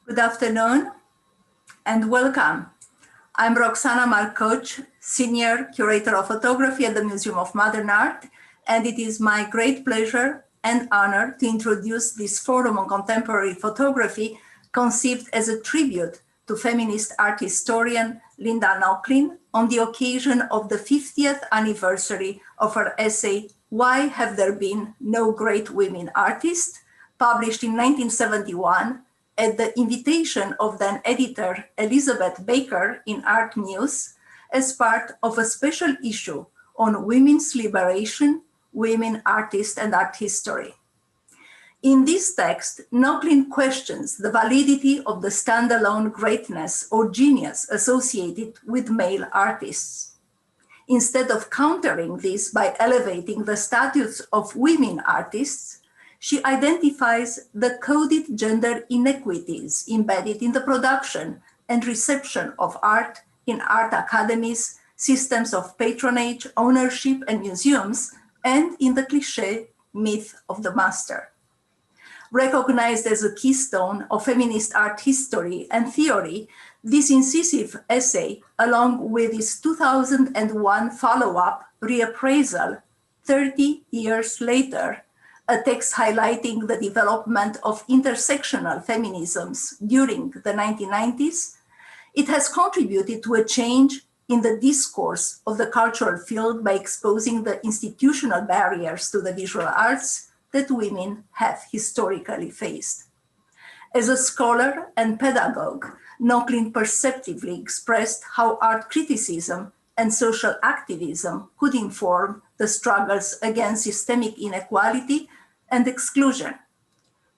Good afternoon and welcome. I'm Roxana Markoch, Senior Curator of Photography at the Museum of Modern Art, and it is my great pleasure and honor to introduce this forum on contemporary photography conceived as a tribute to feminist art historian Linda Nochlin on the occasion of the 50th anniversary of her essay, Why Have There Been No Great Women Artists?, published in 1971 at the invitation of then editor Elizabeth Baker in Art News as part of a special issue on women's liberation, women artists, and art history. In this text, Nochlin questions the validity of the standalone greatness or genius associated with male artists. Instead of countering this by elevating the status of women artists, she identifies the coded gender inequities embedded in the production and reception of art in art academies, systems of patronage, ownership, and museums, and in the cliché myth of the master. Recognized as a keystone of feminist art history and theory, this incisive essay, along with its 2001 follow-up reappraisal 30 years later, a text highlighting the development of intersectional feminisms during the 1990s, it has contributed to a change in the discourse of the cultural field by exposing the institutional barriers to the visual arts that women have historically faced. As a scholar and pedagogue, Nochlin perceptively expressed how art criticism and social activism could inform the struggles against systemic inequality and exclusion.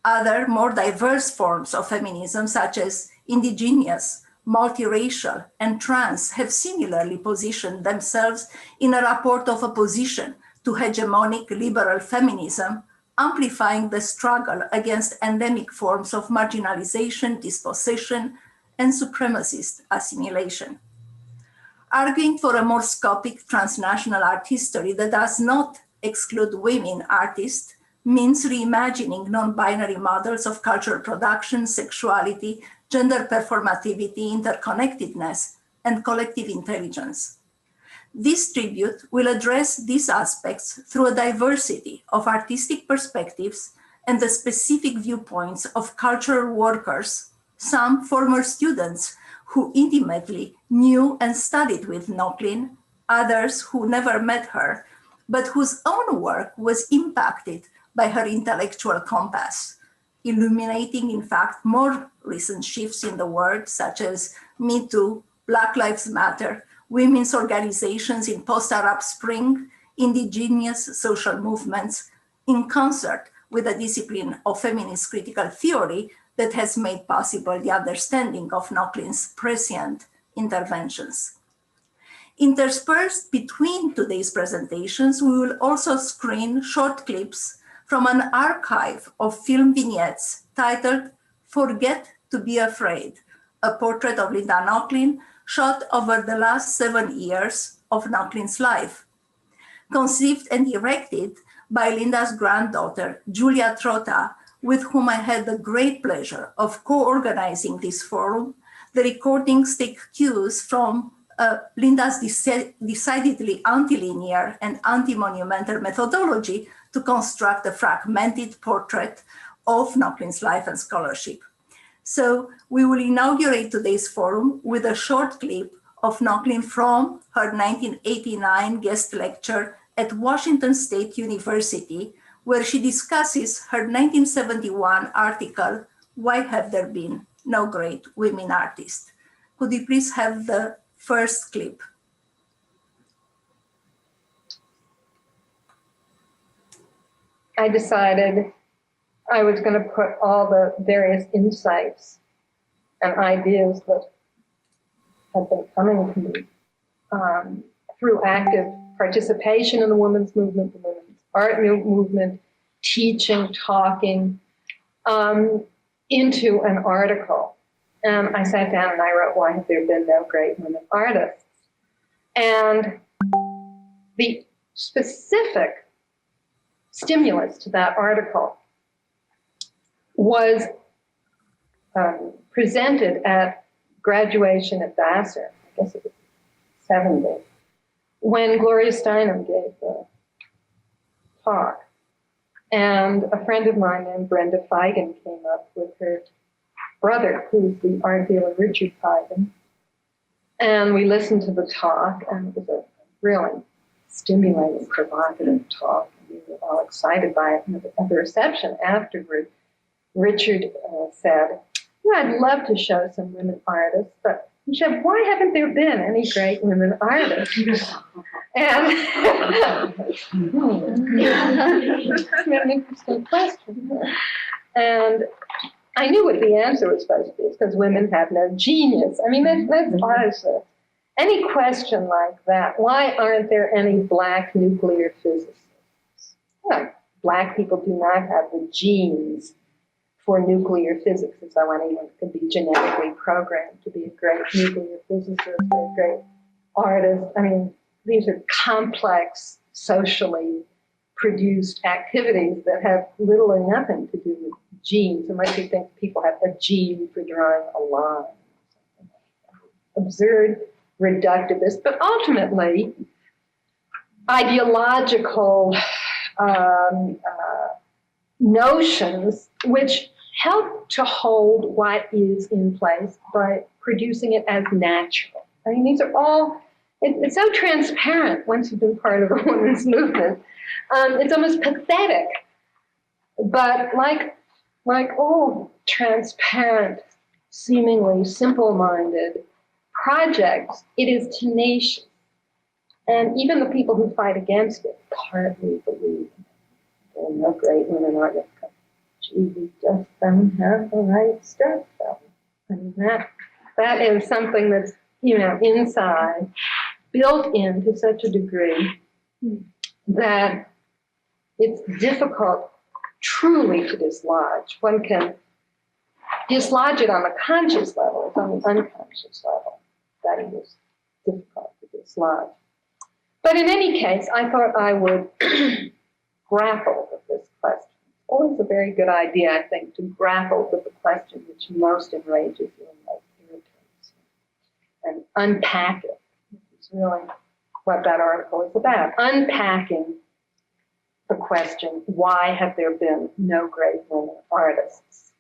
Other more diverse forms of feminism, such as indigenous, multiracial, and trans, have similarly positioned themselves in a rapport of opposition to hegemonic liberal feminism, amplifying the struggle against endemic forms of marginalization, dispossession, and supremacist assimilation. Arguing for a more scopic transnational art history that does not exclude women artists means reimagining non-binary models of cultural production, sexuality, gender performativity, interconnectedness, and collective intelligence. This tribute will address these aspects through a diversity of artistic perspectives and the specific viewpoints of cultural workers, some former students who intimately knew and studied with Nochlin, others who never met her, but whose own work was impacted by her intellectual compass, illuminating, in fact, more recent shifts in the world, such as Me Too, Black Lives Matter, women's organizations in post-Arab Spring, indigenous social movements, in concert with the discipline of feminist critical theory that has made possible the understanding of Nochlin's prescient interventions. Interspersed between today's presentations, we will also screen short clips from an archive of film vignettes titled Forget to Be Afraid, a portrait of Linda Nochlin shot over the last 7 years of Nochlin's life. Conceived and directed by Linda's granddaughter, Julia Trotta, with whom I had the great pleasure of co-organizing this forum, the recordings take cues from Linda's decidedly anti-linear and anti-monumental methodology to construct a fragmented portrait of Nochlin's life and scholarship. So we will inaugurate today's forum with a short clip of Nochlin from her 1989 guest lecture at Washington State University, where she discusses her 1971 article, Why Have There Been No Great Women Artists? Could we please have the first clip? I decided I was going to put all the various insights and ideas that have been coming to me through active participation in the women's movement, the women's art movement, teaching, talking, into an article. And I sat down and I wrote, Why Have There Been No Great Women Artists? And the specific stimulus to that article was presented at graduation at Vassar, I guess it was 70, when Gloria Steinem gave the talk. And a friend of mine named Brenda Feigen came up with her brother, who's the art dealer Richard Feigen. And we listened to the talk, and it was a really stimulating, provocative talk. We were all excited by it. And at the reception afterward, Richard said, "Yeah, I'd love to show some women artists, but he said, why haven't there been any great women artists?" And that's an interesting question. And I knew what the answer was supposed to be. It's because women have no genius. I mean, that's honestly. Any question like that, why aren't there any black nuclear physicists? Well, black people do not have the genes for nuclear physics, as though anyone could be genetically programmed to be a great nuclear physicist or a great artist. I mean, these are complex, socially produced activities that have little or nothing to do with genes, unless you think people have a gene for drawing a line. Absurd, reductivist, but ultimately ideological notions which help to hold what is in place by producing it as natural. I mean, these are all, it's so transparent once you've been part of the women's movement. It's almost pathetic, but like all transparent, seemingly simple-minded projects, it is tenacious. And even the people who fight against it partly believe there are no great women artists. Gee, we just don't have the right stuff, though. I mean, that is something that's, inside, built in to such a degree that it's difficult truly to dislodge. One can dislodge it on the conscious level, it's on the unconscious level that it is difficult to dislodge. But in any case, I thought I would grapple with this question. It's always a very good idea, I think, to grapple with the question which most enrages you and most irritates you, and unpack it. This is really what that article is about. Unpacking the question, why have there been no great women artists?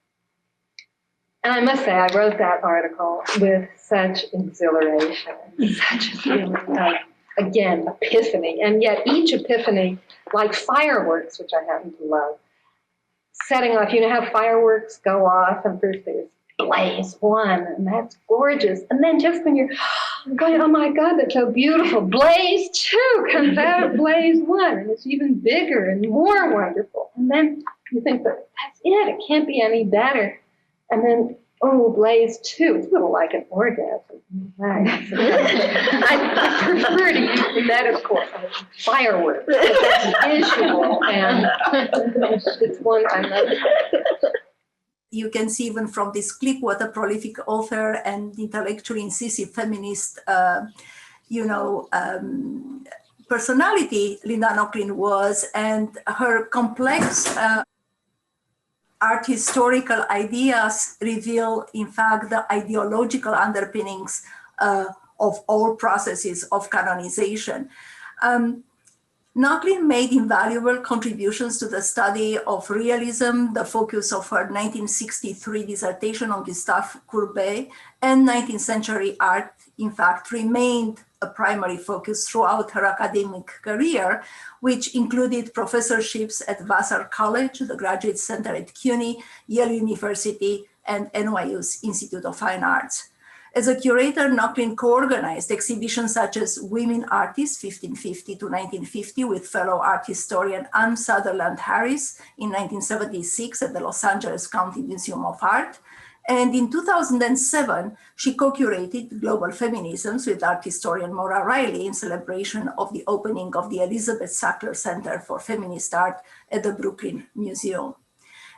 And I must say, I wrote that article with such exhilaration, such a feeling of, again, epiphany. And yet each epiphany, like fireworks, which I happen to love, setting off, how fireworks go off, and first there's blaze one, and that's gorgeous. And then just when you're going, oh my God, that's so beautiful, blaze two comes out of blaze one, and it's even bigger and more wonderful. And then you think, but that's it can't be any better. And then, oh, blaze two, it's a little like an orgasm. I prefer to use the metaphor of fireworks, because that's visual, and it's one I love. You can see even from this clip what a prolific author and intellectually incisive feminist, personality Linda Nochlin was, and her complex art historical ideas reveal, in fact, the ideological underpinnings of all processes of canonization. Nochlin made invaluable contributions to the study of realism, the focus of her 1963 dissertation on Gustave Courbet, and 19th century art, in fact, remained a primary focus throughout her academic career, which included professorships at Vassar College, the Graduate Center at CUNY, Yale University, and NYU's Institute of Fine Arts. As a curator, Nochlin co-organized exhibitions such as Women Artists 1550 to 1950 with fellow art historian Anne Sutherland Harris in 1976 at the Los Angeles County Museum of Art. And in 2007, she co-curated Global Feminisms with art historian Maura Riley in celebration of the opening of the Elizabeth Sackler Center for Feminist Art at the Brooklyn Museum.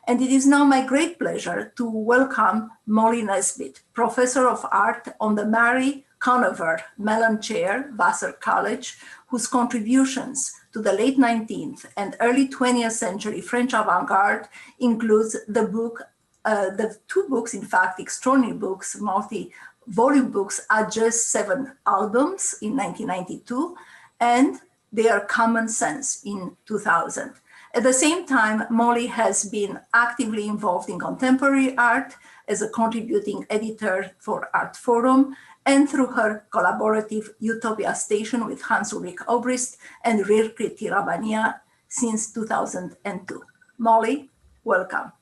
And it is now my great pleasure to welcome Molly Nesbit, Professor of Art on the Mary Conover Mellon Chair, Vassar College, whose contributions to the late 19th and early 20th century French avant-garde includes the book The two books, in fact, extraordinary books, multi-volume books, are just 7 albums in 1992, and they are Common Sense in 2000. At the same time, Molly has been actively involved in contemporary art as a contributing editor for Art Forum, and through her collaborative Utopia Station with Hans-Ulrich Obrist and Rirkriti Rabania since 2002. Molly, welcome.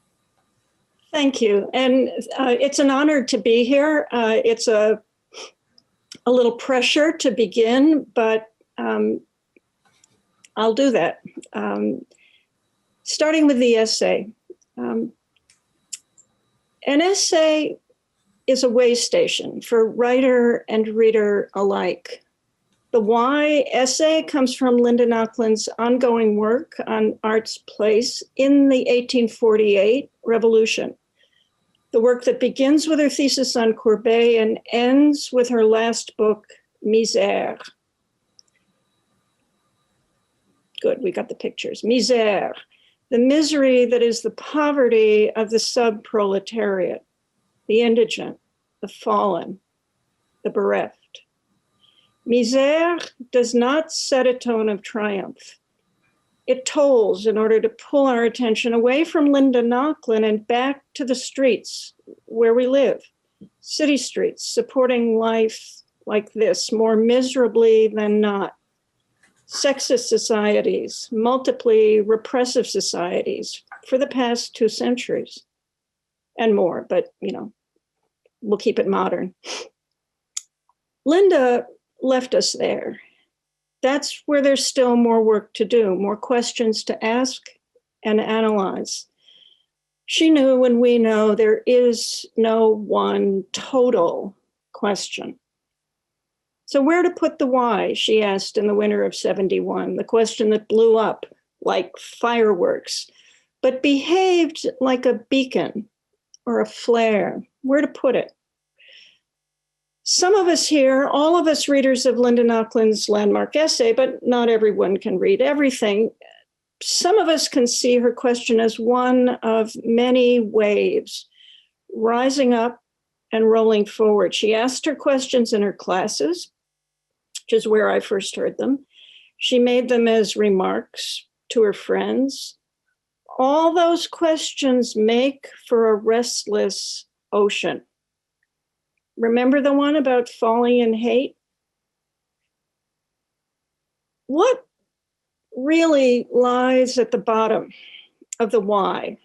Thank you. And it's an honor to be here. It's a little pressure to begin, but I'll do that. Starting with the essay. An essay is a way station for writer and reader alike. The why essay comes from Linda Nochlin's ongoing work on art's place in the 1848 revolution. The work that begins with her thesis on Courbet and ends with her last book, Misère. Good, we got the pictures. Misère, the misery that is the poverty of the sub-proletariat, the indigent, the fallen, the bereft. Misère does not set a tone of triumph. It tolls in order to pull our attention away from Linda Nochlin and back to the streets where we live, city streets, supporting life like this, more miserably than not. Sexist societies, multiply repressive societies for the past 2 centuries and more, but we'll keep it modern. Linda left us there. That's where there's still more work to do, more questions to ask and analyze. She knew, and we know, there is no one total question. So where to put the why, she asked in the winter of 71, the question that blew up like fireworks, but behaved like a beacon or a flare. Where to put it? Some of us here, all of us readers of Linda Nochlin's landmark essay, but not everyone can read everything. Some of us can see her question as one of many waves rising up and rolling forward. She asked her questions in her classes, which is where I first heard them. She made them as remarks to her friends. All those questions make for a restless ocean. Remember the one about falling in hate? What really lies at the bottom of the why?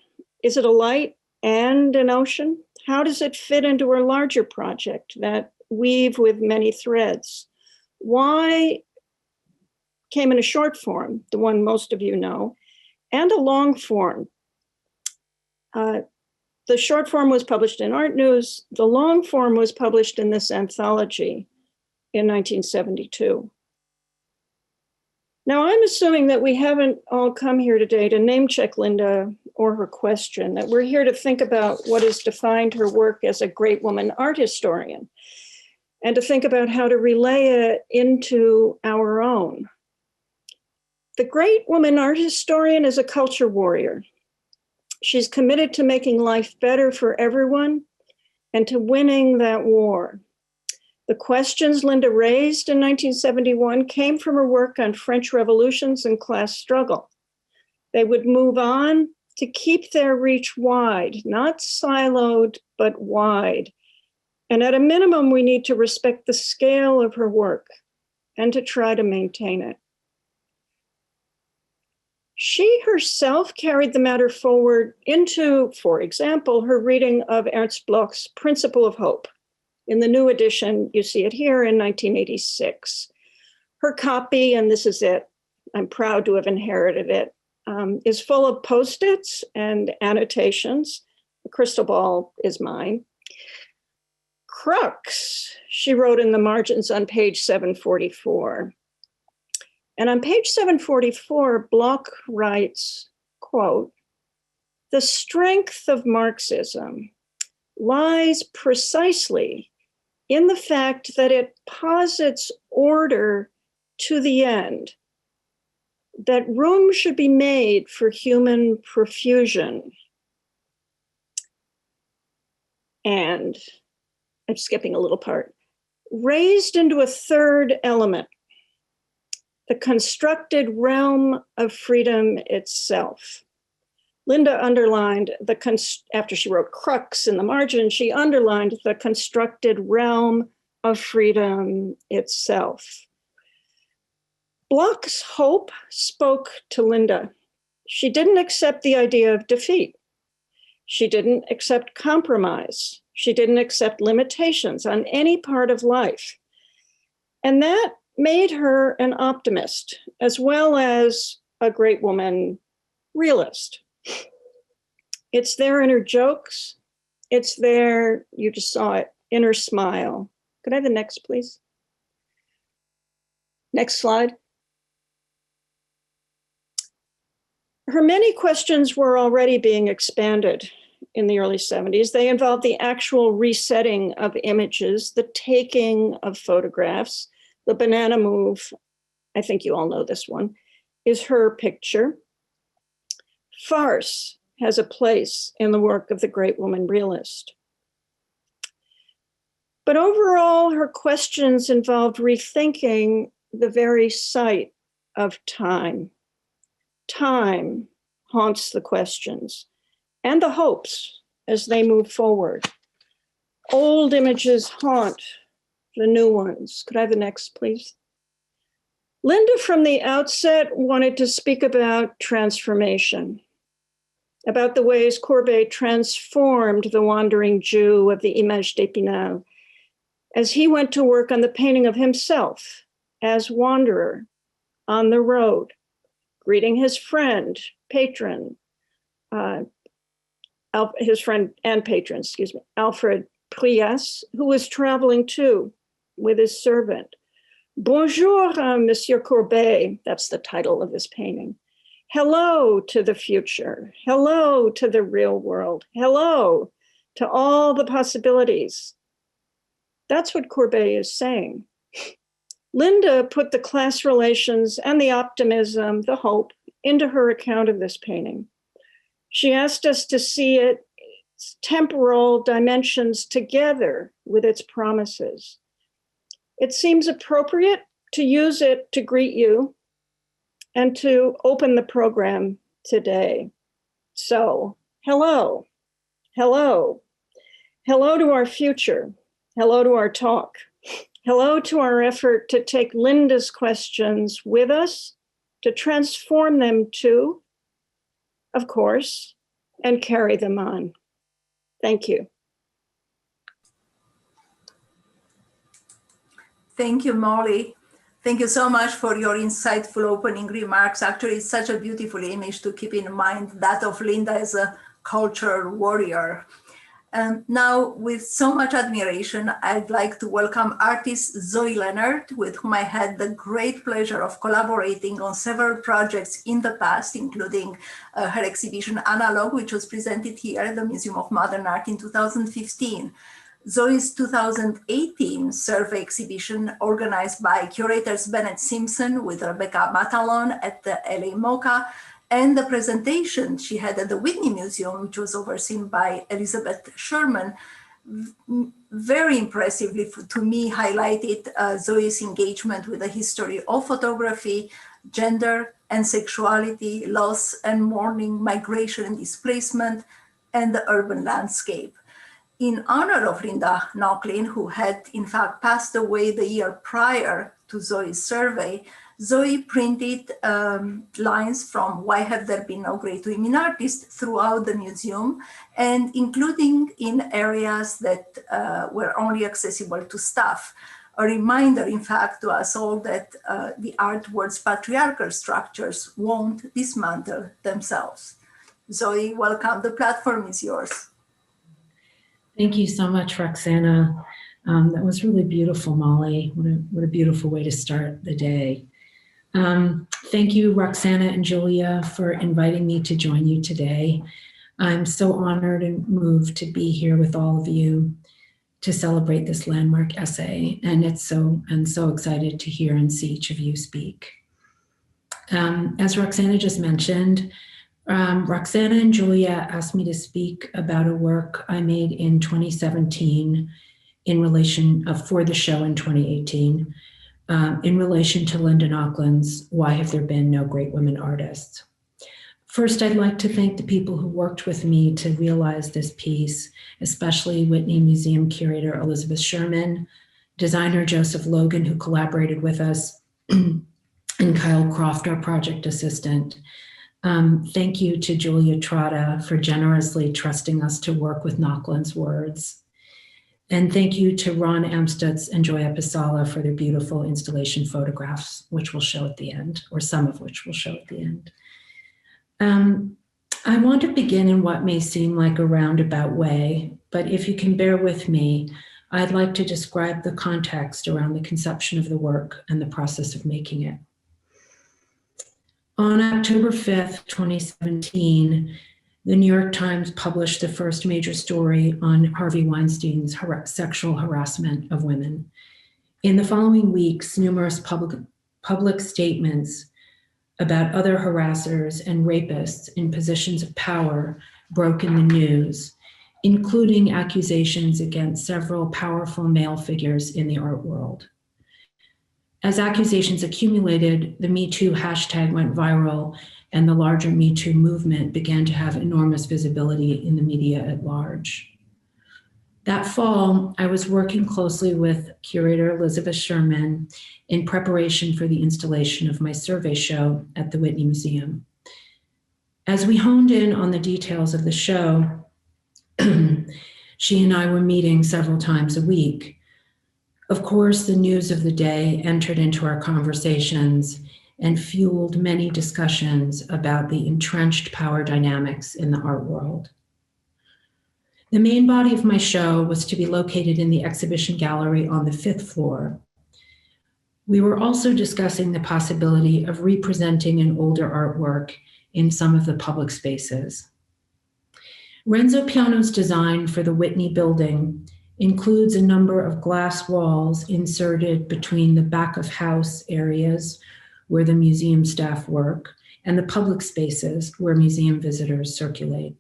Is it a light and an ocean? How does it fit into a larger project that weave with many threads? Why came in a short form, the one most of you know, and a long form. The short form was published in Art News. The long form was published in this anthology in 1972. Now, I'm assuming that we haven't all come here today to name check Linda or her question, that we're here to think about what has defined her work as a great woman art historian, and to think about how to relay it into our own. The great woman art historian is a culture warrior. She's committed to making life better for everyone and to winning that war. The questions Linda raised in 1971 came from her work on French revolutions and class struggle. They would move on to keep their reach wide, not siloed, but wide. And at a minimum, we need to respect the scale of her work and to try to maintain it. She herself carried the matter forward into, for example, her reading of Ernst Bloch's Principle of Hope. In the new edition, you see it here in 1986. Her copy, and this is it, I'm proud to have inherited it, is full of Post-its and annotations. The crystal ball is mine. Crux, she wrote in the margins on page 744. And on page 744, Bloch writes, quote, "The strength of Marxism lies precisely in the fact that it posits order to the end, that room should be made for human profusion." and I'm skipping a little part, raised into a third element, the constructed realm of freedom itself. Linda underlined after she wrote crux in the margin, she underlined the constructed realm of freedom itself. Bloch's hope spoke to Linda. She didn't accept the idea of defeat. She didn't accept compromise. She didn't accept limitations on any part of life. And that made her an optimist, as well as a great woman realist. It's there in her jokes. It's there, you just saw it, in her smile. Could I have the next, please? Next slide. Her many questions were already being expanded in the early 70s. They involved the actual resetting of images, the taking of photographs. The banana move, I think you all know this one, is her picture. Farce has a place in the work of the great woman realist. But overall, her questions involved rethinking the very site of time. Time haunts the questions and the hopes as they move forward. Old images haunt the new ones. Could I have the next, please? Linda, from the outset, wanted to speak about transformation, about the ways Courbet transformed the wandering Jew of the Image d'Épinal as he went to work on the painting of himself as wanderer on the road, greeting his friend, patron, his friend and patron, Alfred Prias, who was traveling too with his servant. Bonjour, Monsieur Courbet, that's the title of this painting. Hello to the future. Hello to the real world. Hello to all the possibilities. That's what Courbet is saying. Linda put the class relations and the optimism, the hope, into her account of this painting. She asked us to see its temporal dimensions together with its promises. It seems appropriate to use it to greet you and to open the program today. So, hello, hello, hello to our future, hello to our talk, hello to our effort to take Linda's questions with us, to transform them too, of course, and carry them on. Thank you. Thank you, Molly. Thank you so much for your insightful opening remarks. Actually, it's such a beautiful image to keep in mind, that of Linda as a cultural warrior. Now, with so much admiration, I'd like to welcome artist Zoe Leonard, with whom I had the great pleasure of collaborating on several projects in the past, including her exhibition Analog, which was presented here at the Museum of Modern Art in 2015. Zoe's 2018 survey exhibition, organized by curators Bennett Simpson with Rebecca Matalon at the LA MoCA, and the presentation she had at the Whitney Museum, which was overseen by Elizabeth Sherman, very impressively to me highlighted Zoe's engagement with the history of photography, gender and sexuality, loss and mourning, migration and displacement, and the urban landscape. In honor of Linda Nochlin, who had in fact passed away the year prior to Zoe's survey, Zoe printed lines from Why Have There Been No Great Women Artists throughout the museum, and including in areas that were only accessible to staff. A reminder, in fact, to us all that the art towards patriarchal structures won't dismantle themselves. Zoe, welcome. The platform is yours. Thank you so much, Roxana. That was really beautiful, Molly. What a beautiful way to start the day. Thank you, Roxana and Huleah, for inviting me to join you today. I'm so honored and moved to be here with all of you to celebrate this landmark essay, and I'm so excited to hear and see each of you speak. As Roxana just mentioned, Roxana and Julia asked me to speak about a work I made in 2017 in relation for the show in 2018, in relation to Linda Nochlin's Why Have There Been No Great Women Artists? First, I'd like to thank the people who worked with me to realize this piece, especially Whitney Museum curator Elizabeth Sherman, designer Joseph Logan, who collaborated with us, and Kyle Croft, our project assistant. Thank you to Julia Trotta for generously trusting us to work with Nochlin's words. And thank you to Ron Amstutz and Joya Pisala for their beautiful installation photographs, which we'll show at the end, or some of which we'll show at the end. I want to begin in what may seem like a roundabout way, but if you can bear with me, I'd like to describe the context around the conception of the work and the process of making it. On October 5th, 2017, the New York Times published the first major story on Harvey Weinstein's sexual harassment of women. In the following weeks, numerous public statements about other harassers and rapists in positions of power broke in the news, including accusations against several powerful male figures in the art world. As accusations accumulated, the Me Too hashtag went viral, and the larger Me Too movement began to have enormous visibility in the media at large. That fall, I was working closely with curator Elizabeth Sherman in preparation for the installation of my survey show at the Whitney Museum. As we honed in on the details of the show, she and I were meeting several times a week. Of course, the news of the day entered into our conversations and fueled many discussions about the entrenched power dynamics in the art world. The main body of my show was to be located in the exhibition gallery on the 5th floor. We were also discussing the possibility of representing an older artwork in some of the public spaces. Renzo Piano's design for the Whitney building includes a number of glass walls inserted between the back of house areas where the museum staff work and the public spaces where museum visitors circulate.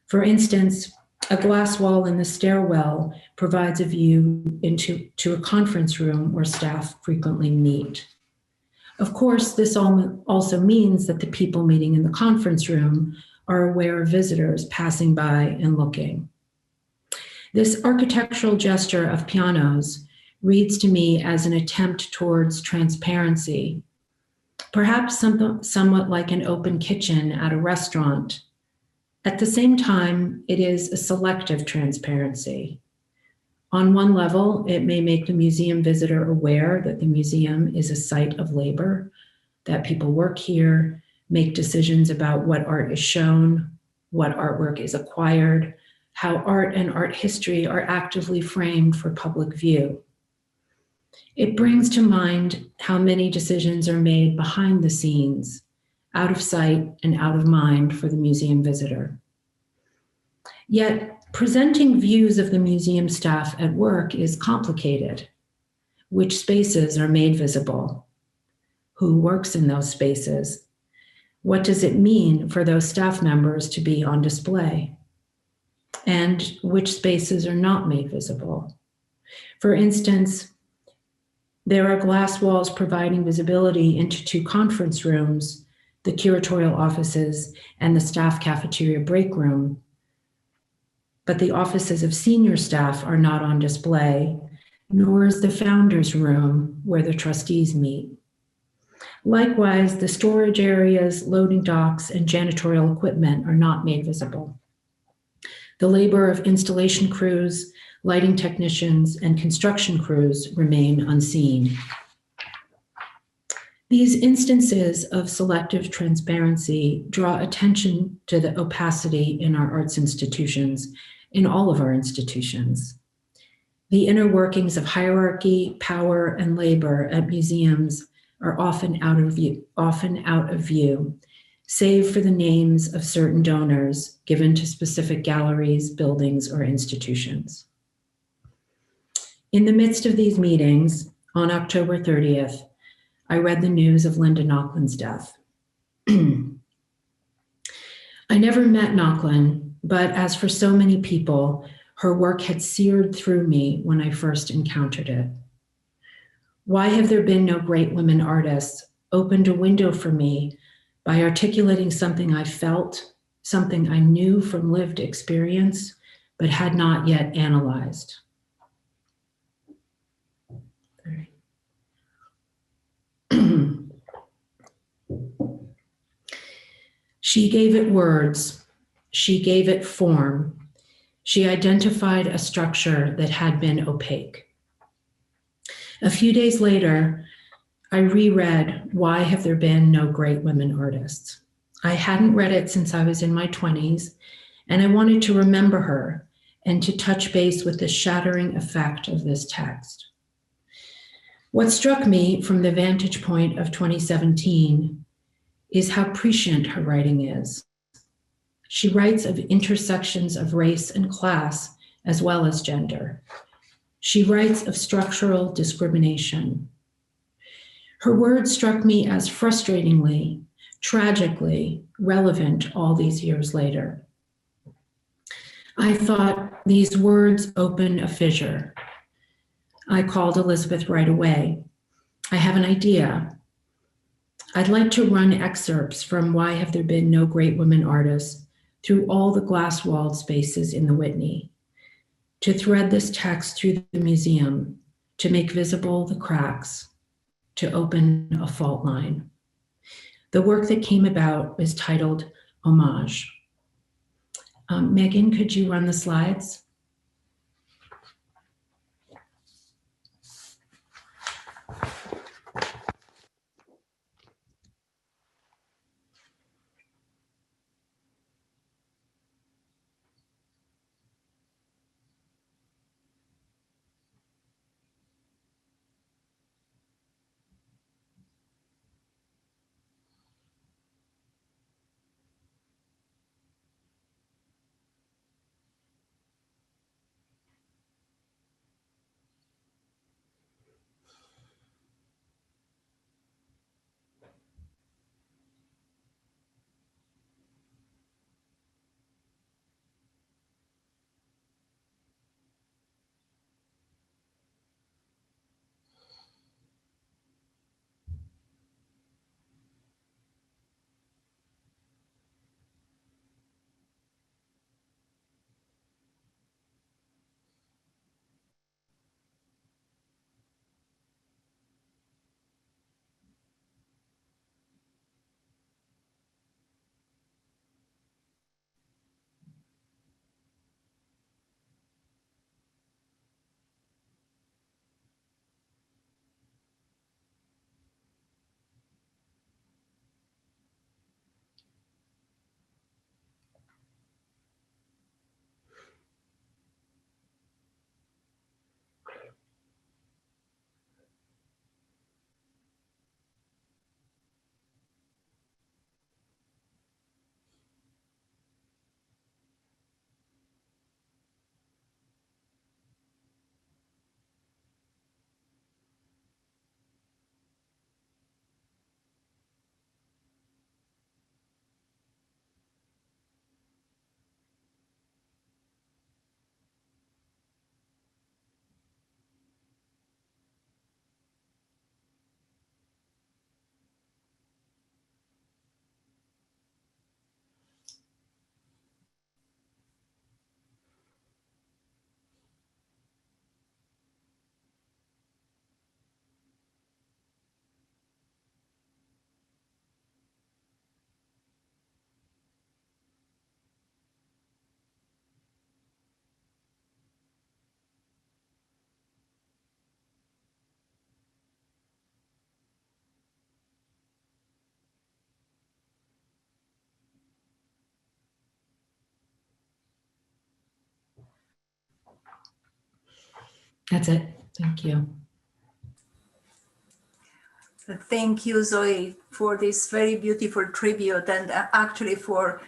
For instance, a glass wall in the stairwell provides a view into a conference room where staff frequently meet. Of course, this also means that the people meeting in the conference room are aware of visitors passing by and looking. This architectural gesture of Piano's reads to me as an attempt towards transparency, perhaps somewhat like an open kitchen at a restaurant. At the same time, it is a selective transparency. On one level, it may make the museum visitor aware that the museum is a site of labor, that people work here, make decisions about what art is shown, what artwork is acquired, how art and art history are actively framed for public view. It brings to mind how many decisions are made behind the scenes, out of sight and out of mind for the museum visitor. Yet, presenting views of the museum staff at work is complicated. Which spaces are made visible? Who works in those spaces? What does it mean for those staff members to be on display? And which spaces are not made visible? For instance, there are glass walls providing visibility into 2 conference rooms, the curatorial offices, and the staff cafeteria break room. But the offices of senior staff are not on display, nor is the founder's room where the trustees meet. Likewise, the storage areas, loading docks, and janitorial equipment are not made visible. The labor of installation crews, lighting technicians, and construction crews remain unseen. These instances of selective transparency draw attention to the opacity in our arts institutions, in all of our institutions. The inner workings of hierarchy, power, and labor at museums are often out of view, save for the names of certain donors given to specific galleries, buildings, or institutions. In the midst of these meetings, on October 30th, I read the news of Linda Nochlin's death. I never met Nochlin, but as for so many people, her work had seared through me when I first encountered it. Why Have There Been No Great Women Artists opened a window for me by articulating something I felt, something I knew from lived experience, but had not yet analyzed. She gave it words. She gave it form. She identified a structure that had been opaque. A few days later, I reread Why Have There Been No Great Women Artists? I hadn't read it since I was in my 20s, and I wanted to remember her and to touch base with the shattering effect of this text. What struck me from the vantage point of 2017 is how prescient her writing is. She writes of intersections of race and class as well as gender. She writes of structural discrimination. Her words struck me as frustratingly, tragically relevant all these years later. I thought these words open a fissure. I called Elizabeth right away. I have an idea. I'd like to run excerpts from Why Have There Been No Great Women Artists through all the glass-walled spaces in the Whitney, to thread this text through the museum, to make visible the cracks, to open a fault line. The work that came about is titled Homage. Megan, could you run the slides? That's it. Thank you. Thank you, Zoe, for this very beautiful tribute and actually for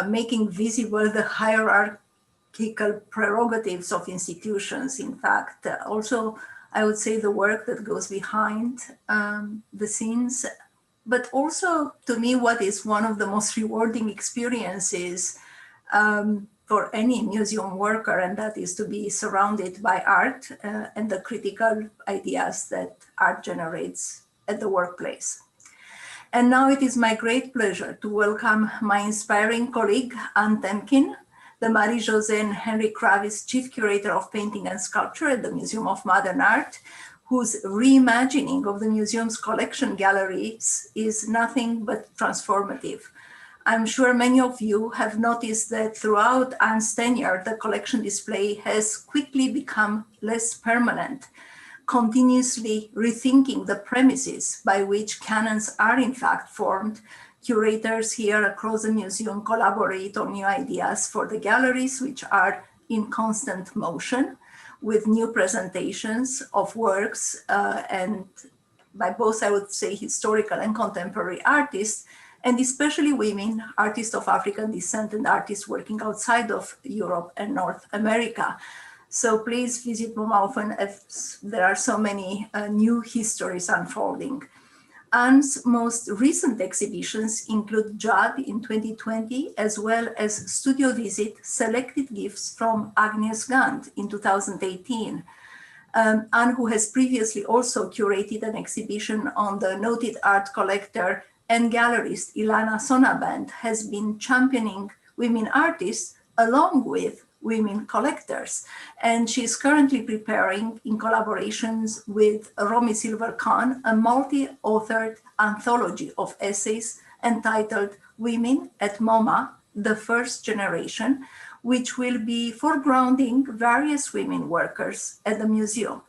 making visible the hierarchical prerogatives of institutions. In fact, also, I would say the work that goes behind the scenes but also to me, what is one of the most rewarding experiences for any museum worker, and that is to be surrounded by art and the critical ideas that art generates at the workplace. And now it is my great pleasure to welcome my inspiring colleague, Anne Temkin, the Marie-José and Henry Kravis Chief Curator of Painting and Sculpture at the Museum of Modern Art, whose reimagining of the museum's collection galleries is nothing but transformative. I'm sure many of you have noticed that throughout Anne's tenure, the collection display has quickly become less permanent, continuously rethinking the premises by which canons are in fact formed. Curators here across the museum collaborate on new ideas for the galleries, which are in constant motion, with new presentations of works and by both, I would say, historical and contemporary artists, and especially women, artists of African descent and artists working outside of Europe and North America. So please visit MoMA often as there are so many new histories unfolding. Anne's most recent exhibitions include Judd in 2020, as well as Studio Visit Selected Gifts from Agnes Gant in 2018. Anne, who has previously also curated an exhibition on the noted art collector and gallerist Ilana Sonnabend, has been championing women artists along with women collectors. And she's currently preparing, in collaborations with Romy Silver Khan, a multi-authored anthology of essays entitled Women at MoMA, the First Generation, which will be foregrounding various women workers at the museum.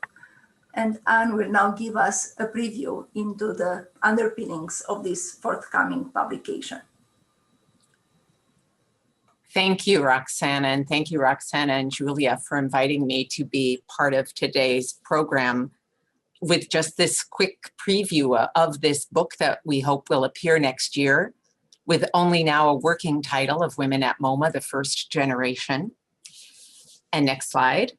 And Anne will now give us a preview into the underpinnings of this forthcoming publication. Thank you, Roxana, and thank you, Roxana and Huleah, for inviting me to be part of today's program with just this quick preview of this book that we hope will appear next year, with only now a working title of Women at MoMA, the First Generation. And next slide.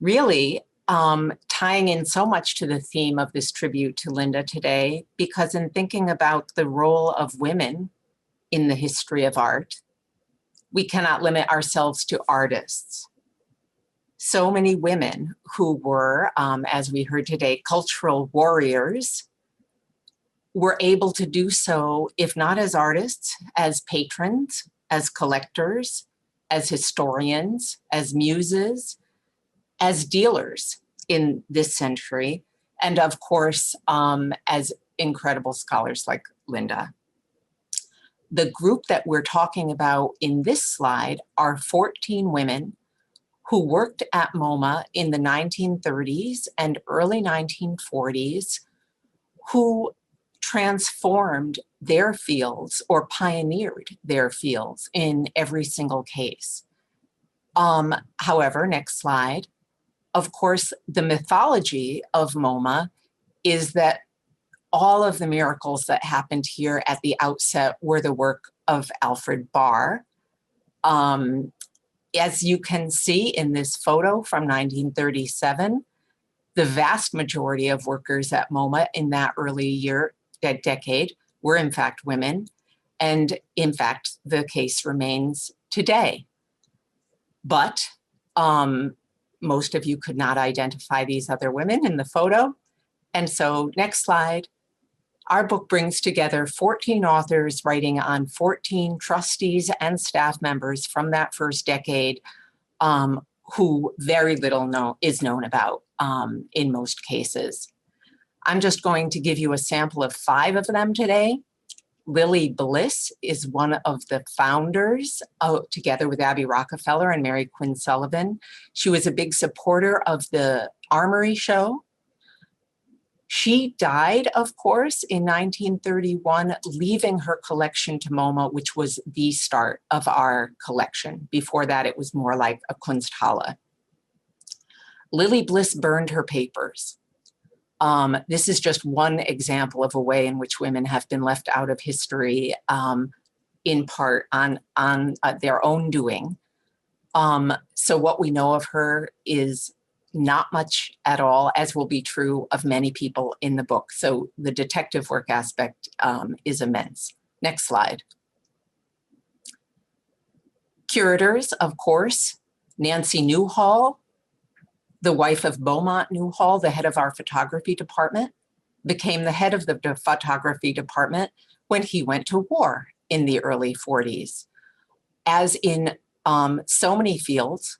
Really, tying in so much to the theme of this tribute to Linda today, because in thinking about the role of women in the history of art, we cannot limit ourselves to artists. So many women who were, as we heard today, cultural warriors, were able to do so, if not as artists, as patrons, as collectors, as historians, as muses, as dealers in this century, and of course, as incredible scholars like Linda. The group that we're talking about in this slide are 14 women who worked at MoMA in the 1930s and early 1940s, who transformed their fields or pioneered their fields in every single case. However, next slide. Of course, the mythology of MoMA is that all of the miracles that happened here at the outset were the work of Alfred Barr. As you can see in this photo from 1937, the vast majority of workers at MoMA in that early decade were in fact women. And in fact, the case remains today. But most of you could not identify these other women in the photo. And so next slide. Our book brings together 14 authors writing on 14 trustees and staff members from that first decade who very little is known about in most cases. I'm just going to give you a sample of 5 of them today. Lily Bliss is one of the founders, together with Abby Rockefeller and Mary Quinn Sullivan. She was a big supporter of the Armory show. She died, of course, in 1931, leaving her collection to MoMA, which was the start of our collection. Before that, it was more like a Kunsthalle. Lily Bliss burned her papers. This is just one example of a way in which women have been left out of history, in part on their own doing. So what we know of her is not much at all, as will be true of many people in the book. So the detective work aspect is immense. Next slide. Curators, of course, Nancy Newhall, the wife of Beaumont Newhall, the head of our photography department, became the head of the photography department when he went to war in the early 40s. As in so many fields,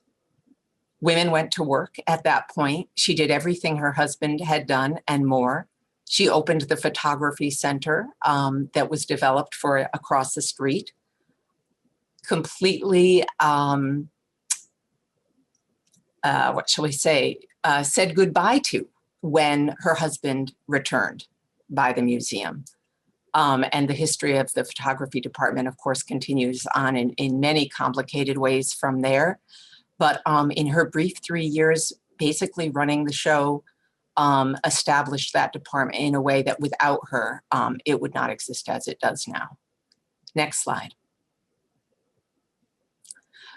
women went to work at that point. She did everything her husband had done and more. She opened the photography center that was developed for across the street. Completely, what shall we say, said goodbye to when her husband returned by the museum. And the history of the photography department, of course, continues on in many complicated ways from there. But in her brief 3 years, basically running the show, established that department in a way that without her, it would not exist as it does now. Next slide.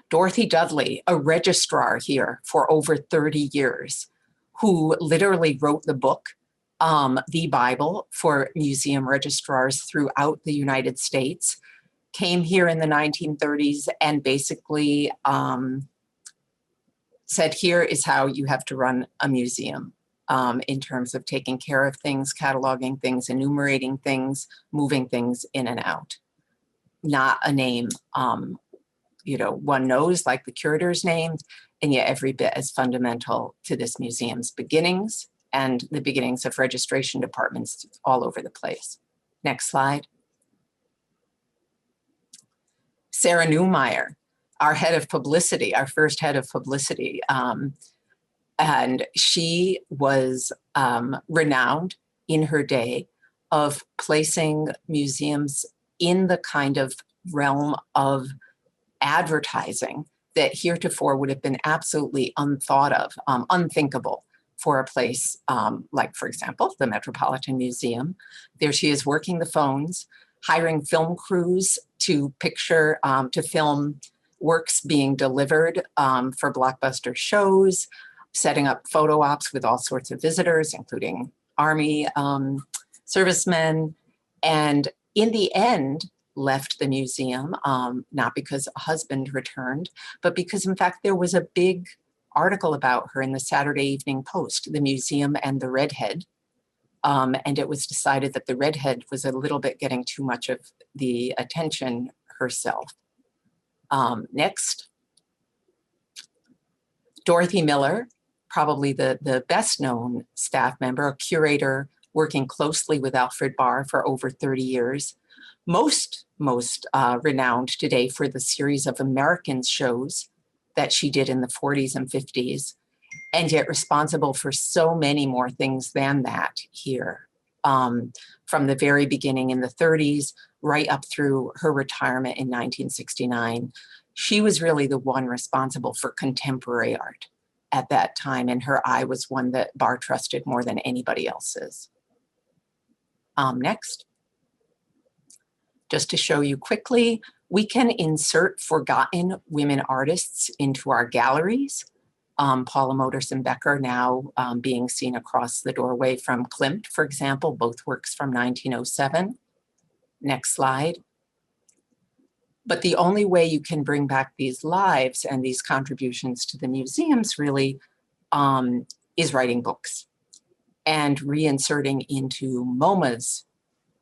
Dorothy Dudley, a registrar here for over 30 years, who literally wrote the book, the Bible for museum registrars throughout the United States, came here in the 1930s and basically said, here is how you have to run a museum in terms of taking care of things, cataloging things, enumerating things, moving things in and out. Not a name one knows, like the curator's name, and yet every bit as fundamental to this museum's beginnings and the beginnings of registration departments all over the place. Next slide. Sarah Newmeyer, our head of publicity, our first head of publicity. And she was renowned in her day of placing museums in the kind of realm of advertising that heretofore would have been absolutely unthought of, unthinkable for a place like, for example, the Metropolitan Museum. There she is working the phones, hiring film crews to picture, to film works being delivered for blockbuster shows, setting up photo ops with all sorts of visitors, including Army servicemen, and in the end, left the museum, not because a husband returned, but because in fact there was a big article about her in the Saturday Evening Post, the museum and the redhead. And it was decided that the redhead was a little bit getting too much of the attention herself. Next. Dorothy Miller, probably the best known staff member, a curator working closely with Alfred Barr for over 30 years. Most renowned today for the series of Americans shows that she did in the 40s and 50s, and yet responsible for so many more things than that here. From the very beginning in the 30s, right up through her retirement in 1969. She was really the one responsible for contemporary art at that time, and her eye was one that Barr trusted more than anybody else's. Next. Just to show you quickly, we can insert forgotten women artists into our galleries. Paula Modersohn-Becker now being seen across the doorway from Klimt, for example, both works from 1907. Next slide. But the only way you can bring back these lives and these contributions to the museums really is writing books and reinserting into MoMA's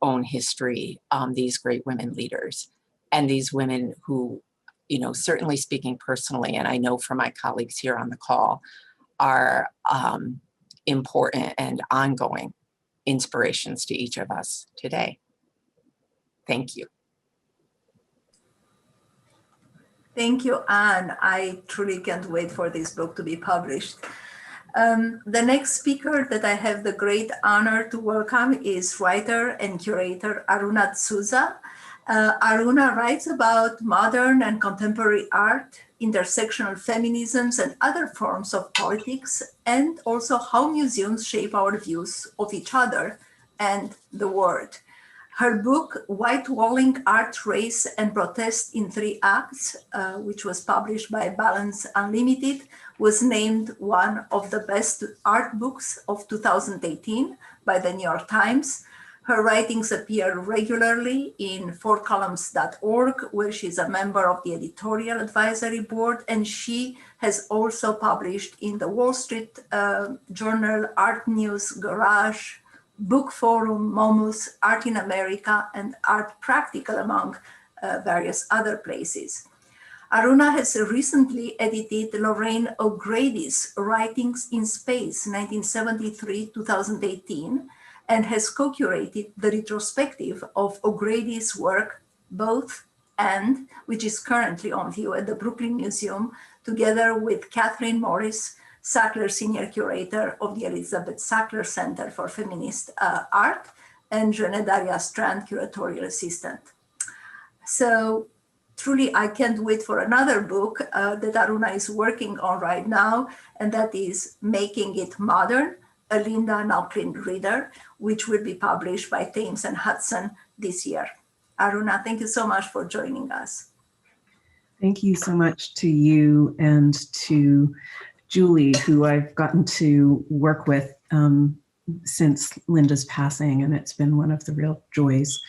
own history, these great women leaders and these women who, certainly speaking personally, and I know from my colleagues here on the call, are important and ongoing inspirations to each of us today. Thank you. Thank you, Anne. I truly can't wait for this book to be published. The next speaker that I have the great honor to welcome is writer and curator Aruna D'Souza. Aruna writes about modern and contemporary art, intersectional feminisms, and other forms of politics, and also how museums shape our views of each other and the world. Her book, White Walling Art, Race, and Protest in 3 Acts, which was published by Balance Unlimited, was named one of the best art books of 2018 by the New York Times. Her writings appear regularly in 4columns.org, where she's a member of the editorial advisory board, and she has also published in the Wall Street Journal, Art News, Garage, Book Forum, Momus, Art in America, and Art Practical, among various other places. Aruna has recently edited Lorraine O'Grady's Writings in Space, 1973-2018, and has co-curated the retrospective of O'Grady's work, Both and, which is currently on view at the Brooklyn Museum, together with Catherine Morris, Sackler Senior Curator of the Elizabeth Sackler Center for Feminist Art, and Jeanette Daria Strand, Curatorial Assistant. So truly, I can't wait for another book that Aruna is working on right now, and that is Making It Modern, a Linda Nochlin reader, which will be published by Thames and Hudson this year. Aruna, thank you so much for joining us. Thank you so much to you and to Julie, who I've gotten to work with since Linda's passing, and it's been one of the real joys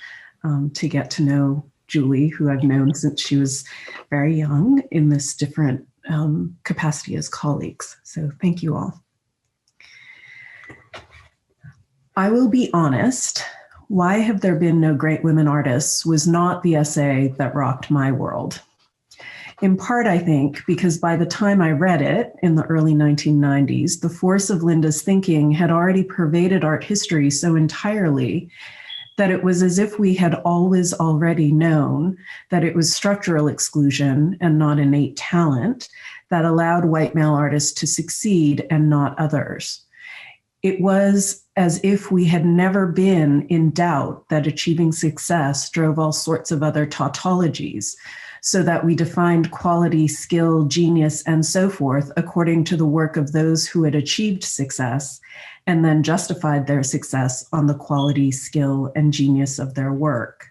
to get to know Julie, who I've known since she was very young in this different capacity as colleagues. So thank you all. I will be honest, Why Have There Been No Great Women Artists was not the essay that rocked my world. In part, I think, because by the time I read it in the early 1990s, the force of Linda's thinking had already pervaded art history so entirely that it was as if we had always already known that it was structural exclusion and not innate talent that allowed white male artists to succeed and not others. It was as if we had never been in doubt that achieving success drove all sorts of other tautologies, so that we defined quality, skill, genius, and so forth according to the work of those who had achieved success, and then justified their success on the quality, skill, and genius of their work.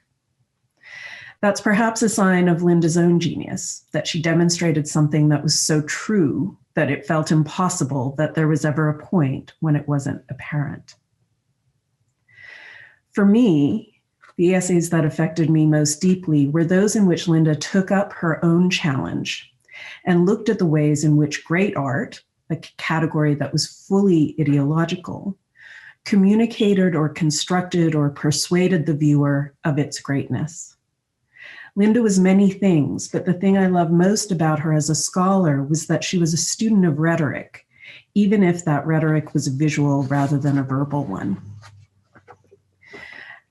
That's perhaps a sign of Linda's own genius, that she demonstrated something that was so true that it felt impossible that there was ever a point when it wasn't apparent. For me, the essays that affected me most deeply were those in which Linda took up her own challenge and looked at the ways in which great art, a category that was fully ideological, communicated or constructed or persuaded the viewer of its greatness. Linda was many things, but the thing I loved most about her as a scholar was that she was a student of rhetoric, even if that rhetoric was a visual rather than a verbal one.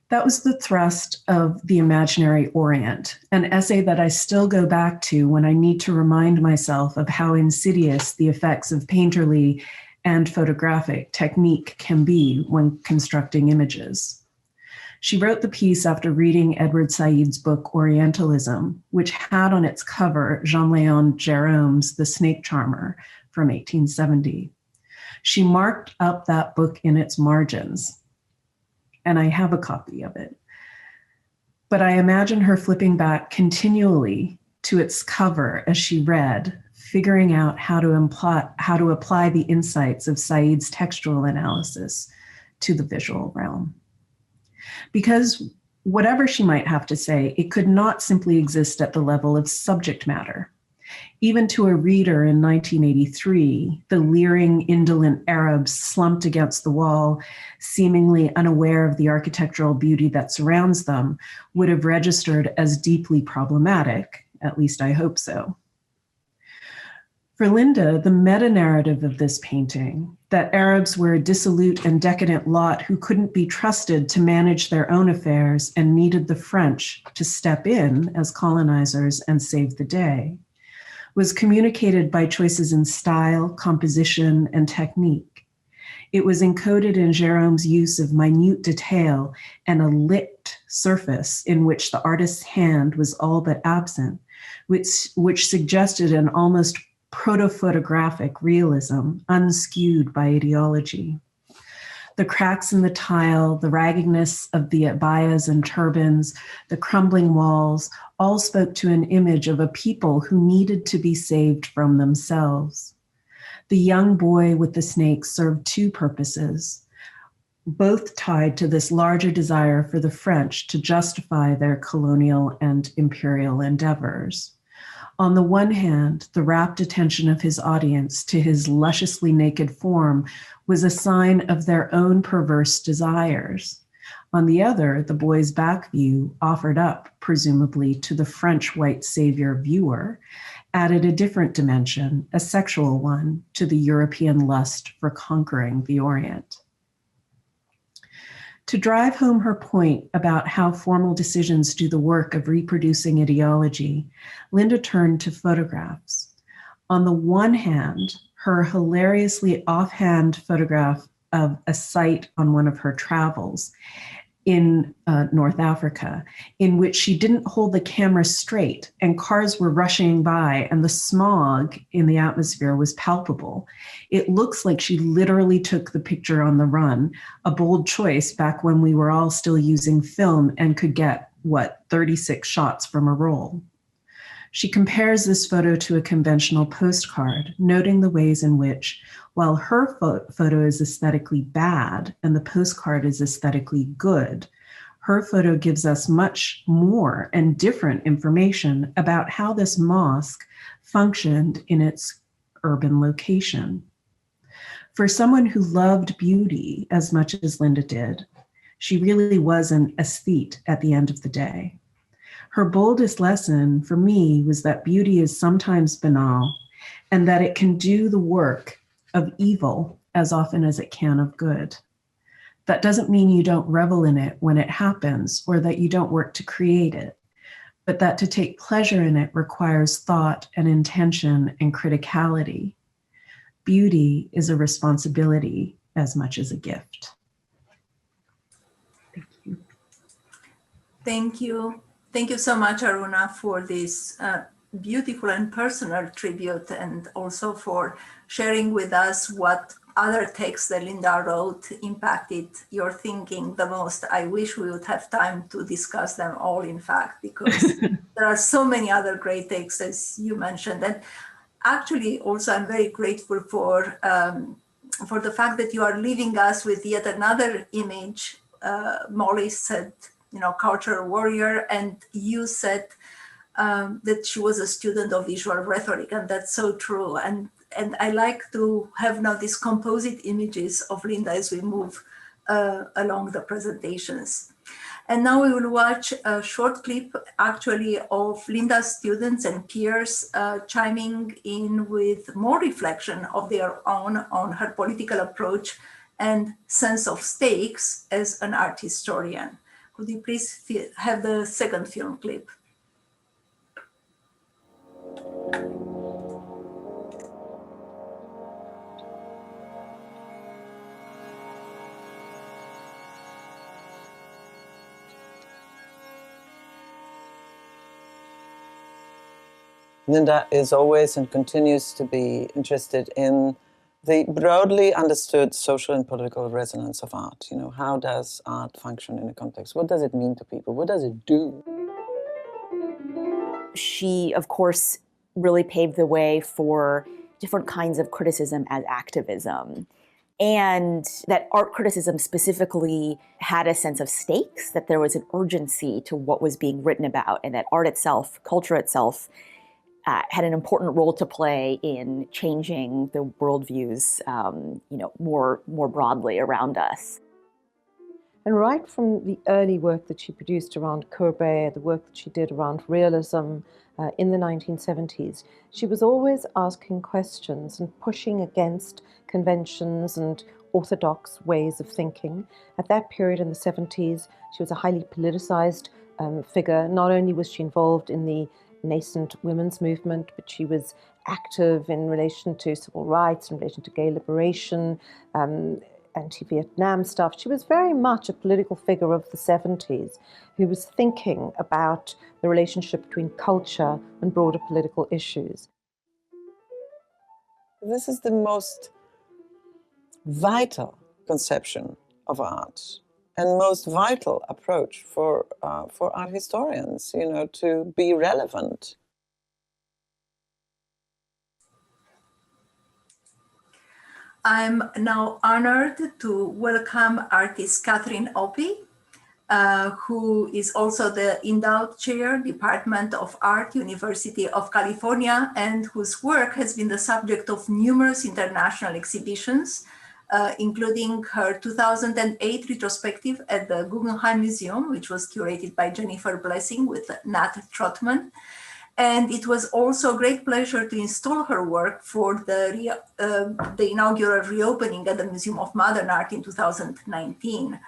That was the thrust of The Imaginary Orient, an essay that I still go back to when I need to remind myself of how insidious the effects of painterly and photographic technique can be when constructing images. She wrote the piece after reading Edward Said's book Orientalism, which had on its cover Jean-Léon Gérôme's The Snake Charmer from 1870. She marked up that book in its margins, and I have a copy of it. But I imagine her flipping back continually to its cover as she read, figuring out how to apply the insights of Said's textual analysis to the visual realm. Because whatever she might have to say, it could not simply exist at the level of subject matter. Even to a reader in 1983, the leering, indolent Arabs slumped against the wall, seemingly unaware of the architectural beauty that surrounds them, would have registered as deeply problematic, at least I hope so. For Linda, the meta-narrative of this painting, that Arabs were a dissolute and decadent lot who couldn't be trusted to manage their own affairs and needed the French to step in as colonizers and save the day, was communicated by choices in style, composition, and technique. It was encoded in Gérôme's use of minute detail and a licked surface in which the artist's hand was all but absent, which suggested an almost proto-photographic realism, unskewed by ideology. The cracks in the tile, the raggedness of the abayas and turbans, the crumbling walls, all spoke to an image of a people who needed to be saved from themselves. The young boy with the snake served two purposes, both tied to this larger desire for the French to justify their colonial and imperial endeavors. On the one hand, the rapt attention of his audience to his lusciously naked form was a sign of their own perverse desires. On the other, the boy's back view, offered up, presumably, to the French white savior viewer, added a different dimension, a sexual one, to the European lust for conquering the Orient. To drive home her point about how formal decisions do the work of reproducing ideology, Linda turned to photographs. On the one hand, her hilariously offhand photograph of a site on one of her travels in North Africa, in which she didn't hold the camera straight and cars were rushing by and the smog in the atmosphere was palpable. It looks like she literally took the picture on the run, a bold choice back when we were all still using film and could get, 36 shots from a roll. She compares this photo to a conventional postcard, noting the ways in which, while her photo is aesthetically bad and the postcard is aesthetically good, her photo gives us much more and different information about how this mosque functioned in its urban location. For someone who loved beauty as much as Linda did, she really was an aesthete at the end of the day. Her boldest lesson for me was that beauty is sometimes banal and that it can do the work of evil as often as it can of good. That doesn't mean you don't revel in it when it happens or that you don't work to create it, but that to take pleasure in it requires thought and intention and criticality. Beauty is a responsibility as much as a gift. Thank you. Thank you. Thank you so much, Aruna, for this beautiful and personal tribute, and also for sharing with us what other texts that Linda wrote impacted your thinking the most. I wish we would have time to discuss them all, in fact, because there are so many other great texts, as you mentioned. And actually, also, I'm very grateful for the fact that you are leaving us with yet another image. Molly said, cultural warrior, and you said that she was a student of visual rhetoric, and that's so true. And I like to have now these composite images of Linda as we move along the presentations. And now we will watch a short clip, actually, of Linda's students and peers chiming in with more reflection of their own on her political approach and sense of stakes as an art historian. Could you please have the second film clip? Linda is always and continues to be interested in the broadly understood social and political resonance of art. How does art function in a context? What does it mean to people? What does it do? She, of course, really paved the way for different kinds of criticism as activism. And that art criticism specifically had a sense of stakes, that there was an urgency to what was being written about, and that art itself, culture itself, had an important role to play in changing the worldviews, more broadly around us. And right from the early work that she produced around Courbet, the work that she did around realism in the 1970s, she was always asking questions and pushing against conventions and orthodox ways of thinking. At that period in the 70s, she was a highly politicized figure. Not only was she involved in the nascent women's movement, but she was active in relation to civil rights, in relation to gay liberation, anti-Vietnam stuff. She was very much a political figure of the 70s who was thinking about the relationship between culture and broader political issues. This is the most vital conception of art and most vital approach for art historians, you know, to be relevant. I'm now honored to welcome artist Catherine Opie, who is also the endowed chair, Department of Art, University of California, and whose work has been the subject of numerous international exhibitions, including her 2008 retrospective at the Guggenheim Museum, which was curated by Jennifer Blessing with Nat Trotman. And it was also a great pleasure to install her work for the inaugural reopening at the Museum of Modern Art in 2019.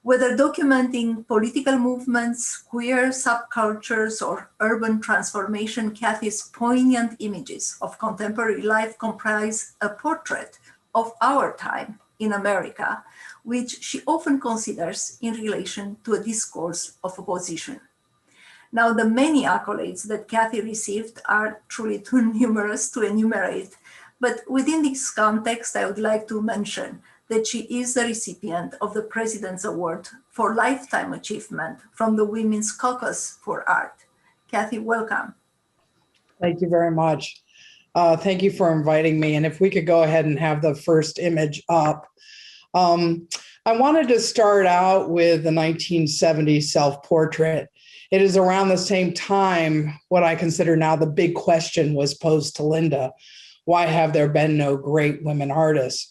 Whether documenting political movements, queer subcultures, or urban transformation, Cathy's poignant images of contemporary life comprise a portrait of our time in America, which she often considers in relation to a discourse of opposition. Now, the many accolades that Cathy received are truly too numerous to enumerate, but within this context, I would like to mention that she is the recipient of the President's Award for Lifetime Achievement from the Women's Caucus for Art. Cathy, welcome. Thank you very much. Thank you for inviting me. And if we could go ahead and have the first image up. I wanted to start out with the 1970s self-portrait. It is around the same time what I consider now the big question was posed to Linda. Why have there been no great women artists?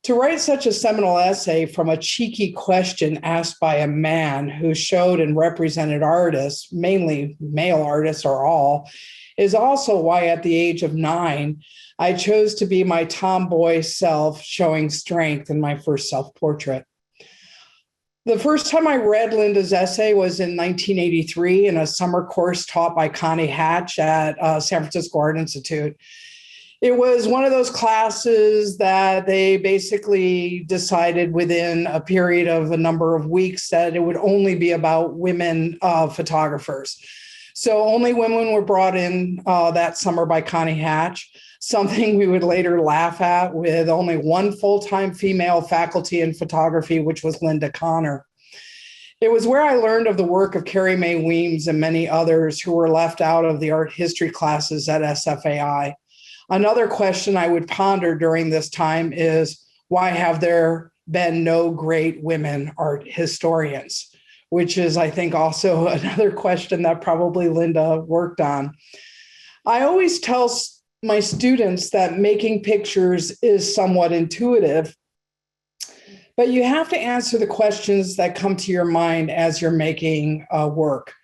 To write such a seminal essay from a cheeky question asked by a man who showed and represented artists, mainly male artists or all, is also why at the age of 9, I chose to be my tomboy self showing strength in my first self-portrait. The first time I read Linda's essay was in 1983 in a summer course taught by Connie Hatch at San Francisco Art Institute. It was one of those classes that they basically decided within a period of a number of weeks that it would only be about women photographers. So only women were brought in that summer by Connie Hatch, something we would later laugh at, with only one full-time female faculty in photography, which was Linda Connor. It was where I learned of the work of Carrie Mae Weems and many others who were left out of the art history classes at SFAI. Another question I would ponder during this time is, why have there been no great women art historians? Which is, I think, also another question that probably Linda worked on. I always tell my students that making pictures is somewhat intuitive, but you have to answer the questions that come to your mind as you're making work.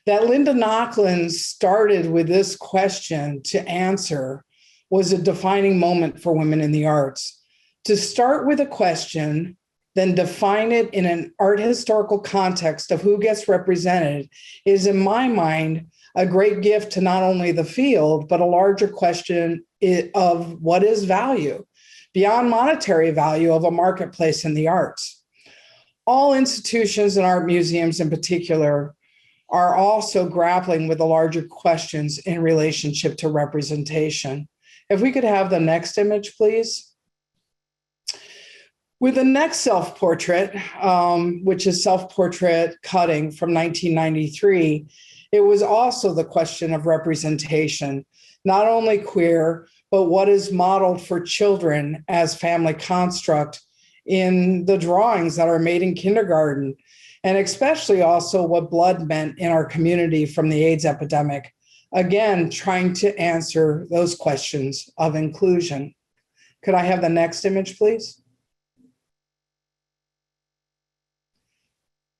That Linda Nochlin started with this question to answer was a defining moment for women in the arts. To start with a question, then define it in an art historical context of who gets represented is, in my mind, a great gift to not only the field, but a larger question of what is value, beyond monetary value of a marketplace in the arts. All institutions and art museums in particular are also grappling with the larger questions in relationship to representation. If we could have the next image, please. With the next self-portrait, which is self-portrait cutting from 1993, it was also the question of representation, not only queer, but what is modeled for children as family construct in the drawings that are made in kindergarten, and especially also what blood meant in our community from the AIDS epidemic. Again, trying to answer those questions of inclusion. Could I have the next image, please?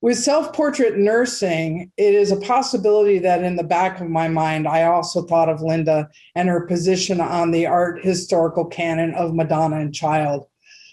With self-portrait nursing, it is a possibility that in the back of my mind, I also thought of Linda and her position on the art historical canon of Madonna and Child.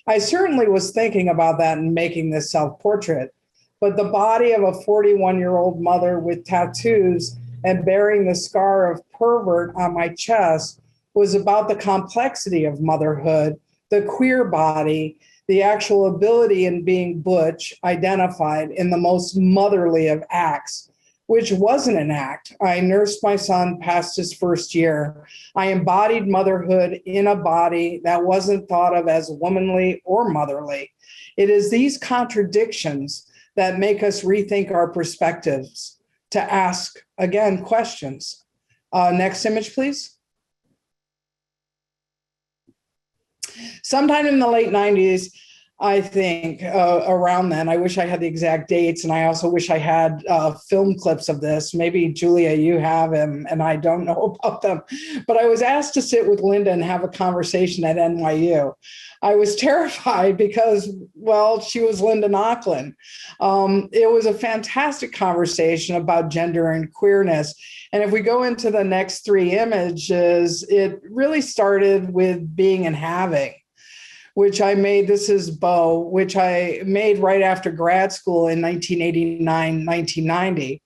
I certainly was thinking about that in making this self-portrait, but the body of a 41-year-old mother with tattoos and bearing the scar of pervert on my chest was about the complexity of motherhood, the queer body, the actual ability in being butch identified in the most motherly of acts, which wasn't an act. I nursed my son past his first year. I embodied motherhood in a body that wasn't thought of as womanly or motherly. It is these contradictions that make us rethink our perspectives, to ask, again, questions. Next image, please. Sometime in the late 90s, I think, around then, I wish I had the exact dates, and I also wish I had film clips of this. Maybe, Julia, you have them, and I don't know about them. But I was asked to sit with Linda and have a conversation at NYU. I was terrified because, well, she was Linda Nochlin. It was a fantastic conversation about gender and queerness. And if we go into the next three images, it really started with being and having, which I made. This is Bo, which I made right after grad school in 1989, 1990.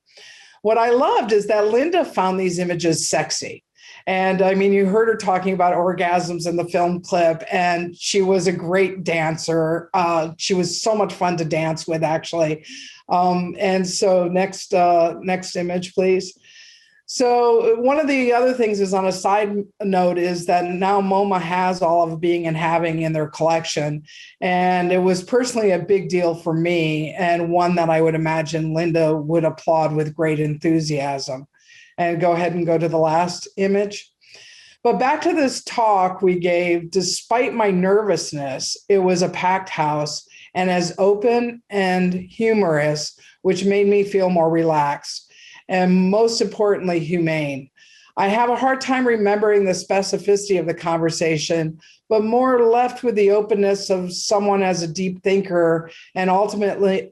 What I loved is that Linda found these images sexy. And I mean, you heard her talking about orgasms in the film clip, and she was a great dancer. She was so much fun to dance with, actually. And so next image, please. So one of the other things is, on a side note, is that now MoMA has all of Being and Having in their collection. And it was personally a big deal for me, and one that I would imagine Linda would applaud with great enthusiasm. And go ahead and go to the last image. But back to this talk we gave, despite my nervousness, it was a packed house and as open and humorous, which made me feel more relaxed, and most importantly, humane. I have a hard time remembering the specificity of the conversation, but more left with the openness of someone as a deep thinker. And ultimately,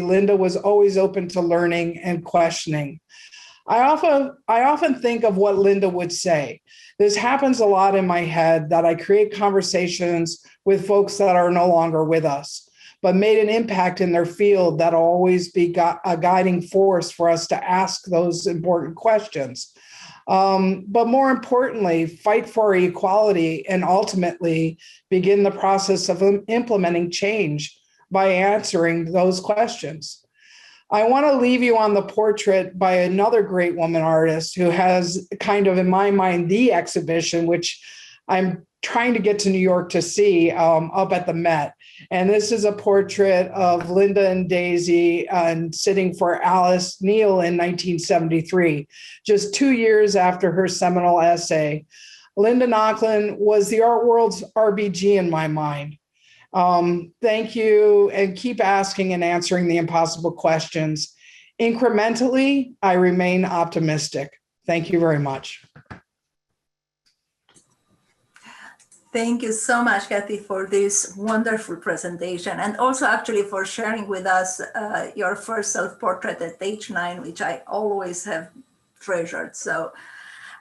Linda was always open to learning and questioning. I often think of what Linda would say. This happens a lot in my head, that I create conversations with folks that are no longer with us, but made an impact in their field that'll always be a guiding force for us to ask those important questions. But more importantly, fight for equality and ultimately begin the process of implementing change by answering those questions. I want to leave you on the portrait by another great woman artist who has kind of, in my mind, the exhibition, which I'm trying to get to New York to see, up at the Met. And this is a portrait of Linda and Daisy sitting for Alice Neal in 1973, just 2 years after her seminal essay. Linda Nochlin was the art world's RBG in my mind. Thank you, and keep asking and answering the impossible questions. Incrementally, I remain optimistic. Thank you very much. Thank you so much, Kathy, for this wonderful presentation, and also actually for sharing with us your first self-portrait at age 9, which I always have treasured. So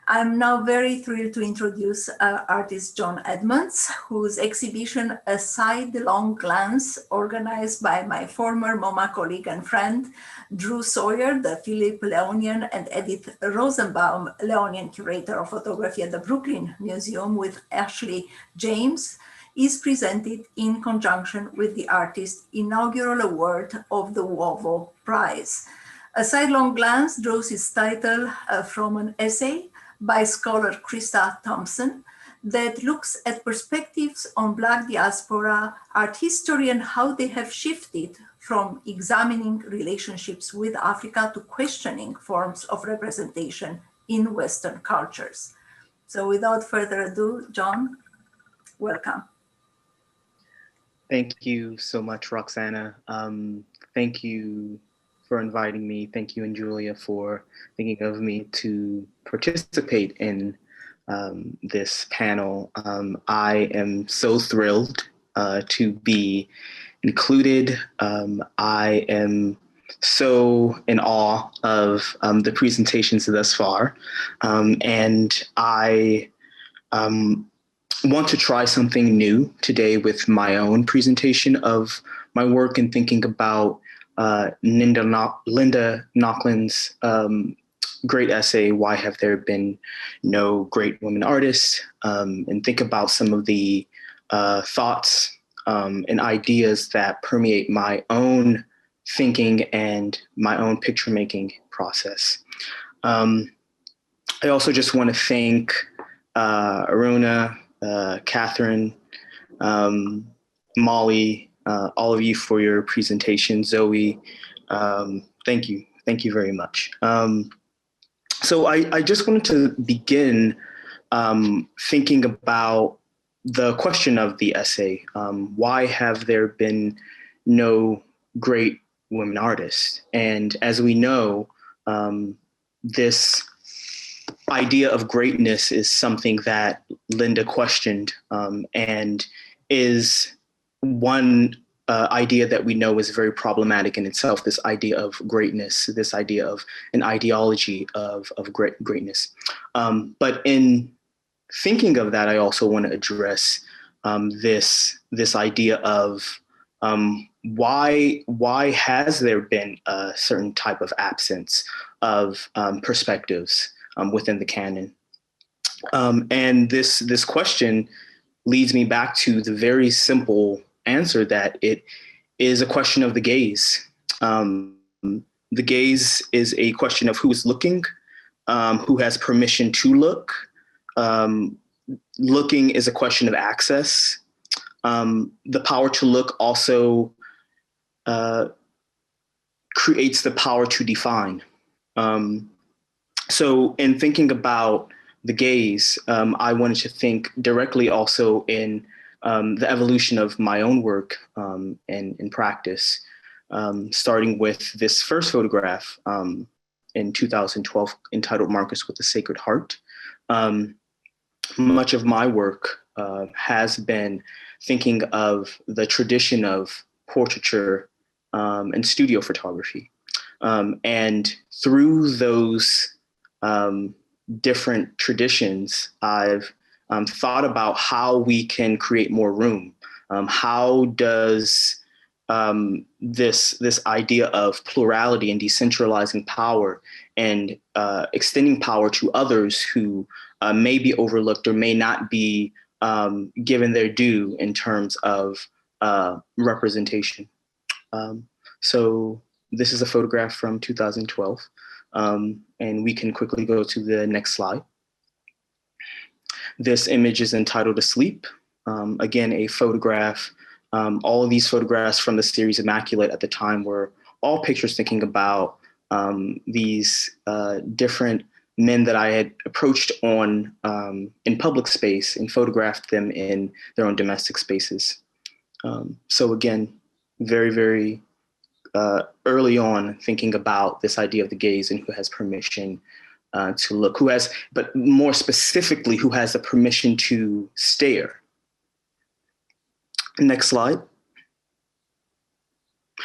I'm now very thrilled to introduce artist John Edmonds, whose exhibition, A Sidelong Glance, organized by my former MoMA colleague and friend, Drew Sawyer, the Philip Leonian and Edith Rosenbaum Leonian Curator of Photography at the Brooklyn Museum with Ashley James, is presented in conjunction with the artist's inaugural award of the WOVO Prize. A Sidelong Glance draws its title from an essay by scholar Krista Thompson that looks at perspectives on Black diaspora art history and how they have shifted from examining relationships with Africa to questioning forms of representation in Western cultures. So without further ado, John, welcome. Thank you so much, Roxana. Thank you for inviting me. Thank you and Julia for thinking of me to participate in this panel. I am so thrilled to be included. I am so in awe of the presentations thus far. And I want to try something new today with my own presentation of my work and thinking about Linda Nochlin's great essay, Why Have There Been No Great Women Artists? And think about some of the thoughts and ideas that permeate my own thinking and my own picture making process. I also just want to thank Aruna, Catherine, Molly, all of you for your presentation. Zoe, thank you. Thank you very much. So I just wanted to begin thinking about the question of the essay. Why have there been no great women artists? And as we know, this idea of greatness is something that Linda questioned, and is one idea that we know is very problematic in itself, this idea of greatness, this idea of an ideology of greatness. But in thinking of that, I also want to address this idea of why has there been a certain type of absence of perspectives within the canon? And this question leads me back to the very simple answer that it is a question of the gaze. The gaze is a question of who is looking, who has permission to look. Looking is a question of access. The power to look also creates the power to define. So in thinking about the gaze, I wanted to think directly also in the evolution of my own work and in practice, starting with this first photograph in 2012 entitled Marcus with the Sacred Heart. Much of my work has been thinking of the tradition of portraiture and studio photography. And through those different traditions, I've thought about how we can create more room. How does this idea of plurality and decentralizing power and extending power to others who may be overlooked or may not be given their due in terms of representation. So this is a photograph from 2012, and we can quickly go to the next slide. This image is entitled Asleep. Again, a photograph. All of these photographs from the series Immaculate at the time were all pictures thinking about these different men that I had approached on in public space and photographed them in their own domestic spaces. So again, very, very early on thinking about this idea of the gaze and who has permission to look, who has, but more specifically, who has the permission to stare. Next slide.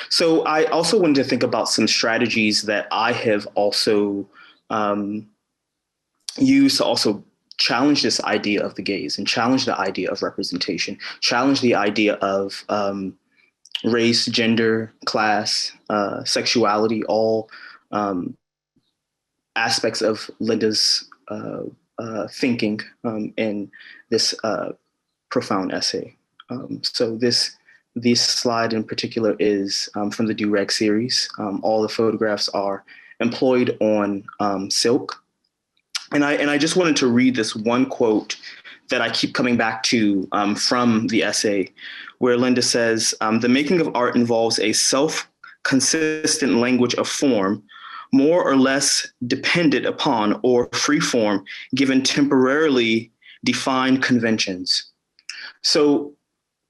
So I also wanted to think about some strategies that I have also used to also challenge this idea of the gaze and challenge the idea of representation, challenge the idea of race, gender, class, sexuality, all aspects of Linda's thinking in this profound essay. So this slide in particular is from the Do-Rag series. All the photographs are employed on silk. And I just wanted to read this one quote that I keep coming back to from the essay, where Linda says, the making of art involves a self-consistent language of form, more or less dependent upon or free form, given temporarily defined conventions. So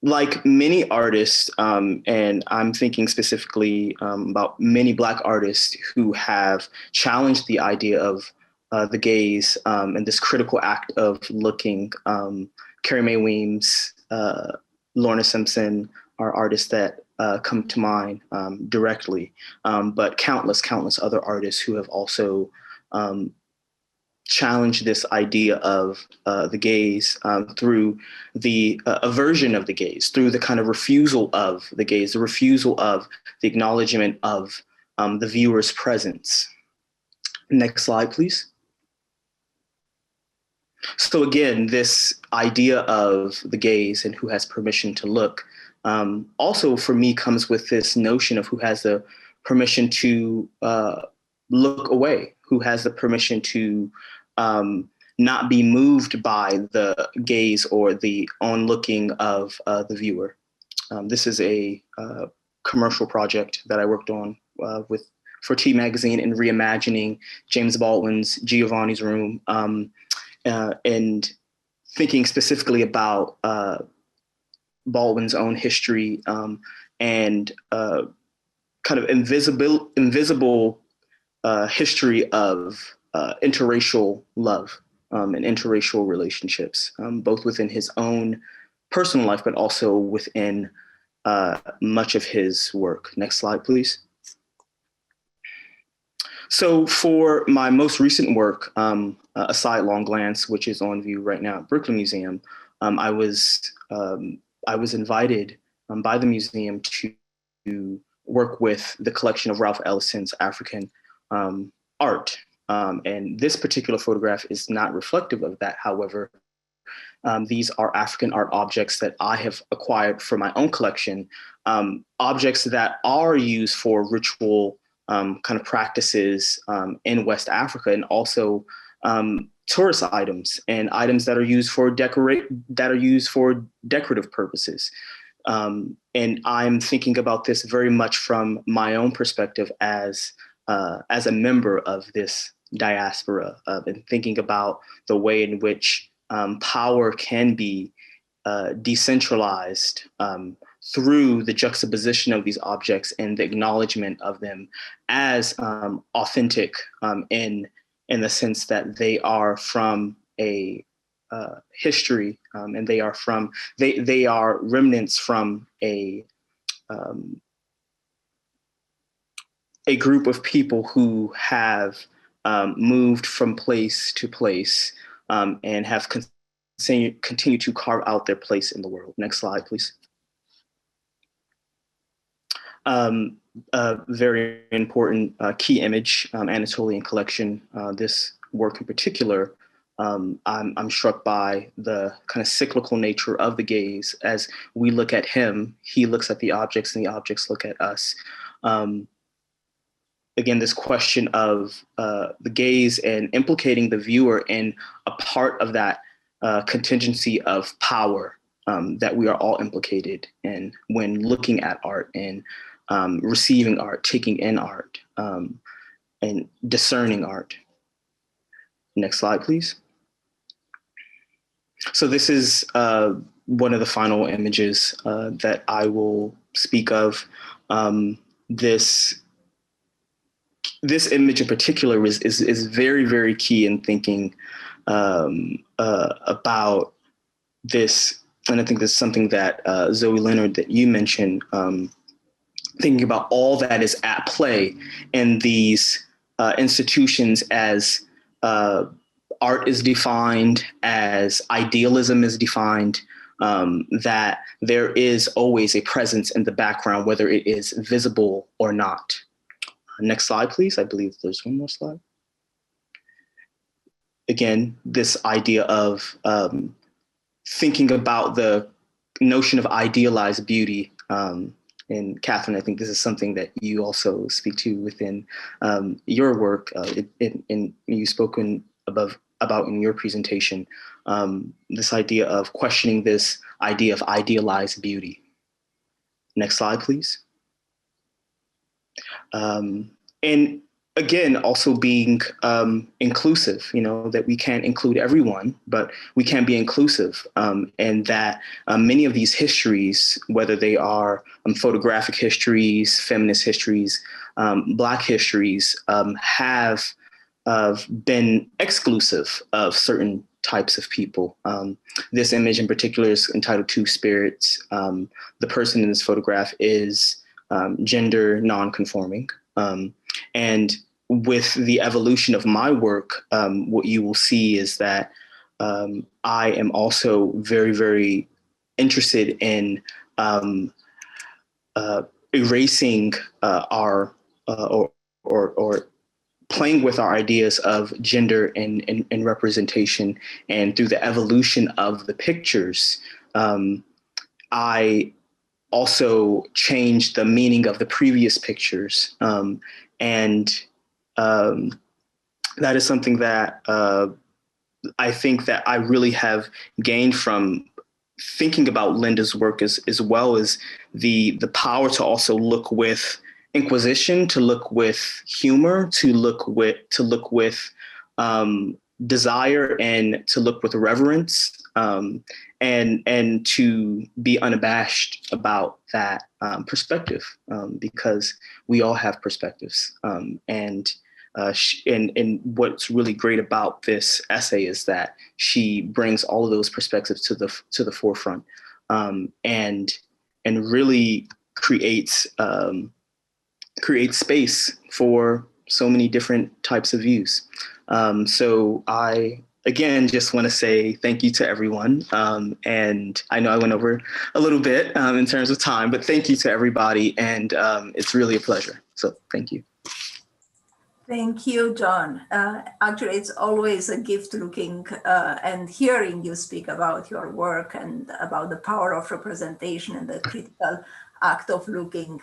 like many artists, and I'm thinking specifically about many Black artists who have challenged the idea of the gaze and this critical act of looking. Carrie Mae Weems, Lorna Simpson are artists that come to mind directly, but countless other artists who have also challenged this idea of the gaze through the aversion of the gaze, through the kind of refusal of the gaze, the refusal of the acknowledgement of the viewer's presence. Next slide, please. So again, this idea of the gaze and who has permission to look also for me comes with this notion of who has the permission to look away, who has the permission to not be moved by the gaze or the onlooking of the viewer. This is a commercial project that I worked on for T Magazine in reimagining James Baldwin's Giovanni's Room, and thinking specifically about Baldwin's own history and kind of invisible history of interracial love and interracial relationships, both within his own personal life, but also within much of his work. Next slide, please. So for my most recent work, A Sidelong Glance, which is on view right now at Brooklyn Museum, I was invited by the museum to work with the collection of Ralph Ellison's African art. And this particular photograph is not reflective of that. However, these are African art objects that I have acquired for my own collection, objects that are used for ritual kind of practices in West Africa, and also tourist items and items that are used for decorative purposes. And I'm thinking about this very much from my own perspective as a member of this diaspora, and thinking about the way in which power can be decentralized through the juxtaposition of these objects and the acknowledgement of them as authentic in the sense that they are from a history, and they are remnants from a group of people who have moved from place to place and have continued to carve out their place in the world. Next slide, please. A very important key image, Anatolian collection. This work in particular, I'm struck by the kind of cyclical nature of the gaze. As we look at him, he looks at the objects and the objects look at us. Again, this question of the gaze and implicating the viewer in a part of that contingency of power that we are all implicated in when looking at art and receiving art, taking in art, and discerning art. Next slide, please. So this is one of the final images that I will speak of. This image in particular is very, very key in thinking about this. And I think this is something that Zoe Leonard, that you mentioned, thinking about all that is at play in these institutions as art is defined, as idealism is defined, that there is always a presence in the background, whether it is visible or not. Next slide, please. I believe there's one more slide. Again, this idea of thinking about the notion of idealized beauty. And Catherine, I think this is something that you also speak to within your work, and you've spoken about in your presentation, this idea of questioning this idea of idealized beauty. Next slide, please. And again, also being inclusive, that we can't include everyone, but we can be inclusive, and that many of these histories, whether they are photographic histories, feminist histories, Black histories, have been exclusive of certain types of people. This image in particular is entitled Two Spirits. The person in this photograph is gender non-conforming. And with the evolution of my work, what you will see is that I am also very, very interested in erasing our or playing with our ideas of gender and representation. And through the evolution of the pictures, I also change the meaning of the previous pictures. And that is something that I think that I really have gained from thinking about Linda's work, as well as the power to also look with inquisition, to look with humor, to look with desire, and to look with reverence, and to be unabashed about that perspective, because we all have perspectives. And what's really great about this essay is that she brings all of those perspectives to the forefront, and really creates space for so many different types of views. So I, again, just want to say thank you to everyone. And I know I went over a little bit in terms of time, but thank you to everybody. And it's really a pleasure. So thank you. Thank you, John. Actually, it's always a gift looking and hearing you speak about your work and about the power of representation and the critical act of looking.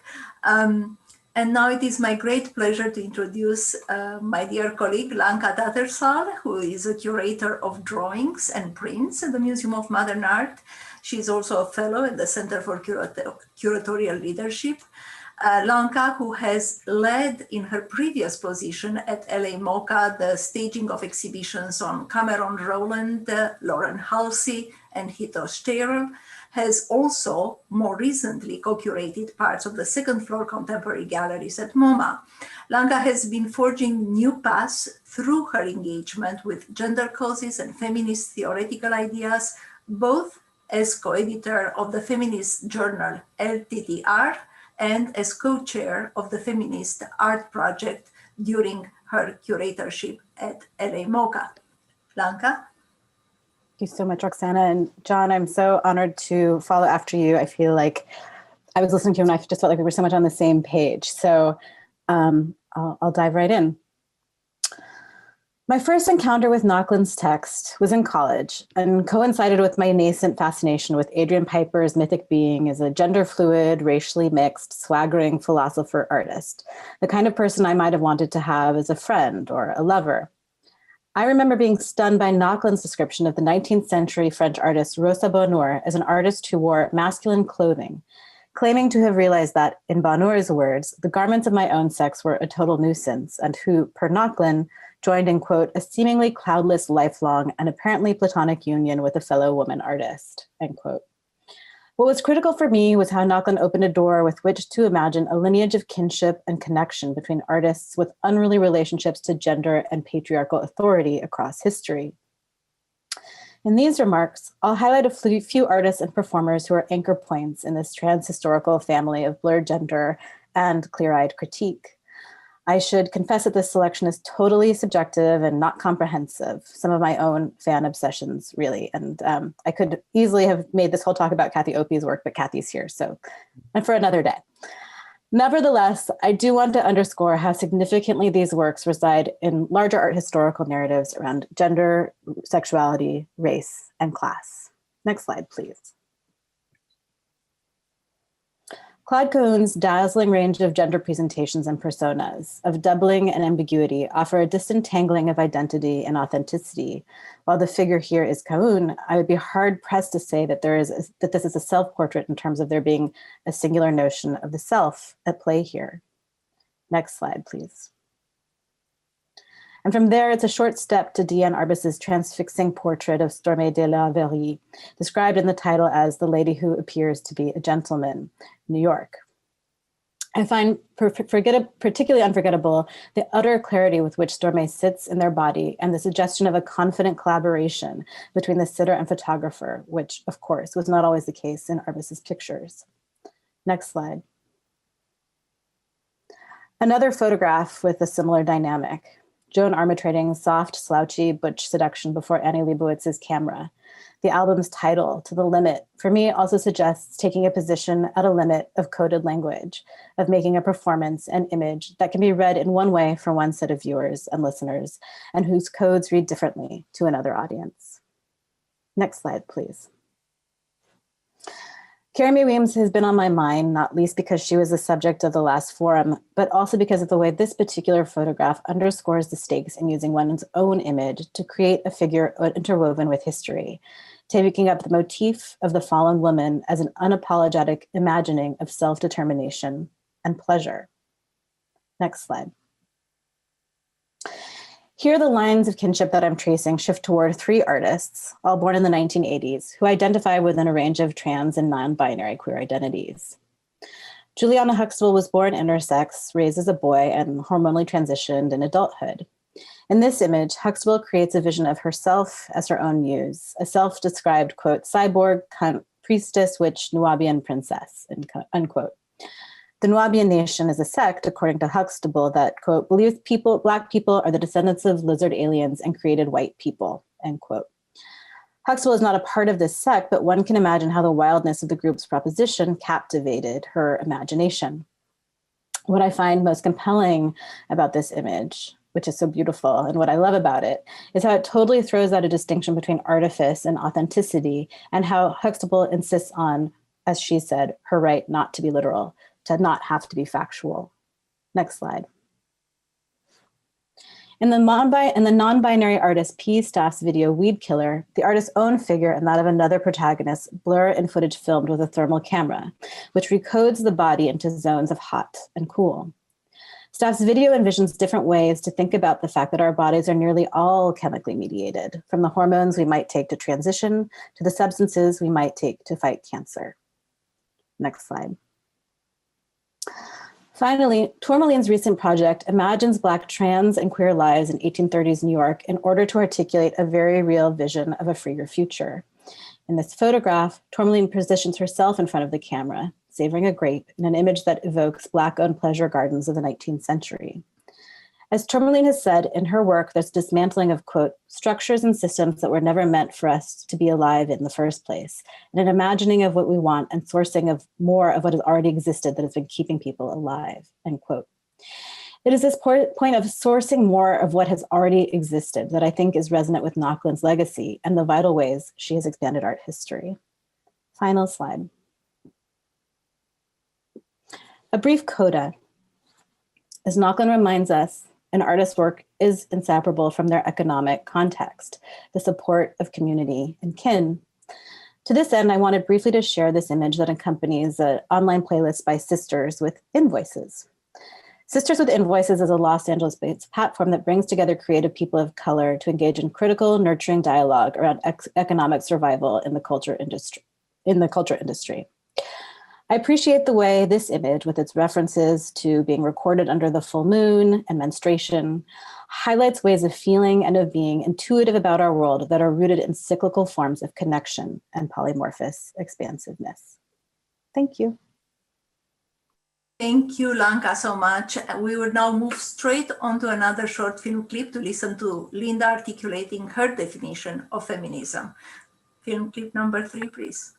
And now it is my great pleasure to introduce my dear colleague, Lanka Tattersall, who is a curator of drawings and prints at the Museum of Modern Art. She is also a fellow at the Center for Curatorial Leadership. Lanka, who has led in her previous position at LA MoCA the staging of exhibitions on Cameron Rowland, Lauren Halsey, and Hito Steyr, has also more recently co-curated parts of the second floor contemporary galleries at MoMA. Lanka has been forging new paths through her engagement with gender causes and feminist theoretical ideas, both as co-editor of the feminist journal LTTR and as co-chair of the Feminist Art Project during her curatorship at LA MoCA. Lanka? Thank you so much, Roxana. And John, I'm so honored to follow after you. I feel like I was listening to you and I just felt like we were so much on the same page. So I'll dive right in. My first encounter with Nochlin's text was in college and coincided with my nascent fascination with Adrian Piper's mythic being as a gender fluid, racially mixed, swaggering philosopher artist, the kind of person I might have wanted to have as a friend or a lover. I remember being stunned by Nochlin's description of the 19th century French artist Rosa Bonheur as an artist who wore masculine clothing, claiming to have realized that, in Bonheur's words, the garments of my own sex were a total nuisance, and who, per Nochlin, joined in, quote, a seemingly cloudless, lifelong, and apparently platonic union with a fellow woman artist, end quote. What was critical for me was how Nochlin opened a door with which to imagine a lineage of kinship and connection between artists with unruly relationships to gender and patriarchal authority across history. In these remarks, I'll highlight a few artists and performers who are anchor points in this trans-historical family of blurred gender and clear-eyed critique. I should confess that this selection is totally subjective and not comprehensive, some of my own fan obsessions, really. And I could easily have made this whole talk about Kathy Opie's work, but Kathy's here, and for another day. Nevertheless, I do want to underscore how significantly these works reside in larger art historical narratives around gender, sexuality, race, and class. Next slide, please. Claude Cahun's dazzling range of gender presentations and personas, of doubling and ambiguity, offer a disentangling of identity and authenticity. While the figure here is Cahun, I would be hard-pressed to say that this is a self-portrait in terms of there being a singular notion of the self at play here. Next slide, please. And from there, it's a short step to Diane Arbus's transfixing portrait of Stormé de la Verrerie, described in the title as The Lady Who Appears to Be a Gentleman, New York. I find particularly unforgettable the utter clarity with which Stormé sits in their body and the suggestion of a confident collaboration between the sitter and photographer, which, of course, was not always the case in Arbus's pictures. Next slide. Another photograph with a similar dynamic. Joan arbitrating soft, slouchy, butch seduction before Annie Leibowitz's camera. The album's title, To the Limit, for me also suggests taking a position at a limit of coded language, of making a performance and image that can be read in one way for one set of viewers and listeners, and whose codes read differently to another audience. Next slide, please. Carrie Weems has been on my mind, not least because she was the subject of the last forum, but also because of the way this particular photograph underscores the stakes in using one's own image to create a figure interwoven with history, taking up the motif of the fallen woman as an unapologetic imagining of self-determination and pleasure. Next slide. Here, the lines of kinship that I'm tracing shift toward three artists, all born in the 1980s, who identify within a range of trans and non-binary queer identities. Juliana Huxtable was born intersex, raised as a boy, and hormonally transitioned in adulthood. In this image, Huxtable creates a vision of herself as her own muse, a self-described, quote, cyborg, priestess, witch, Nubian princess, unquote. The Nubian nation is a sect, according to Huxtable, that, quote, believes Black people are the descendants of lizard aliens and created white people, end quote. Huxtable is not a part of this sect, but one can imagine how the wildness of the group's proposition captivated her imagination. What I find most compelling about this image, which is so beautiful, and what I love about it, is how it totally throws out a distinction between artifice and authenticity, and how Huxtable insists on, as she said, her right not to be literal, to not have to be factual. Next slide. In the non-binary artist P. Staff's video, Weed Killer, the artist's own figure and that of another protagonist blur in footage filmed with a thermal camera, which recodes the body into zones of hot and cool. Staff's video envisions different ways to think about the fact that our bodies are nearly all chemically mediated, from the hormones we might take to transition to the substances we might take to fight cancer. Next slide. Finally, Tourmaline's recent project imagines Black trans and queer lives in 1830s New York in order to articulate a very real vision of a freer future. In this photograph, Tourmaline positions herself in front of the camera, savoring a grape in an image that evokes Black-owned pleasure gardens of the 19th century. As Tourmaline has said in her work, there's dismantling of, quote, structures and systems that were never meant for us to be alive in the first place, and an imagining of what we want and sourcing of more of what has already existed that has been keeping people alive, end quote. It is this point of sourcing more of what has already existed that I think is resonant with Nochlin's legacy and the vital ways she has expanded art history. Final slide. A brief coda. As Nochlin reminds us, an artist's work is inseparable from their economic context, the support of community and kin. To this end, I wanted briefly to share this image that accompanies an online playlist by Sisters with Invoices. Sisters with Invoices is a Los Angeles-based platform that brings together creative people of color to engage in critical, nurturing dialogue around economic survival in the culture industry. I appreciate the way this image, with its references to being recorded under the full moon and menstruation, highlights ways of feeling and of being intuitive about our world that are rooted in cyclical forms of connection and polymorphous expansiveness. Thank you. Thank you, Lanka, so much. We will now move straight on to another short film clip to listen to Linda articulating her definition of feminism. Film clip number 3, please.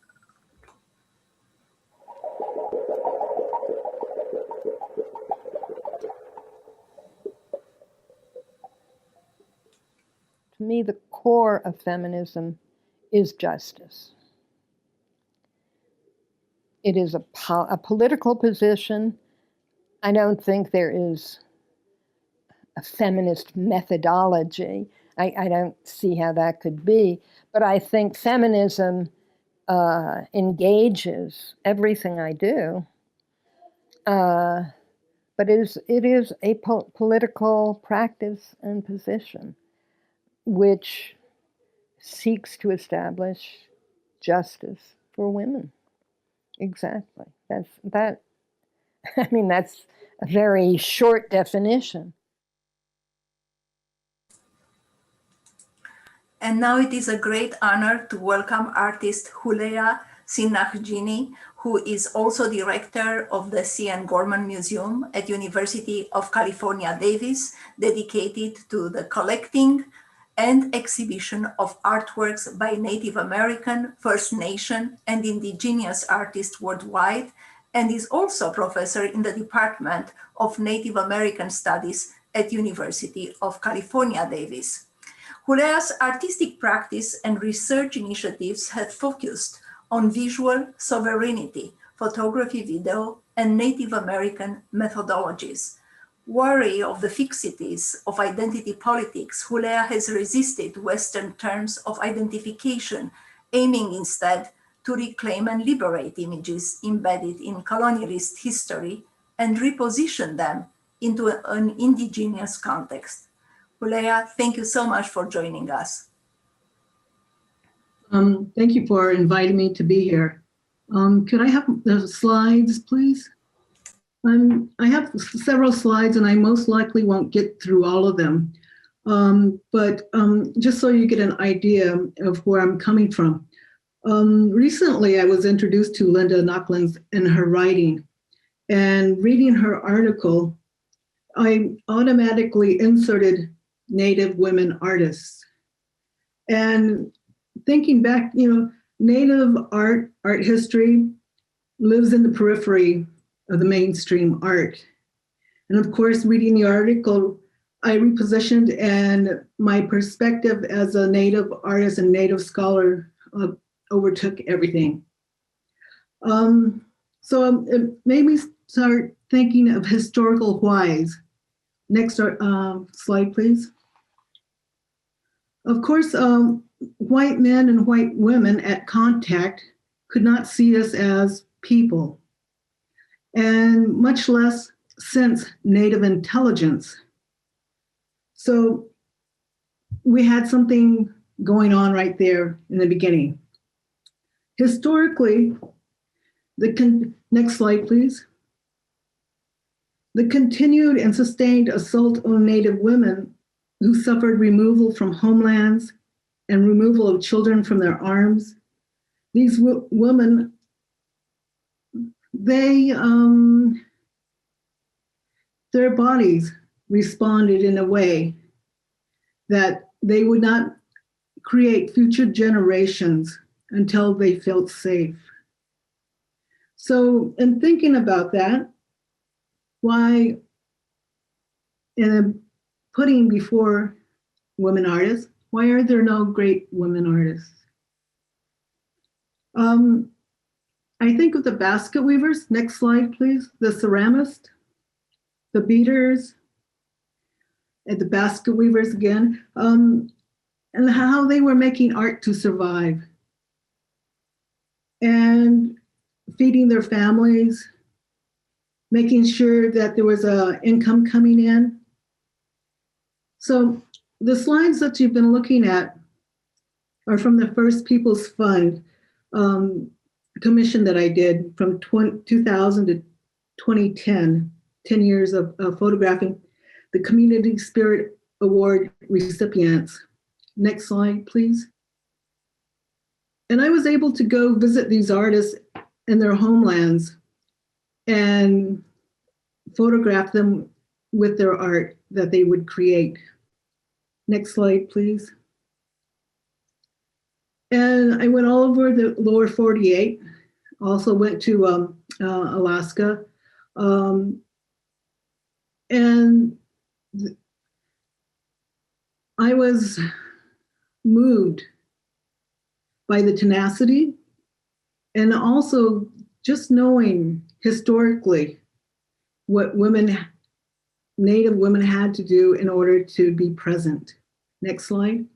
To me, the core of feminism is justice. It is a political position. I don't think there is a feminist methodology. I don't see how that could be. But I think feminism engages everything I do. But it is a political practice and position which seeks to establish justice for women. Exactly. That's a very short definition. And now it is a great honor to welcome artist Huleah Tsinhnahjinnie, who is also director of the C.N. Gorman Museum at University of California, Davis, dedicated to the collecting and exhibition of artworks by Native American, First Nation, and Indigenous artists worldwide, and is also professor in the Department of Native American Studies at University of California, Davis. Huleah's artistic practice and research initiatives have focused on visual sovereignty, photography, video, and Native American methodologies. Wary of the fixities of identity politics, Huleah has resisted Western terms of identification, aiming instead to reclaim and liberate images embedded in colonialist history and reposition them into an indigenous context. Huleah, thank you so much for joining us. Thank you for inviting me to be here. Could I have the slides, please? I have several slides and I most likely won't get through all of them. But just so you get an idea of where I'm coming from. Recently, I was introduced to Linda Nochlin and her writing, and reading her article, I automatically inserted Native women artists. And thinking back, Native art history lives in the periphery of the mainstream art. And of course, reading the article, I repositioned, and my perspective as a Native artist and Native scholar overtook everything. So it made me start thinking of historical whys. Next slide, please. Of course, white men and white women at contact could not see us as people, and much less sense Native intelligence. So we had something going on right there in the beginning. Historically, next slide, please. The continued and sustained assault on Native women who suffered removal from homelands and removal of children from their arms. These women, their bodies responded in a way that they would not create future generations until they felt safe. So in thinking about that, why, in putting before women artists, why are there no great women artists? I think of the basket weavers. Next slide, please. The ceramists, the beaters, and the basket weavers again, and how they were making art to survive and feeding their families, making sure that there was income coming in. So the slides that you've been looking at are from the First Peoples Fund commission that I did from 2000 to 2010, 10 years of photographing the Community Spirit Award recipients. Next slide, please. And I was able to go visit these artists in their homelands and photograph them with their art that they would create. Next slide, please. And I went all over the lower 48, also went to Alaska. And I was moved by the tenacity and also just knowing historically what Native women had to do in order to be present. Next slide.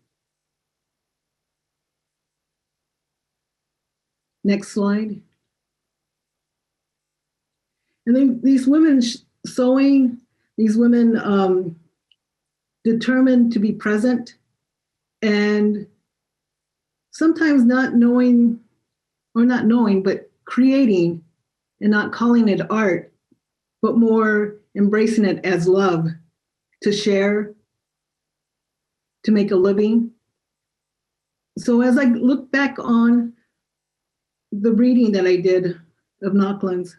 Next slide. And then these women sewing, these women determined to be present, and sometimes not knowing, but creating and not calling it art, but more embracing it as love, to share, to make a living. So as I look back on the reading that I did of Nochlin's,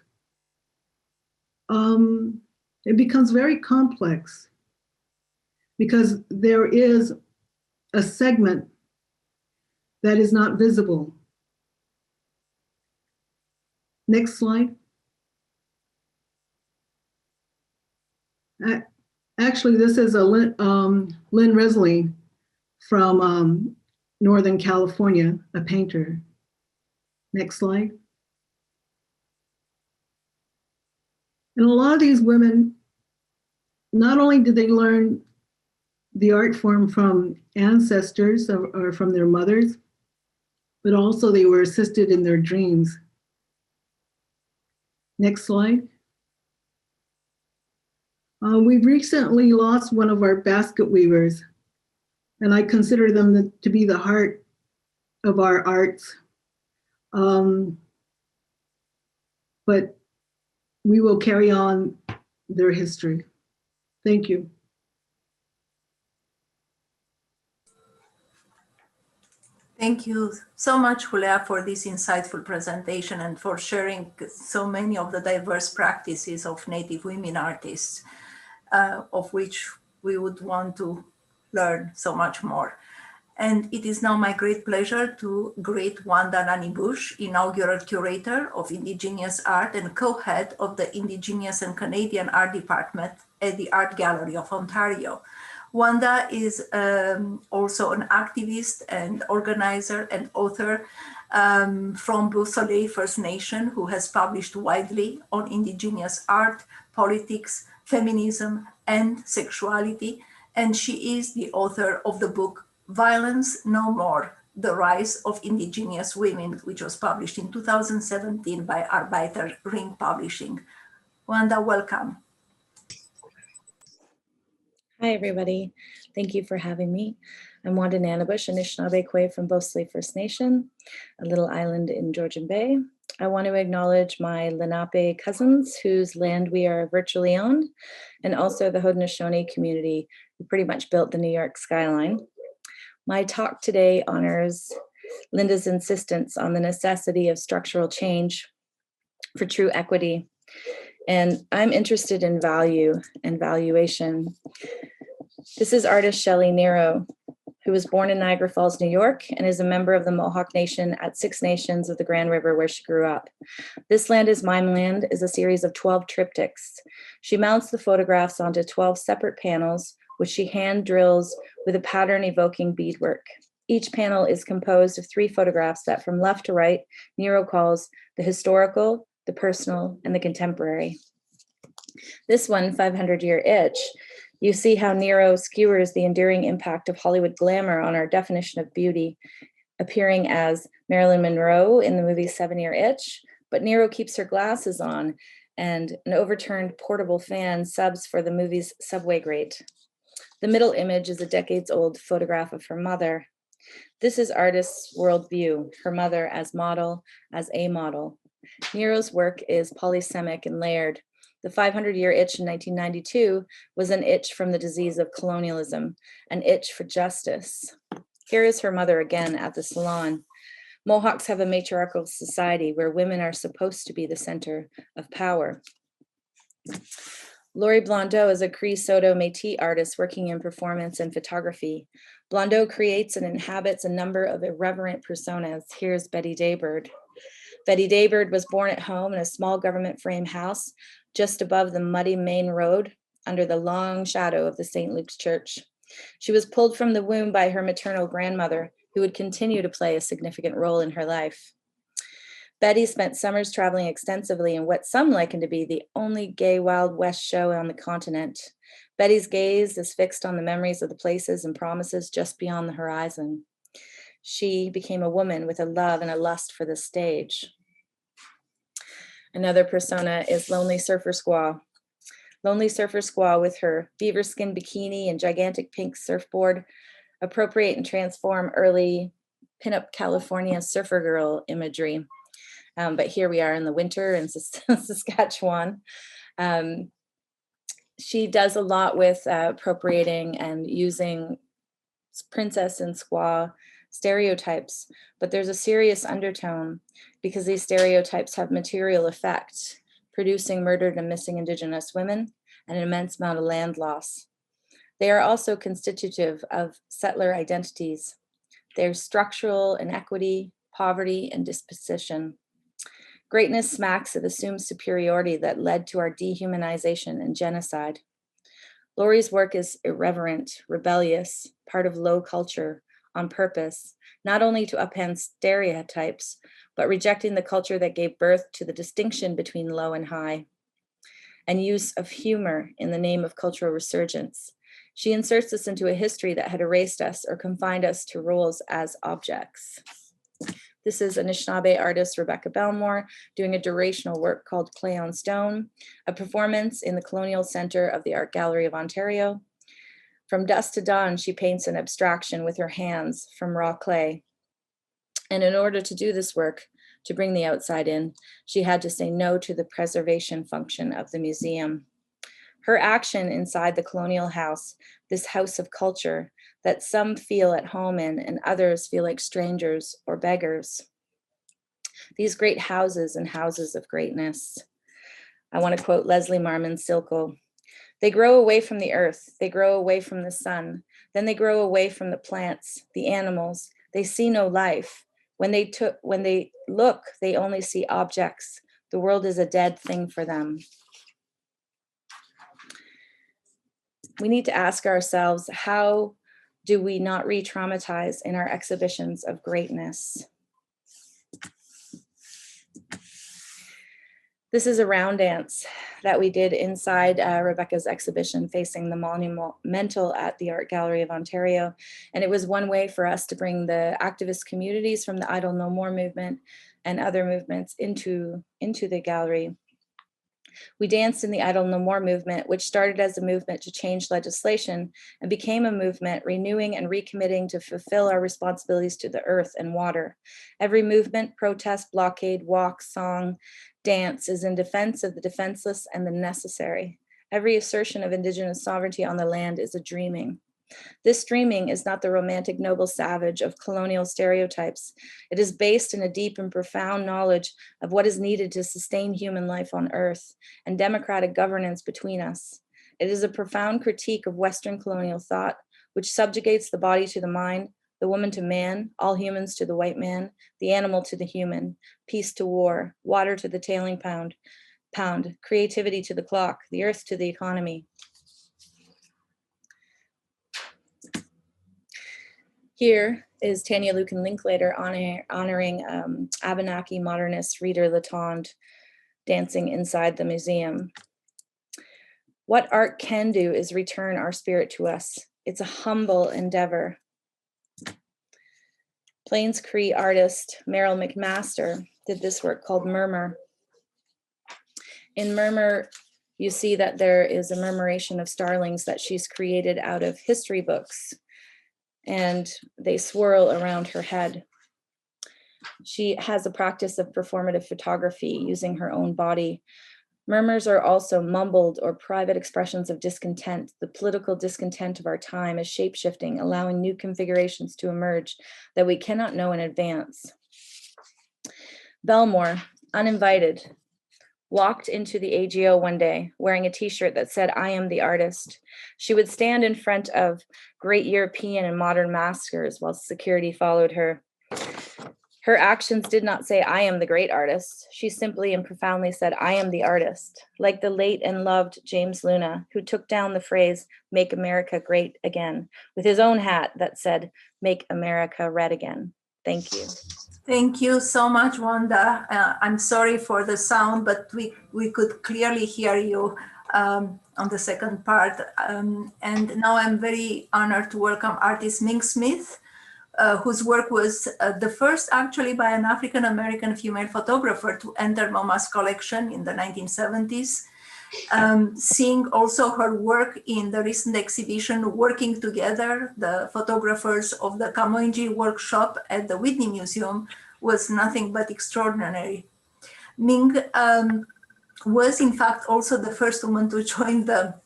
it becomes very complex because there is a segment that is not visible. Next slide. Actually, this is a Lynn Risling from Northern California, a painter. Next slide. And a lot of these women, not only did they learn the art form from ancestors or from their mothers, but also they were assisted in their dreams. Next slide. We've recently lost one of our basket weavers, and I consider them to be the heart of our arts. But we will carry on their history. Thank you. Thank you so much, Huleah, for this insightful presentation and for sharing so many of the diverse practices of Native women artists, of which we would want to learn so much more. And it is now my great pleasure to greet Wanda Nanibush, inaugural curator of Indigenous art and co-head of the Indigenous and Canadian Art Department at the Art Gallery of Ontario. Wanda is also an activist and organizer and author from Beausoleil First Nation, who has published widely on Indigenous art, politics, feminism, and sexuality. And she is the author of the book Violence No More, The Rise of Indigenous Women, which was published in 2017 by Arbeiter Ring Publishing. Wanda, welcome. Hi, everybody. Thank you for having me. I'm Wanda Nanibush, Anishinaabe from Beausoleil First Nation, a little island in Georgian Bay. I want to acknowledge my Lenape cousins whose land we are virtually on, and also the Haudenosaunee community who pretty much built the New York skyline. My talk today honors Linda's insistence on the necessity of structural change for true equity. And I'm interested in value and valuation. This is artist Shelley Nero, who was born in Niagara Falls, New York, and is a member of the Mohawk Nation at Six Nations of the Grand River, where she grew up. This Land is My Land is a series of 12 triptychs. She mounts the photographs onto 12 separate panels, which she hand drills with a pattern evoking beadwork. Each panel is composed of 3 photographs that from left to right, Nero calls the historical, the personal, and the contemporary. This one, 500-Year Itch, you see how Nero skewers the enduring impact of Hollywood glamour on our definition of beauty, appearing as Marilyn Monroe in the movie 7-Year Itch, but Nero keeps her glasses on and an overturned portable fan subs for the movie's subway grate. The middle image is a decades-old photograph of her mother. This is artist's worldview, her mother as model, as a model. Nero's work is polysemic and layered. The 500-Year Itch in 1992 was an itch from the disease of colonialism, an itch for justice. Here is her mother again at the salon. Mohawks have a matriarchal society where women are supposed to be the center of power. Laurie Blondeau is a Cree Soto Métis artist working in performance and photography. Blondeau creates and inhabits a number of irreverent personas. Here's Betty Daybird. Betty Daybird was born at home in a small government frame house just above the muddy main road under the long shadow of the St. Luke's Church. She was pulled from the womb by her maternal grandmother, who would continue to play a significant role in her life. Betty spent summers traveling extensively in what some liken to be the only gay Wild West show on the continent. Betty's gaze is fixed on the memories of the places and promises just beyond the horizon. She became a woman with a love and a lust for the stage. Another persona is Lonely Surfer Squaw. Lonely Surfer Squaw, with her beaver skin bikini and gigantic pink surfboard, appropriate and transform early pinup California surfer girl imagery. But here we are in the winter in Saskatchewan. She does a lot with appropriating and using princess and squaw stereotypes, but there's a serious undertone because these stereotypes have material effect, producing murdered and missing Indigenous women and an immense amount of land loss. They are also constitutive of settler identities. There's structural inequity, poverty, and disposition. Greatness smacks of assumed superiority that led to our dehumanization and genocide. Laurie's work is irreverent, rebellious, part of low culture, on purpose, not only to upend stereotypes, but rejecting the culture that gave birth to the distinction between low and high, and use of humor in the name of cultural resurgence. She inserts us into a history that had erased us or confined us to roles as objects. This is Anishinaabe artist Rebecca Belmore doing a durational work called Clay on Stone, a performance in the Colonial Center of the Art Gallery of Ontario. From dusk to dawn, she paints an abstraction with her hands from raw clay. And in order to do this work, to bring the outside in, she had to say no to the preservation function of the museum. Her action inside the colonial house, this house of culture that some feel at home in and others feel like strangers or beggars. These great houses and houses of greatness. I want to quote Leslie Marmon Silko. They grow away from the earth, they grow away from the sun, then they grow away from the plants, the animals. They see no life. When they look, they only see objects. The world is a dead thing for them. We need to ask ourselves, how do we not re-traumatize in our exhibitions of greatness? This is a round dance that we did inside Rebecca's exhibition facing the monumental at the Art Gallery of Ontario. And it was one way for us to bring the activist communities from the Idle No More movement and other movements into the gallery. We danced in the Idle No More movement, which started as a movement to change legislation and became a movement renewing and recommitting to fulfill our responsibilities to the earth and water. Every movement, protest, blockade, walk, song, dance is in defense of the defenseless and the necessary. Every assertion of Indigenous sovereignty on the land is a dreaming. This dreaming is not the romantic noble savage of colonial stereotypes. It is based in a deep and profound knowledge of what is needed to sustain human life on earth and democratic governance between us. It is a profound critique of Western colonial thought, which subjugates the body to the mind, the woman to man, all humans to the white man, the animal to the human, peace to war, water to the tailing pound, creativity to the clock, the earth to the economy. Here is Tanya Lucan Linklater honoring Abenaki modernist Reader Latond dancing inside the museum. What art can do is return our spirit to us. It's a humble endeavor. Plains Cree artist Meryl McMaster did this work called Murmur. In Murmur, you see that there is a murmuration of starlings that she's created out of history books, and they swirl around her head. She has a practice of performative photography using her own body. Murmurs are also mumbled or private expressions of discontent. The political discontent of our time is shape-shifting, allowing new configurations to emerge that we cannot know in advance. Belmore, uninvited, walked into the AGO one day wearing a t-shirt that said, "I am the artist." She would stand in front of great European and modern maskers while security followed her. Her actions did not say, "I am the great artist." She simply and profoundly said, "I am the artist," like the late and loved James Luna, who took down the phrase, "Make America Great Again," with his own hat that said, "Make America Red Again." Thank you. Thank you so much, Wanda. I'm sorry for the sound, but we could clearly hear you on the second part. And now I'm very honored to welcome artist Ming Smith, whose work was the first actually by an African-American female photographer to enter MoMA's collection in the 1970s. Seeing also her work in the recent exhibition, Working Together, the photographers of the Kamoinji workshop at the Whitney Museum, was nothing but extraordinary. Ming was in fact also the first woman to join the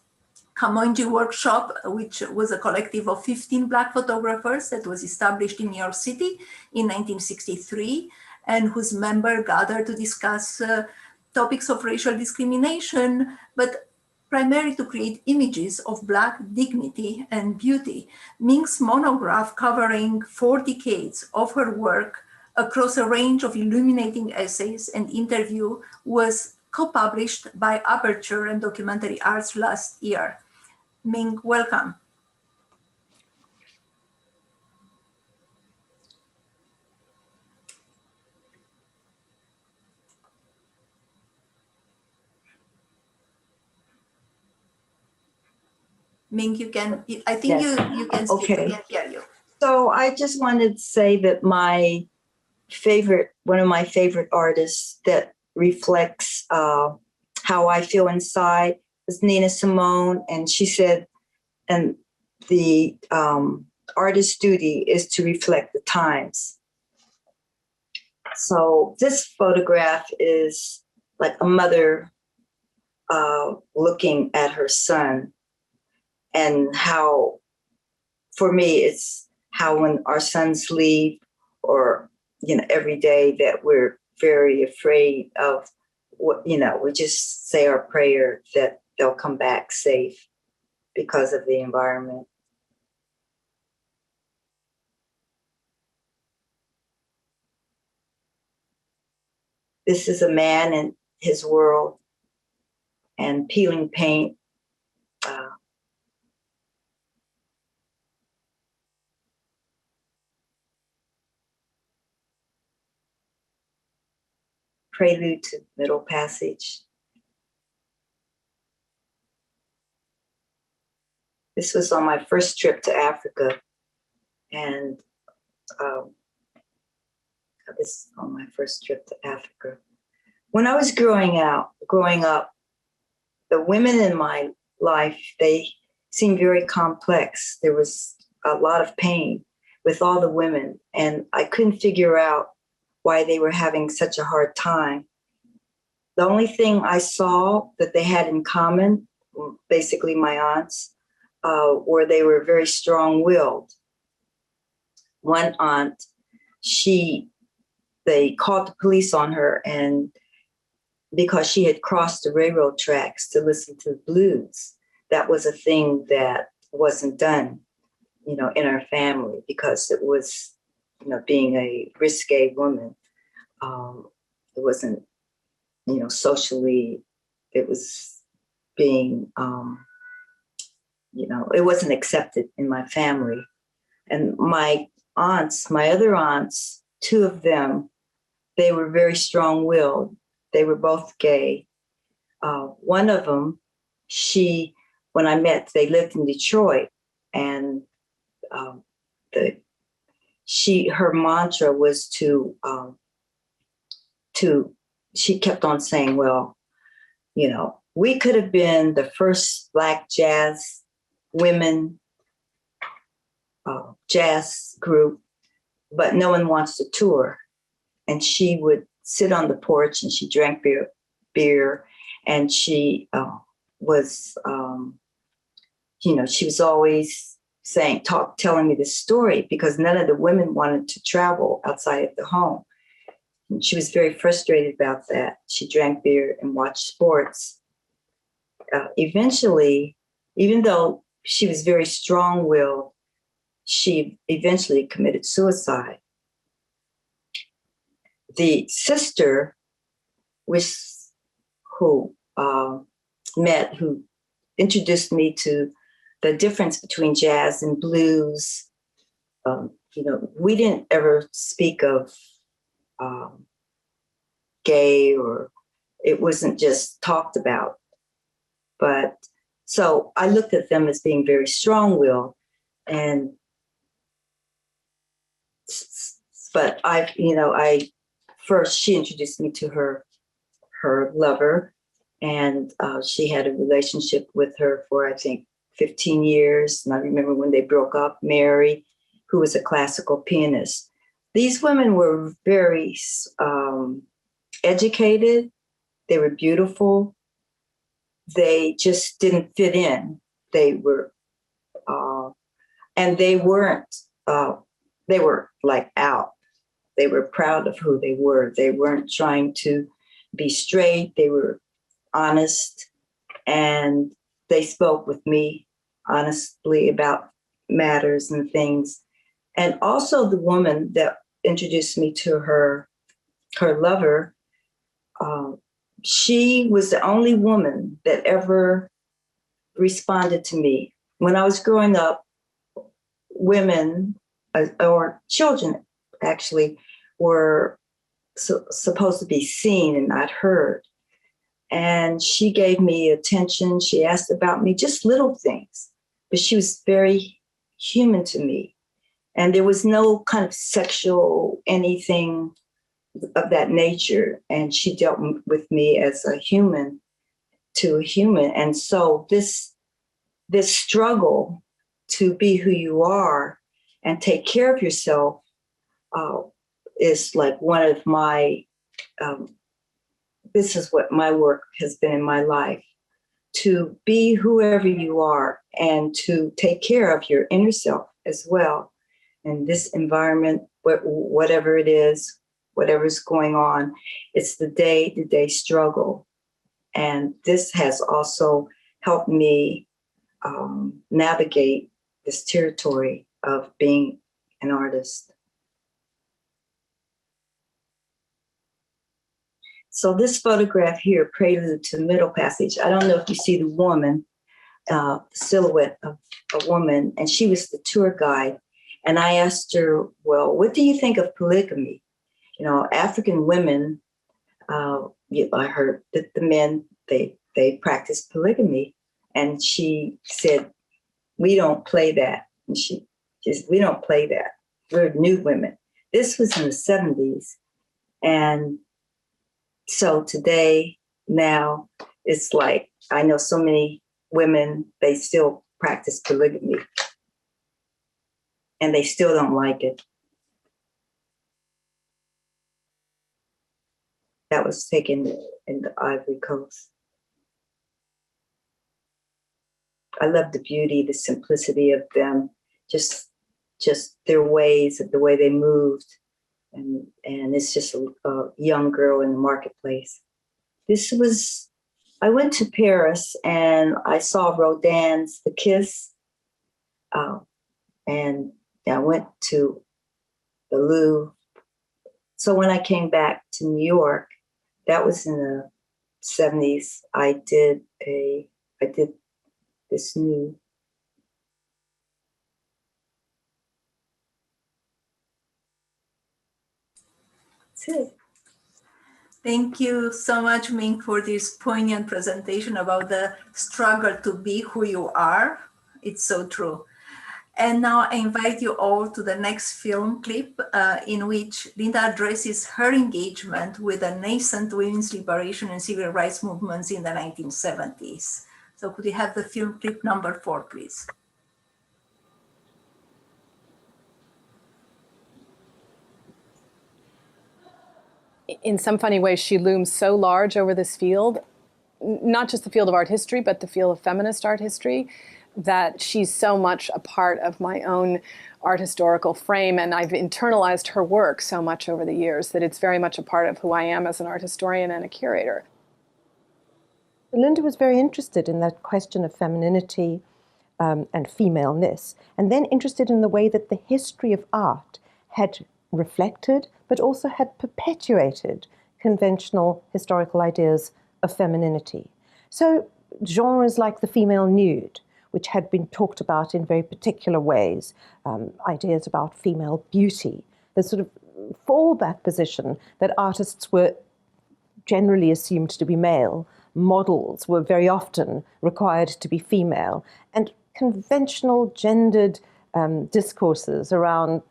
Kamoinji workshop, which was a collective of 15 Black photographers that was established in New York City in 1963, and whose members gathered to discuss topics of racial discrimination, but primarily to create images of Black dignity and beauty. Ming's monograph, covering 4 decades of her work across a range of illuminating essays and interview, was co-published by Aperture and Documentary Arts last year. Ming, welcome. Ming, you can, I think Yes. you can speak, Okay. I can hear you. So I just wanted to say that one of my favorite artists that reflects how I feel inside is Nina Simone. And she said, and the artist's duty is to reflect the times. So this photograph is like a mother looking at her son, and how, for me, it's how when our sons leave, or, every day, that we're very afraid of what, we just say our prayer that they'll come back safe because of the environment. This is a man in his world and peeling paint. Prelude to Middle Passage. This was on my first trip to Africa, and this is on my first trip to Africa. When I was growing up, the women in my life, they seemed very complex. There was a lot of pain with all the women, and I couldn't figure out why they were having such a hard time. The only thing I saw that they had in common, basically my aunts, were they were very strong-willed. One aunt, they called the police on her, and because she had crossed the railroad tracks to listen to the blues, that was a thing that wasn't done, in our family, because it was, being a risque woman. It wasn't, socially, it was being, it wasn't accepted in my family. And my other aunts, two of them, they were very strong-willed. They were both gay. One of them, when I met, they lived in Detroit, and her mantra was she kept on saying, well, we could have been the first Black jazz women jazz group, but no one wants to tour. And she would sit on the porch and she drank beer, and she was, she was always telling me this story, because none of the women wanted to travel outside of the home. And she was very frustrated about that. She drank beer and watched sports. Eventually, even though she was very strong-willed, she eventually committed suicide. The sister who introduced me to the difference between jazz and blues. We didn't ever speak of gay, or it wasn't just talked about. But so I looked at them as being very strong-willed, but first she introduced me to her lover, and she had a relationship with her for, I think, 15 years. And I remember when they broke up, Mary, who was a classical pianist. These women were very educated. They were beautiful. They just didn't fit in. They were, and they weren't, they were like out. They were proud of who they were. They weren't trying to be straight. They were honest, and they spoke with me honestly about matters and things. And also the woman that introduced me to her lover, she was the only woman that ever responded to me. When I was growing up, women, or children actually, were supposed to be seen and not heard. And she gave me attention. She asked about me, just little things. but she was very human to me. And there was no kind of sexual anything of that nature. And she dealt with me as a human to a human. And so this struggle to be who you are and take care of yourself is like one of my, this is what my work has been in my life, to be whoever you are and to take care of your inner self as well. In this environment, whatever it is, whatever's going on, it's the day-to-day struggle. And this has also helped me navigate this territory of being an artist. So this photograph here, Prelude to Middle Passage, I don't know if you see the woman, the silhouette of a woman, and she was the tour guide. And I asked her, well, what do you think of polygamy? You know, African women, I heard that the men, they practice polygamy. And she said, we don't play that. And we don't play that. We're new women. This was in the 70s. And so today, now, it's like, I know so many women, they still practice polygamy. And they still don't like it. That was taken in the Ivory Coast. I love the beauty, the simplicity of them, just their ways, the way they moved. And it's just a young girl in the marketplace. I went to Paris and I saw Rodin's The Kiss. And I went to the Louvre. So when I came back to New York, that was in the 70s, I did this new. That's it. Thank you so much, Ming, for this poignant presentation about the struggle to be who you are. It's so true. And now I invite you all to the next film clip in which Linda addresses her engagement with the nascent women's liberation and civil rights movements in the 1970s. So could we have the film clip number 4, please? In some funny way, she looms so large over this field, not just the field of art history, but the field of feminist art history, that she's so much a part of my own art historical frame. And I've internalized her work so much over the years that it's very much a part of who I am as an art historian and a curator. Linda was very interested in that question of femininity and femaleness, and then interested in the way that the history of art had reflected, but also had perpetuated conventional historical ideas of femininity. So genres like the female nude, which had been talked about in very particular ways, ideas about female beauty, the sort of fallback position that artists were generally assumed to be male, models were very often required to be female, and conventional gendered discourses around,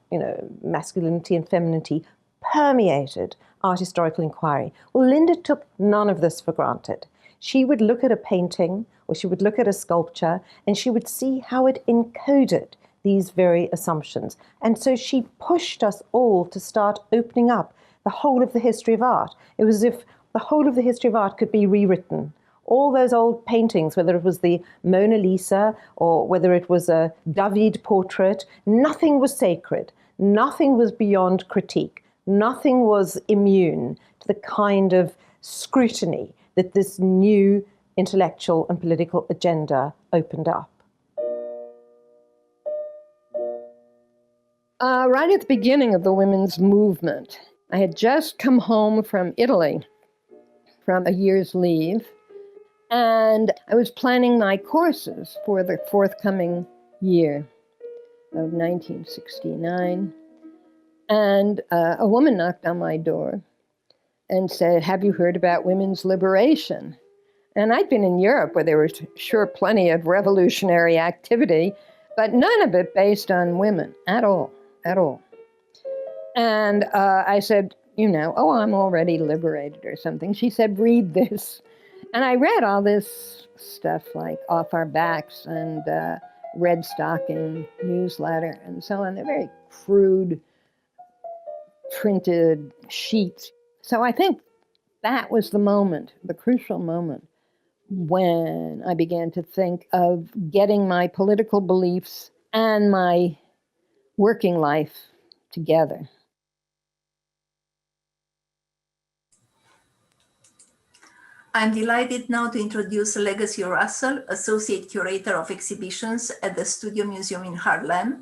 masculinity and femininity permeated art historical inquiry. Well, Linda took none of this for granted. She would look at a painting or she would look at a sculpture and she would see how it encoded these very assumptions. And so she pushed us all to start opening up the whole of the history of art. It was as if the whole of the history of art could be rewritten. All those old paintings, whether it was the Mona Lisa or whether it was a David portrait, nothing was sacred. Nothing was beyond critique. Nothing was immune to the kind of scrutiny that this new intellectual and political agenda opened up. Right at the beginning of the women's movement, I had just come home from Italy from a year's leave, and I was planning my courses for the forthcoming year of 1969. And a woman knocked on my door and said, "Have you heard about women's liberation?" And I'd been in Europe where there was sure plenty of revolutionary activity, but none of it based on women at all, at all. And I said, oh, I'm already liberated or something. She said, read this. And I read all this stuff like Off Our Backs and Red Stocking newsletter and so on. They're very crude, printed sheets. So I think that was the moment, the crucial moment, when I began to think of getting my political beliefs and my working life together. I'm delighted now to introduce Legacy Russell, Associate Curator of Exhibitions at the Studio Museum in Harlem.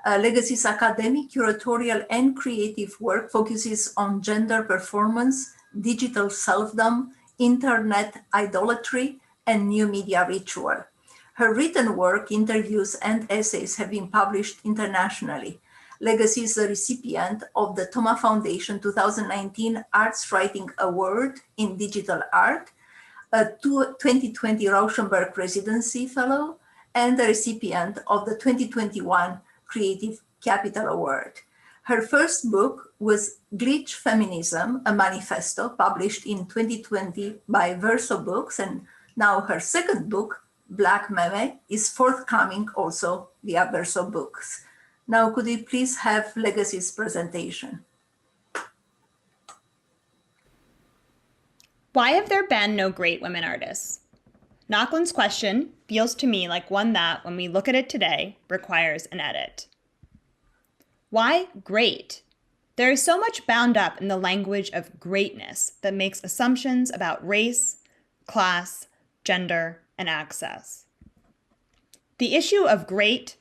Legacy's academic, curatorial, and creative work focuses on gender performance, digital selfdom, internet idolatry, and new media ritual. Her written work, interviews, and essays have been published internationally. Legacy is the recipient of the Thomas Foundation 2019 Arts Writing Award in Digital Art, a 2020 Rauschenberg Residency Fellow, and the recipient of the 2021 Creative Capital Award. Her first book was Glitch Feminism, a manifesto, published in 2020 by Verso Books, and now her second book, Black Meme, is forthcoming also via Verso Books. Now, could we please have Legacy's presentation? Why have there been no great women artists? Nochlin's question feels to me like one that, when we look at it today, requires an edit. Why great? There is so much bound up in the language of greatness that makes assumptions about race, class, gender, and access. The issue of great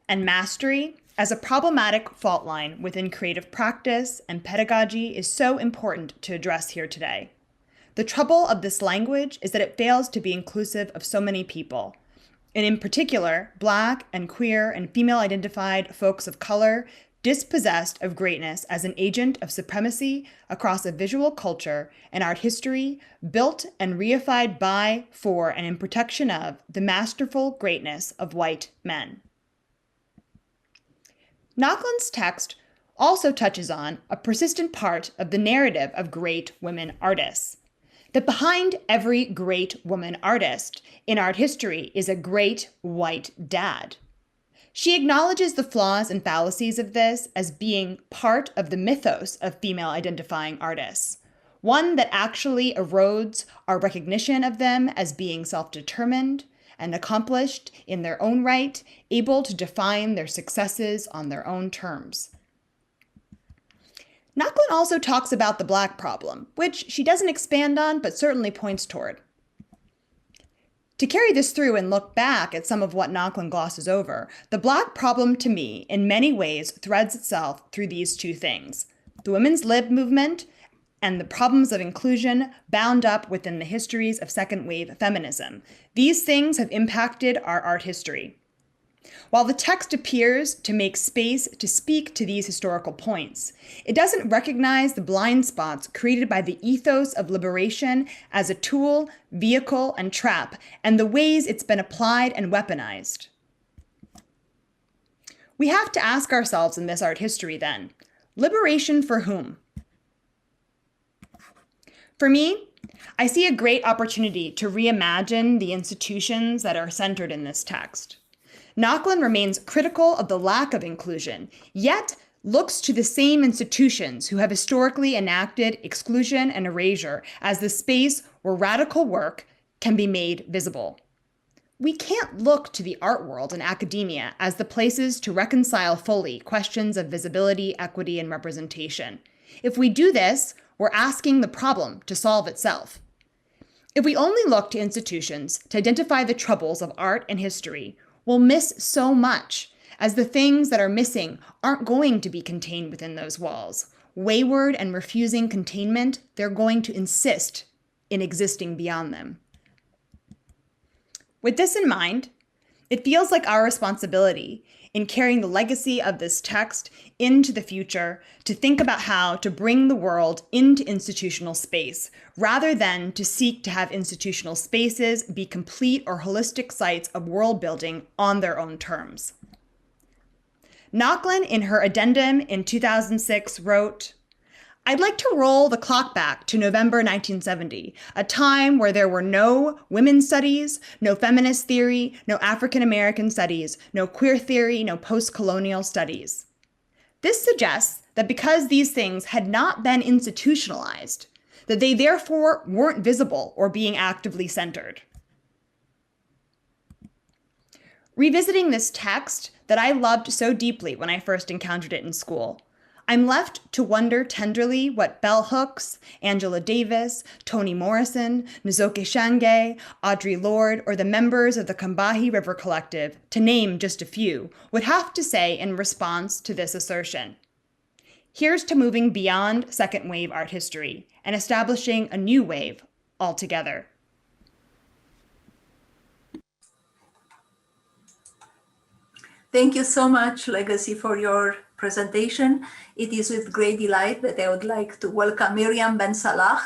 and mastery as a problematic fault line within creative practice and pedagogy is so important to address here today. The trouble of this language is that it fails to be inclusive of so many people, and in particular, Black and queer and female-identified folks of color dispossessed of greatness as an agent of supremacy across a visual culture and art history built and reified by, for, and in protection of the masterful greatness of white men. Nochlin's text also touches on a persistent part of the narrative of great women artists. That behind every great woman artist in art history is a great white dad. She acknowledges the flaws and fallacies of this as being part of the mythos of female-identifying artists, one that actually erodes our recognition of them as being self-determined and accomplished in their own right, able to define their successes on their own terms. Nochlin also talks about the Black problem, which she doesn't expand on, but certainly points toward. To carry this through and look back at some of what Nochlin glosses over, the Black problem to me, in many ways, threads itself through these two things: the women's lib movement and the problems of inclusion bound up within the histories of second-wave feminism. These things have impacted our art history. While the text appears to make space to speak to these historical points, it doesn't recognize the blind spots created by the ethos of liberation as a tool, vehicle, and trap, and the ways it's been applied and weaponized. We have to ask ourselves in this art history then, liberation for whom? For me, I see a great opportunity to reimagine the institutions that are centered in this text. Nochlin remains critical of the lack of inclusion, yet looks to the same institutions who have historically enacted exclusion and erasure as the space where radical work can be made visible. We can't look to the art world and academia as the places to reconcile fully questions of visibility, equity, and representation. If we do this, we're asking the problem to solve itself. If we only look to institutions to identify the troubles of art and history, we'll miss so much, as the things that are missing aren't going to be contained within those walls. Wayward and refusing containment, they're going to insist in existing beyond them. With this in mind, it feels like our responsibility in carrying the legacy of this text into the future to think about how to bring the world into institutional space, rather than to seek to have institutional spaces be complete or holistic sites of world building on their own terms. Nochlin, in her addendum in 2006, wrote, "I'd like to roll the clock back to November 1970, a time where there were no women's studies, no feminist theory, no African American studies, no queer theory, no post-colonial studies. This suggests that because these things had not been institutionalized, that they therefore weren't visible or being actively centered." Revisiting this text that I loved so deeply when I first encountered it in school, I'm left to wonder tenderly what bell hooks, Angela Davis, Toni Morrison, Nzoke Shange, Audre Lorde, or the members of the Combahee River Collective, to name just a few, would have to say in response to this assertion. Here's to moving beyond second wave art history and establishing a new wave altogether. Thank you so much, Legacy, for your presentation. It is with great delight that I would like to welcome Miriam Ben Salah,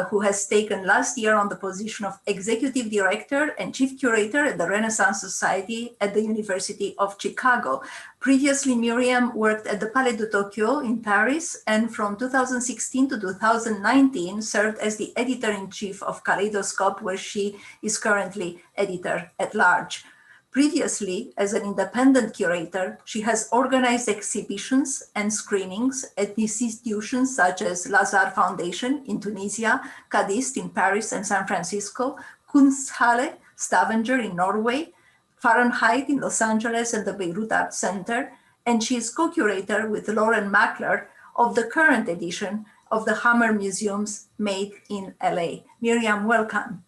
who has taken last year on the position of Executive Director and Chief Curator at the Renaissance Society at the University of Chicago. Previously, Miriam worked at the Palais de Tokyo in Paris, and from 2016 to 2019 served as the Editor-in-Chief of Kaleidoscope, where she is currently Editor-at-Large. Previously, as an independent curator, she has organized exhibitions and screenings at institutions such as Lazare Foundation in Tunisia, Cadist in Paris and San Francisco, Kunsthalle, Stavanger in Norway, Fahrenheit in Los Angeles and the Beirut Art Center, and she is co-curator with Lauren Mackler of the current edition of the Hammer Museum's Made in LA. Miriam, welcome.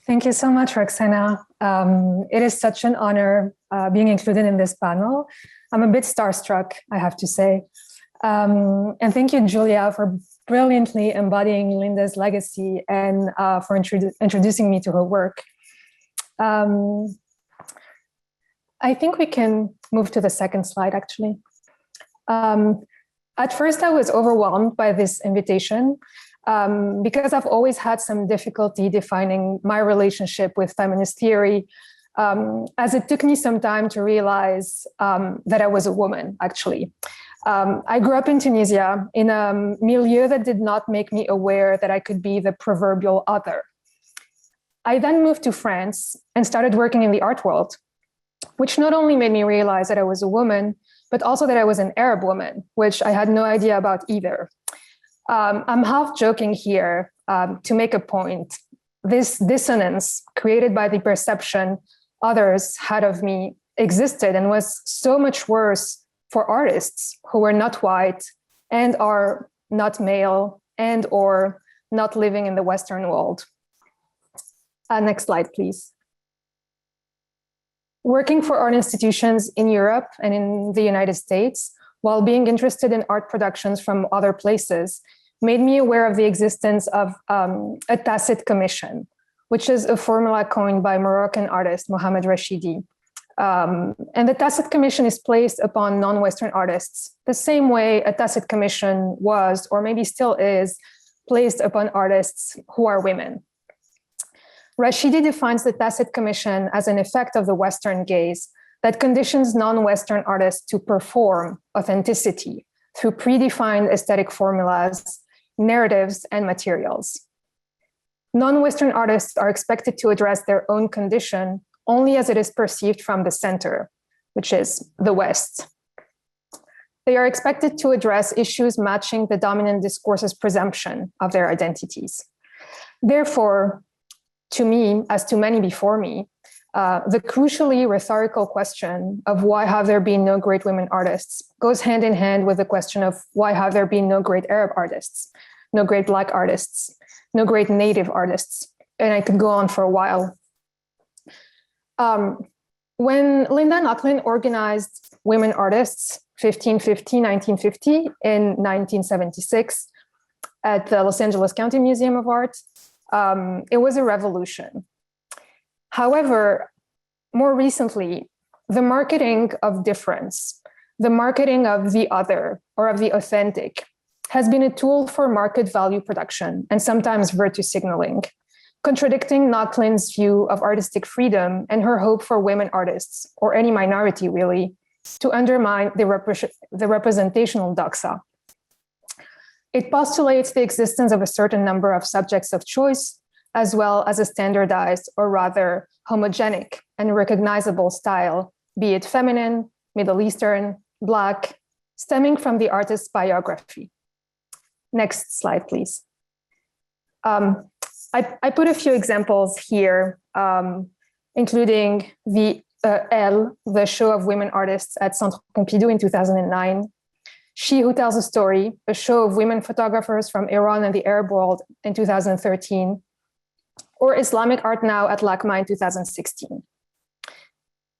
Thank you so much, Roxana. It is such an honor being included in this panel. I'm a bit starstruck, I have to say. And thank you, Julia, for brilliantly embodying Linda's legacy and for introducing me to her work. I think we can move to the second slide, actually. At first, I was overwhelmed by this invitation, because I've always had some difficulty defining my relationship with feminist theory, as it took me some time to realize that I was a woman, actually. I grew up in Tunisia in a milieu that did not make me aware that I could be the proverbial other. I then moved to France and started working in the art world, which not only made me realize that I was a woman, but also that I was an Arab woman, which I had no idea about either. I'm half joking here to make a point. This dissonance created by the perception others had of me existed and was so much worse for artists who were not white and are not male and or not living in the Western world. Next slide, please. Working for art institutions in Europe and in the United States, while being interested in art productions from other places, made me aware of the existence of a Tacit commission, which is a formula coined by Moroccan artist Mohamed Rashidi. And the Tacit commission is placed upon non-Western artists the same way a Tacit commission was, or maybe still is, placed upon artists who are women. Rashidi defines the Tacit commission as an effect of the Western gaze that conditions non-Western artists to perform authenticity through predefined aesthetic formulas, narratives, and materials. Non-Western artists are expected to address their own condition only as it is perceived from the center, which is the West. They are expected to address issues matching the dominant discourse's presumption of their identities. Therefore, to me, as to many before me, the crucially rhetorical question of why have there been no great women artists goes hand in hand with the question of why have there been no great Arab artists, no great Black artists, no great Native artists, and I could go on for a while. When Linda Nochlin organized women artists 1950 in 1976 at the Los Angeles County Museum of Art, it was a revolution. However, more recently, the marketing of difference, the marketing of the other or of the authentic, has been a tool for market value production and sometimes virtue signaling, contradicting Nochlin's view of artistic freedom and her hope for women artists, or any minority really, to undermine the representational doxa. It postulates the existence of a certain number of subjects of choice, as well as a standardized, or rather homogenic and recognizable style, be it feminine, Middle Eastern, Black, stemming from the artist's biography. Next slide, please. I put a few examples here, including the Elle, the show of women artists at Centre Pompidou in 2009, She Who Tells a Story, a show of women photographers from Iran and the Arab world in 2013, or Islamic Art Now at LACMA in 2016.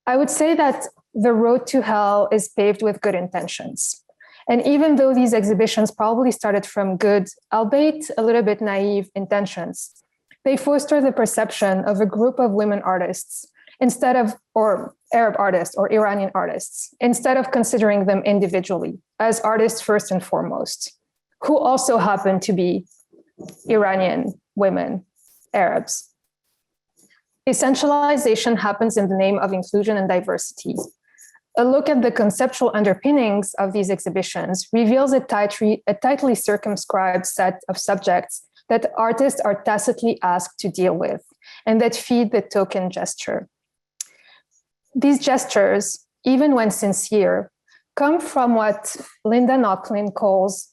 I would say that the road to hell is paved with good intentions. And even though these exhibitions probably started from good, albeit a little bit naive intentions, they foster the perception of a group of women artists instead of, or Arab artists or Iranian artists, instead of considering them individually as artists first and foremost, who also happen to be Iranian women, Arabs. Essentialization happens in the name of inclusion and diversity. A look at the conceptual underpinnings of these exhibitions reveals a tightly circumscribed set of subjects that artists are tacitly asked to deal with and that feed the token gesture. These gestures, even when sincere, come from what Linda Nochlin calls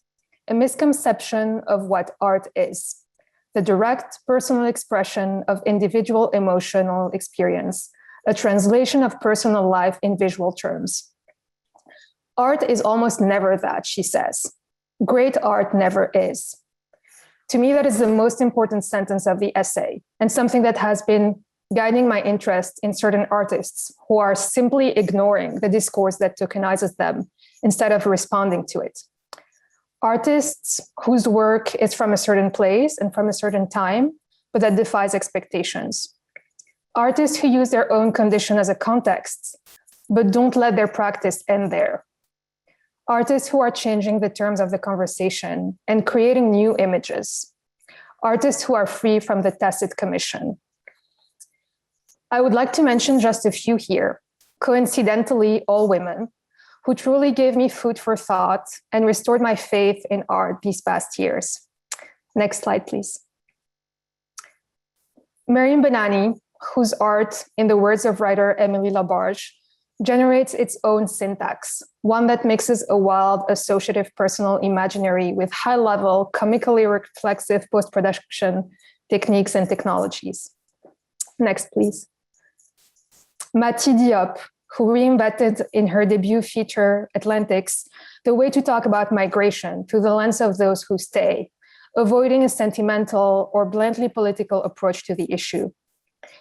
a misconception of what art is, the direct personal expression of individual emotional experience, a translation of personal life in visual terms. Art is almost never that, she says. Great art never is. To me, that is the most important sentence of the essay, and something that has been guiding my interest in certain artists who are simply ignoring the discourse that tokenizes them instead of responding to it. Artists whose work is from a certain place and from a certain time, but that defies expectations. Artists who use their own condition as a context, but don't let their practice end there. Artists who are changing the terms of the conversation and creating new images. Artists who are free from the Tacit Commission. I would like to mention just a few here, coincidentally, all women, who truly gave me food for thought and restored my faith in art these past years. Next slide, please. Miriam Benani, whose art, in the words of writer Emily Labarge, generates its own syntax, one that mixes a wild, associative personal imaginary with high-level, comically reflexive post-production techniques and technologies. Next, please. Mati Diop, who reinvented in her debut feature, Atlantics, the way to talk about migration through the lens of those who stay, avoiding a sentimental or bluntly political approach to the issue.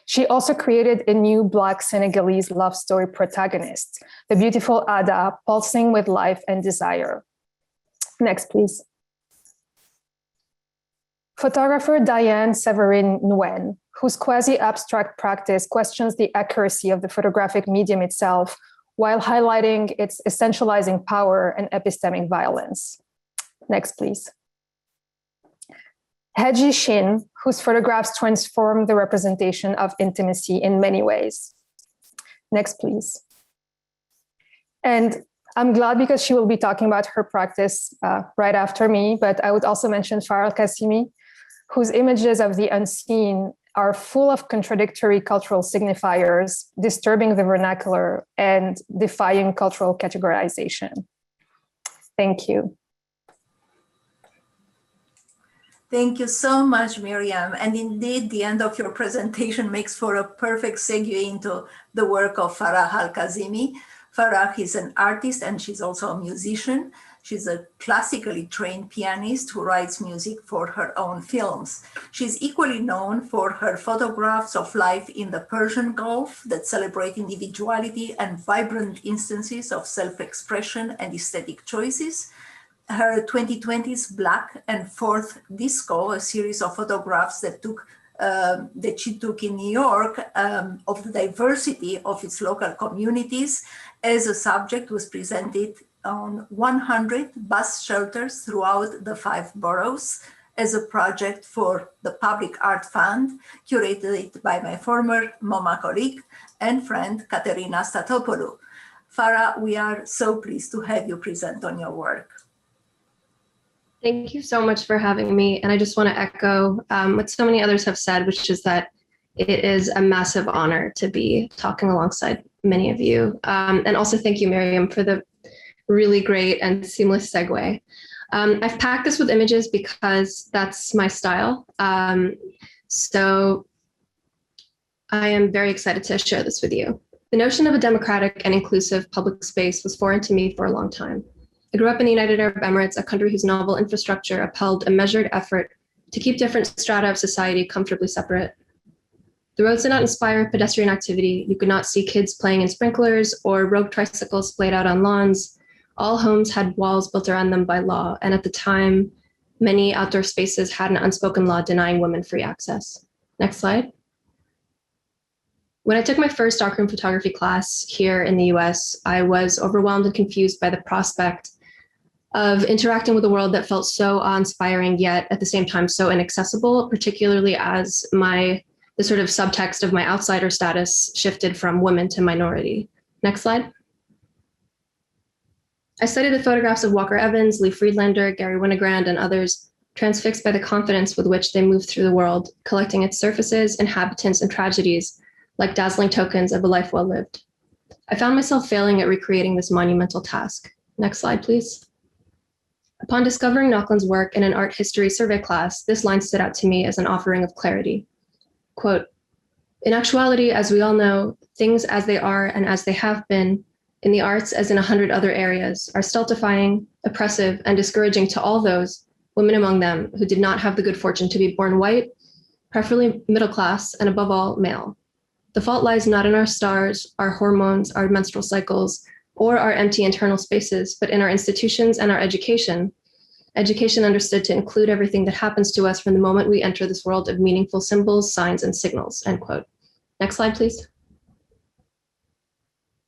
She also created a new Black Senegalese love story protagonist, the beautiful Ada, pulsing with life and desire. Next, please. Photographer Diane Severin Nguyen, whose quasi-abstract practice questions the accuracy of the photographic medium itself while highlighting its essentializing power and epistemic violence. Next, please. Hegyi Shin, whose photographs transform the representation of intimacy in many ways. Next, please. And I'm glad because she will be talking about her practice right after me, but I would also mention Farah Al Qasimi, whose images of the unseen are full of contradictory cultural signifiers, disturbing the vernacular and defying cultural categorization. Thank you. Thank you so much, Miriam. And indeed, the end of your presentation makes for a perfect segue into the work of Farah Al Qasimi. Farah is an artist and she's also a musician. She's a classically trained pianist who writes music for her own films. She's equally known for her photographs of life in the Persian Gulf that celebrate individuality and vibrant instances of self-expression and aesthetic choices. Her 2020's Black and Forth Disco, a series of photographs that took that she took in New York of the diversity of its local communities as a subject was presented on 100 bus shelters throughout the 5 boroughs as a project for the Public Art Fund, curated by my former MoMA colleague and friend, Katerina Statopoulou. Farah, we are so pleased to have you present on your work. Thank you so much for having me. And I just want to echo what so many others have said, which is that it is a massive honor to be talking alongside many of you. And also thank you, Miriam, for the really great and seamless segue. I've packed this with images because that's my style. So I am very excited to share this with you. The notion of a democratic and inclusive public space was foreign to me for a long time. I grew up in the United Arab Emirates, a country whose novel infrastructure upheld a measured effort to keep different strata of society comfortably separate. The roads did not inspire pedestrian activity. You could not see kids playing in sprinklers or rogue tricycles splayed out on lawns. All homes had walls built around them by law, and at the time, many outdoor spaces had an unspoken law denying women free access. Next slide. When I took my first darkroom photography class here in the US, I was overwhelmed and confused by the prospect of interacting with a world that felt so awe-inspiring, yet at the same time so inaccessible, particularly as the sort of subtext of my outsider status shifted from woman to minority. Next slide. I studied the photographs of Walker Evans, Lee Friedlander, Gary Winogrand, and others, transfixed by the confidence with which they moved through the world, collecting its surfaces, inhabitants, and tragedies like dazzling tokens of a life well lived. I found myself failing at recreating this monumental task. Next slide, please. Upon discovering Nochlin's work in an art history survey class, this line stood out to me as an offering of clarity. Quote, "In actuality, as we all know, things as they are and as they have been, in the arts as in 100 other areas, are stultifying, oppressive, and discouraging to all those, women among them, who did not have the good fortune to be born white, preferably middle class, and above all, male. The fault lies not in our stars, our hormones, our menstrual cycles, or our empty internal spaces, but in our institutions and our education. Education understood to include everything that happens to us from the moment we enter this world of meaningful symbols, signs, and signals," end quote. Next slide, please.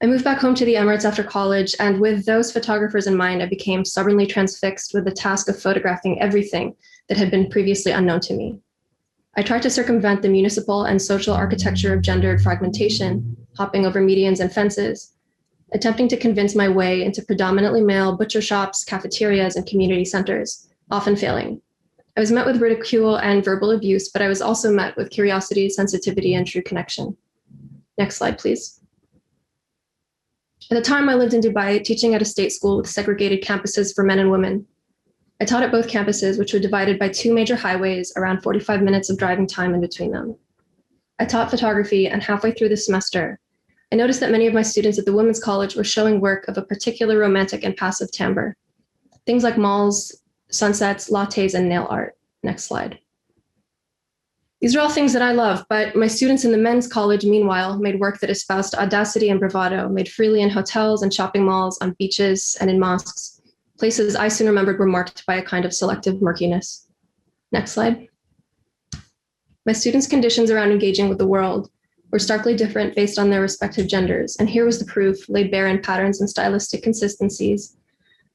I moved back home to the Emirates after college, and with those photographers in mind, I became stubbornly transfixed with the task of photographing everything that had been previously unknown to me. I tried to circumvent the municipal and social architecture of gendered fragmentation, hopping over medians and fences, attempting to convince my way into predominantly male butcher shops, cafeterias, and community centers, often failing. I was met with ridicule and verbal abuse, but I was also met with curiosity, sensitivity, and true connection. Next slide, please. At the time, I lived in Dubai, teaching at a state school with segregated campuses for men and women. I taught at both campuses, which were divided by 2 major highways, around 45 minutes of driving time in between them. I taught photography, and halfway through the semester, I noticed that many of my students at the Women's College were showing work of a particular romantic and passive timbre. Things like malls, sunsets, lattes, and nail art. Next slide. These are all things that I love, but my students in the Men's College, meanwhile, made work that espoused audacity and bravado, made freely in hotels and shopping malls, on beaches, and in mosques, places I soon remembered were marked by a kind of selective murkiness. Next slide. My students' conditions around engaging with the world were starkly different based on their respective genders, and here was the proof laid bare in patterns and stylistic consistencies.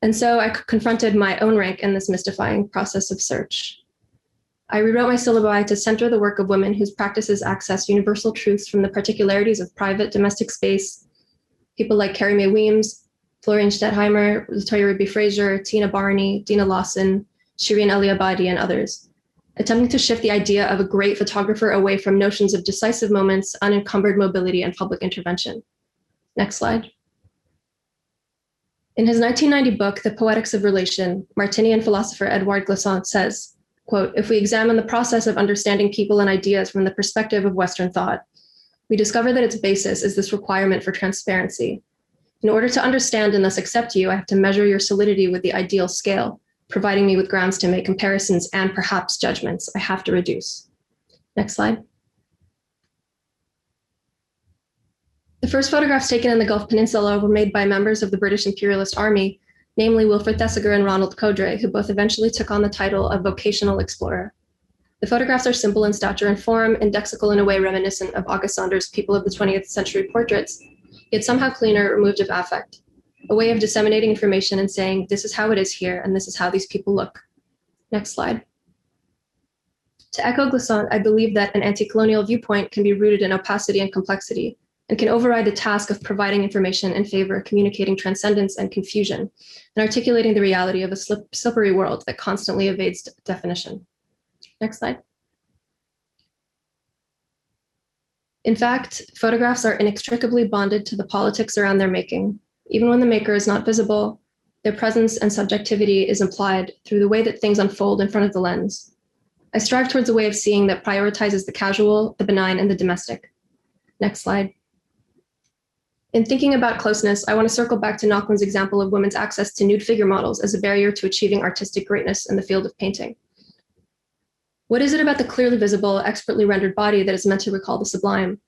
And so I confronted my own rank in this mystifying process of search. I rewrote my syllabi to center the work of women whose practices access universal truths from the particularities of private domestic space, people like Carrie Mae Weems, Florian Stettheimer, Latoya Ruby Fraser, Tina Barney, Dina Lawson, Shireen Eliabadi, and others, attempting to shift the idea of a great photographer away from notions of decisive moments, unencumbered mobility, and public intervention. Next slide. In his 1990 book, The Poetics of Relation, Martinian philosopher Edouard Glissant says, quote, "If we examine the process of understanding people and ideas from the perspective of Western thought, we discover that its basis is this requirement for transparency. In order to understand and thus accept you, I have to measure your solidity with the ideal scale, providing me with grounds to make comparisons and perhaps judgments I have to reduce." Next slide. The first photographs taken in the Gulf Peninsula were made by members of the British Imperialist Army, namely Wilfred Thesiger and Ronald Codray, who both eventually took on the title of vocational explorer. The photographs are simple in stature and form, indexical in a way reminiscent of August Saunders' People of the 20th Century portraits, yet somehow cleaner, removed of affect. A way of disseminating information and saying, this is how it is here, and this is how these people look. Next slide. To echo Glissant, I believe that an anti-colonial viewpoint can be rooted in opacity and complexity, and can override the task of providing information in favor of communicating transcendence and confusion, and articulating the reality of a slippery world that constantly evades definition. Next slide. In fact, photographs are inextricably bonded to the politics around their making. Even when the maker is not visible, their presence and subjectivity is implied through the way that things unfold in front of the lens. I strive towards a way of seeing that prioritizes the casual, the benign, and the domestic. Next slide. In thinking about closeness, I want to circle back to Nochlin's example of women's access to nude figure models as a barrier to achieving artistic greatness in the field of painting. What is it about the clearly visible, expertly rendered body that is meant to recall the sublime?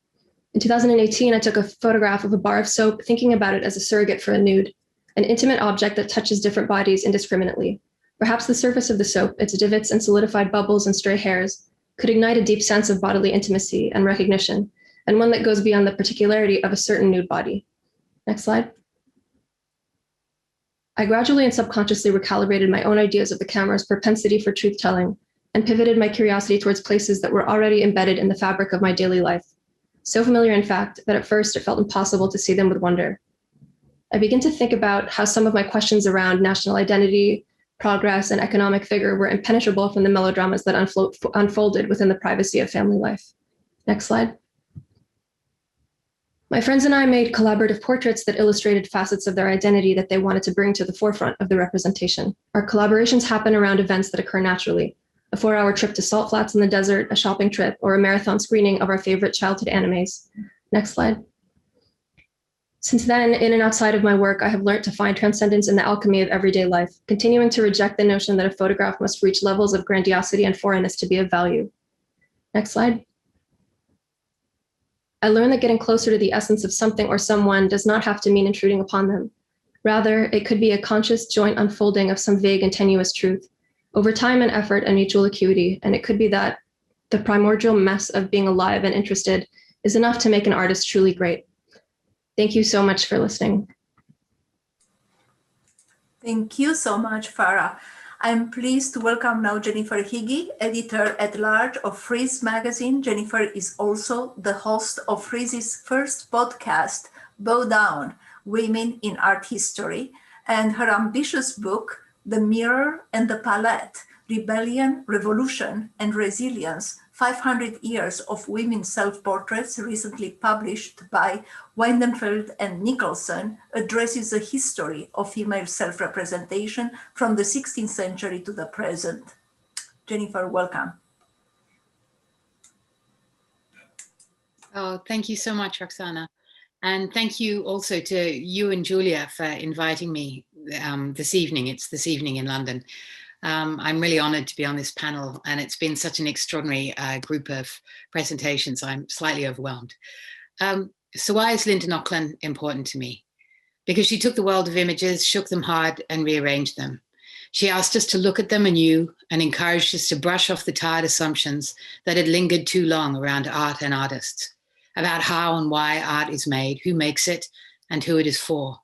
In 2018, I took a photograph of a bar of soap, thinking about it as a surrogate for a nude, an intimate object that touches different bodies indiscriminately. Perhaps the surface of the soap, its divots and solidified bubbles and stray hairs, could ignite a deep sense of bodily intimacy and recognition, and one that goes beyond the particularity of a certain nude body. Next slide. I gradually and subconsciously recalibrated my own ideas of the camera's propensity for truth-telling, and pivoted my curiosity towards places that were already embedded in the fabric of my daily life. So familiar, in fact, that at first it felt impossible to see them with wonder. I began to think about how some of my questions around national identity, progress, and economic vigor were impenetrable from the melodramas that unfolded within the privacy of family life. Next slide. My friends and I made collaborative portraits that illustrated facets of their identity that they wanted to bring to the forefront of the representation. Our collaborations happen around events that occur naturally: a 4-hour trip to salt flats in the desert, a shopping trip, or a marathon screening of our favorite childhood animes. Next slide. Since then, in and outside of my work, I have learned to find transcendence in the alchemy of everyday life, continuing to reject the notion that a photograph must reach levels of grandiosity and foreignness to be of value. Next slide. I learned that getting closer to the essence of something or someone does not have to mean intruding upon them. Rather, it could be a conscious joint unfolding of some vague and tenuous truth, over time and effort and mutual acuity, and it could be that the primordial mess of being alive and interested is enough to make an artist truly great. Thank you so much for listening. Thank you so much, Farah. I'm pleased to welcome now Jennifer Higgy, editor-at-large of Frieze magazine. Jennifer is also the host of Frieze's first podcast, Bow Down, Women in Art History, and her ambitious book, The Mirror and the Palette, Rebellion, Revolution, and Resilience, 500 Years of Women's Self-Portraits, recently published by Weidenfeld and Nicholson, addresses the history of female self-representation from the 16th century to the present. Jennifer, welcome. Oh, thank you so much, Roxana. And thank you also to you and Julia for inviting me this evening. It's this evening in London. I'm really honored to be on this panel, and it's been such an extraordinary group of presentations. I'm slightly overwhelmed. So why is Linda Nochlin important to me? Because she took the world of images, shook them hard, and rearranged them. She asked us to look at them anew and encouraged us to brush off the tired assumptions that had lingered too long around art and artists, about how and why art is made, who makes it, and who it is for.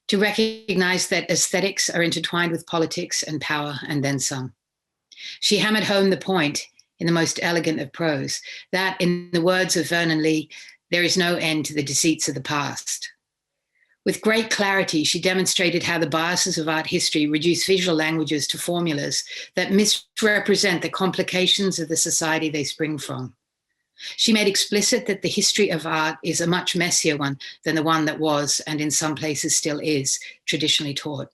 To recognize that aesthetics are intertwined with politics and power, and then some. She hammered home the point in the most elegant of prose, that, in the words of Vernon Lee, there is no end to the deceits of the past. With great clarity, she demonstrated how the biases of art history reduce visual languages to formulas that misrepresent the complications of the society they spring from. She made explicit that the history of art is a much messier one than the one that was, and in some places still is, traditionally taught,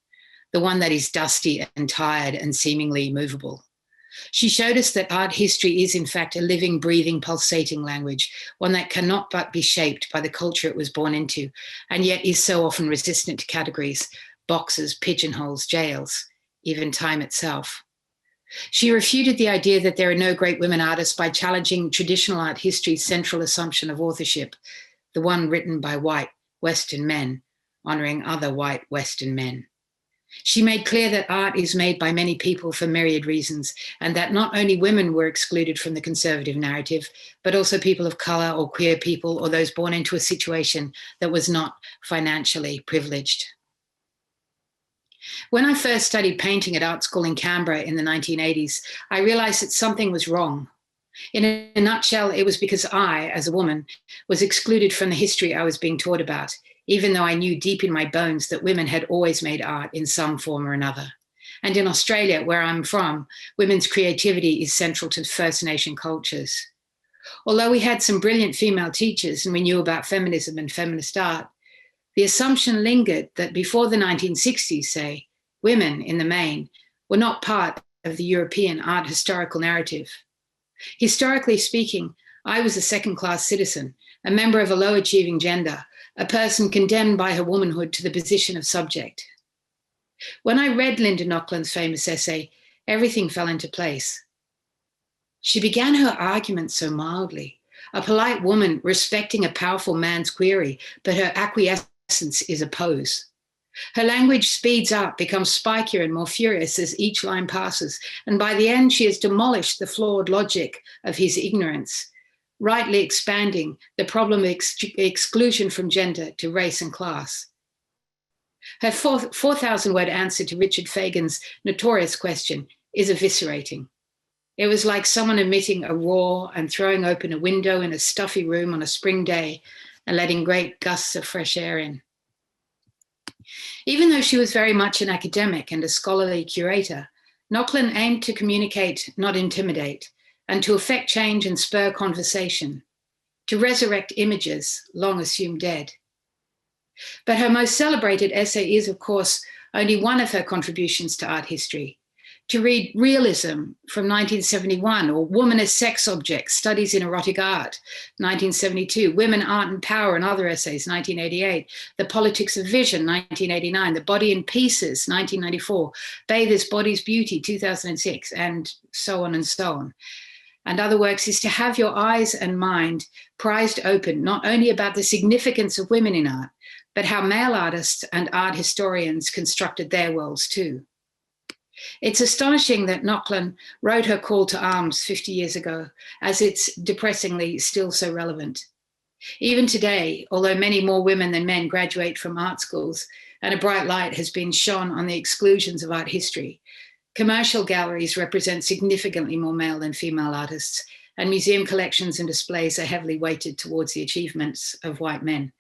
the one that is dusty and tired and seemingly movable. She showed us that art history is in fact a living, breathing, pulsating language, one that cannot but be shaped by the culture it was born into, and yet is so often resistant to categories, boxes, pigeonholes, jails, even time itself. She refuted the idea that there are no great women artists by challenging traditional art history's central assumption of authorship, the one written by white Western men, honoring other white Western men. She made clear that art is made by many people for myriad reasons, and that not only women were excluded from the conservative narrative, but also people of color or queer people or those born into a situation that was not financially privileged. When I first studied painting at art school in Canberra in the 1980s, I realized that something was wrong. In a nutshell, it was because I, as a woman, was excluded from the history I was being taught about, even though I knew deep in my bones that women had always made art in some form or another. And in Australia, where I'm from, women's creativity is central to First Nation cultures. Although we had some brilliant female teachers and we knew about feminism and feminist art, the assumption lingered that before the 1960s, say, women, in the main, were not part of the European art historical narrative. Historically speaking, I was a second-class citizen, a member of a low-achieving gender, a person condemned by her womanhood to the position of subject. When I read Linda Nochlin's famous essay, everything fell into place. She began her argument so mildly, a polite woman respecting a powerful man's query, but her acquiescence is a pose. Her language speeds up, becomes spikier and more furious as each line passes, and by the end she has demolished the flawed logic of his ignorance, rightly expanding the problem of exclusion from gender to race and class. Her 4,000-word answer to Richard Fagan's notorious question is eviscerating. It was like someone emitting a roar and throwing open a window in a stuffy room on a spring day and letting great gusts of fresh air in. Even though she was very much an academic and a scholarly curator, Nochlin aimed to communicate, not intimidate, and to effect change and spur conversation, to resurrect images long assumed dead. But her most celebrated essay is, of course, only one of her contributions to art history. To read Realism from 1971, or Woman as Sex Object, Studies in Erotic Art, 1972, Women, Art and Power and Other Essays, 1988, The Politics of Vision, 1989, The Body in Pieces, 1994, Bather's Body's Beauty, 2006, and so on and so on. And other works is to have your eyes and mind prized open, not only about the significance of women in art, but how male artists and art historians constructed their worlds too. It's astonishing that Nochlin wrote her call to arms 50 years ago, as it's depressingly still so relevant. Even today, although many more women than men graduate from art schools and a bright light has been shone on the exclusions of art history, commercial galleries represent significantly more male than female artists, and museum collections and displays are heavily weighted towards the achievements of white men.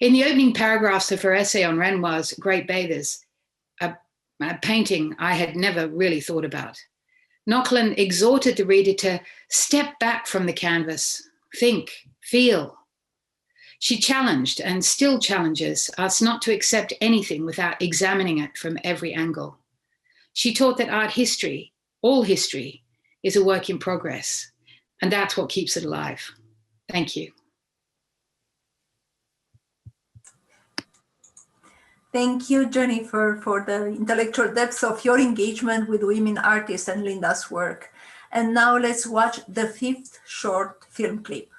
In the opening paragraphs of her essay on Renoir's Great Bathers, a painting I had never really thought about, Nochlin exhorted the reader to step back from the canvas, think, feel. She challenged and still challenges us not to accept anything without examining it from every angle. She taught that art history, all history, is a work in progress, and that's what keeps it alive. Thank you. Thank you, Jennifer, for the intellectual depth of your engagement with women artists and Linda's work. And now let's watch the 5th short film clip.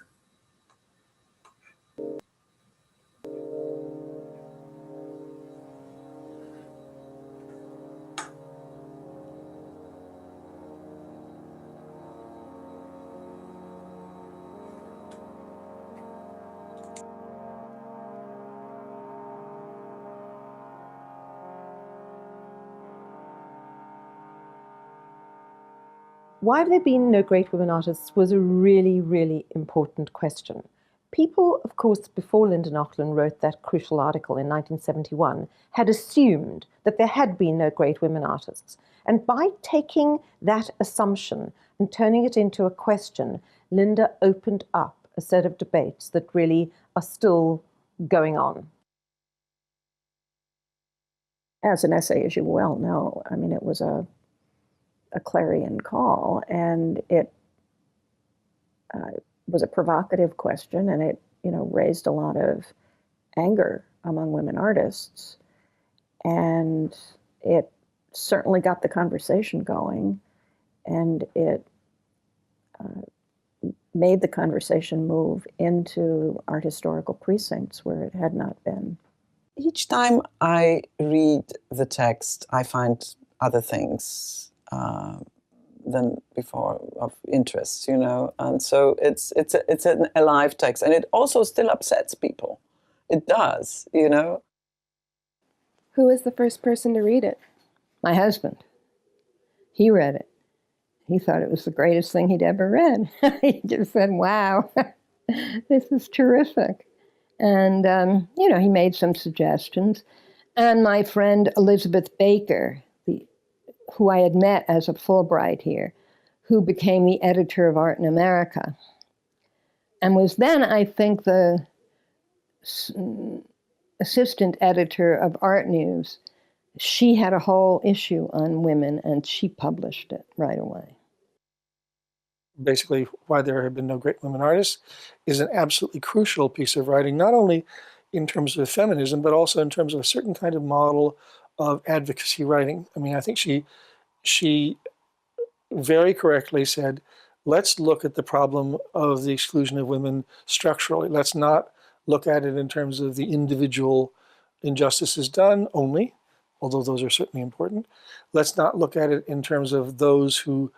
Why have there been no great women artists was a really, really important question. People, of course, before Linda Nochlin wrote that crucial article in 1971, had assumed that there had been no great women artists. And by taking that assumption and turning it into a question, Linda opened up a set of debates that really are still going on. As an essay, as you well know, I mean, it was a clarion call, and it was a provocative question, and it, raised a lot of anger among women artists, and it certainly got the conversation going, and it made the conversation move into art historical precincts where it had not been. each time I read the text, I find other things than before of interest, you know. And so it's an alive text, and it also still upsets people. It does, you know. Who was the first person to read it? My husband. He read it. He thought it was the greatest thing he'd ever read. He just said, wow, this is terrific. And, you know, he made some suggestions. And my friend Elizabeth Baker, who I had met as a Fulbright here, who became the editor of Art in America, and was then, I think, the assistant editor of Art News. She had a whole issue on women, and she published it right away. Basically, Why There Have Been No Great Women Artists is an absolutely crucial piece of writing, not only in terms of feminism, but also in terms of a certain kind of model of advocacy writing. I mean, I think she very correctly said, let's look at the problem of the exclusion of women structurally. Let's not look at it in terms of the individual injustices done only, although those are certainly important. Let's not look at it in terms of those who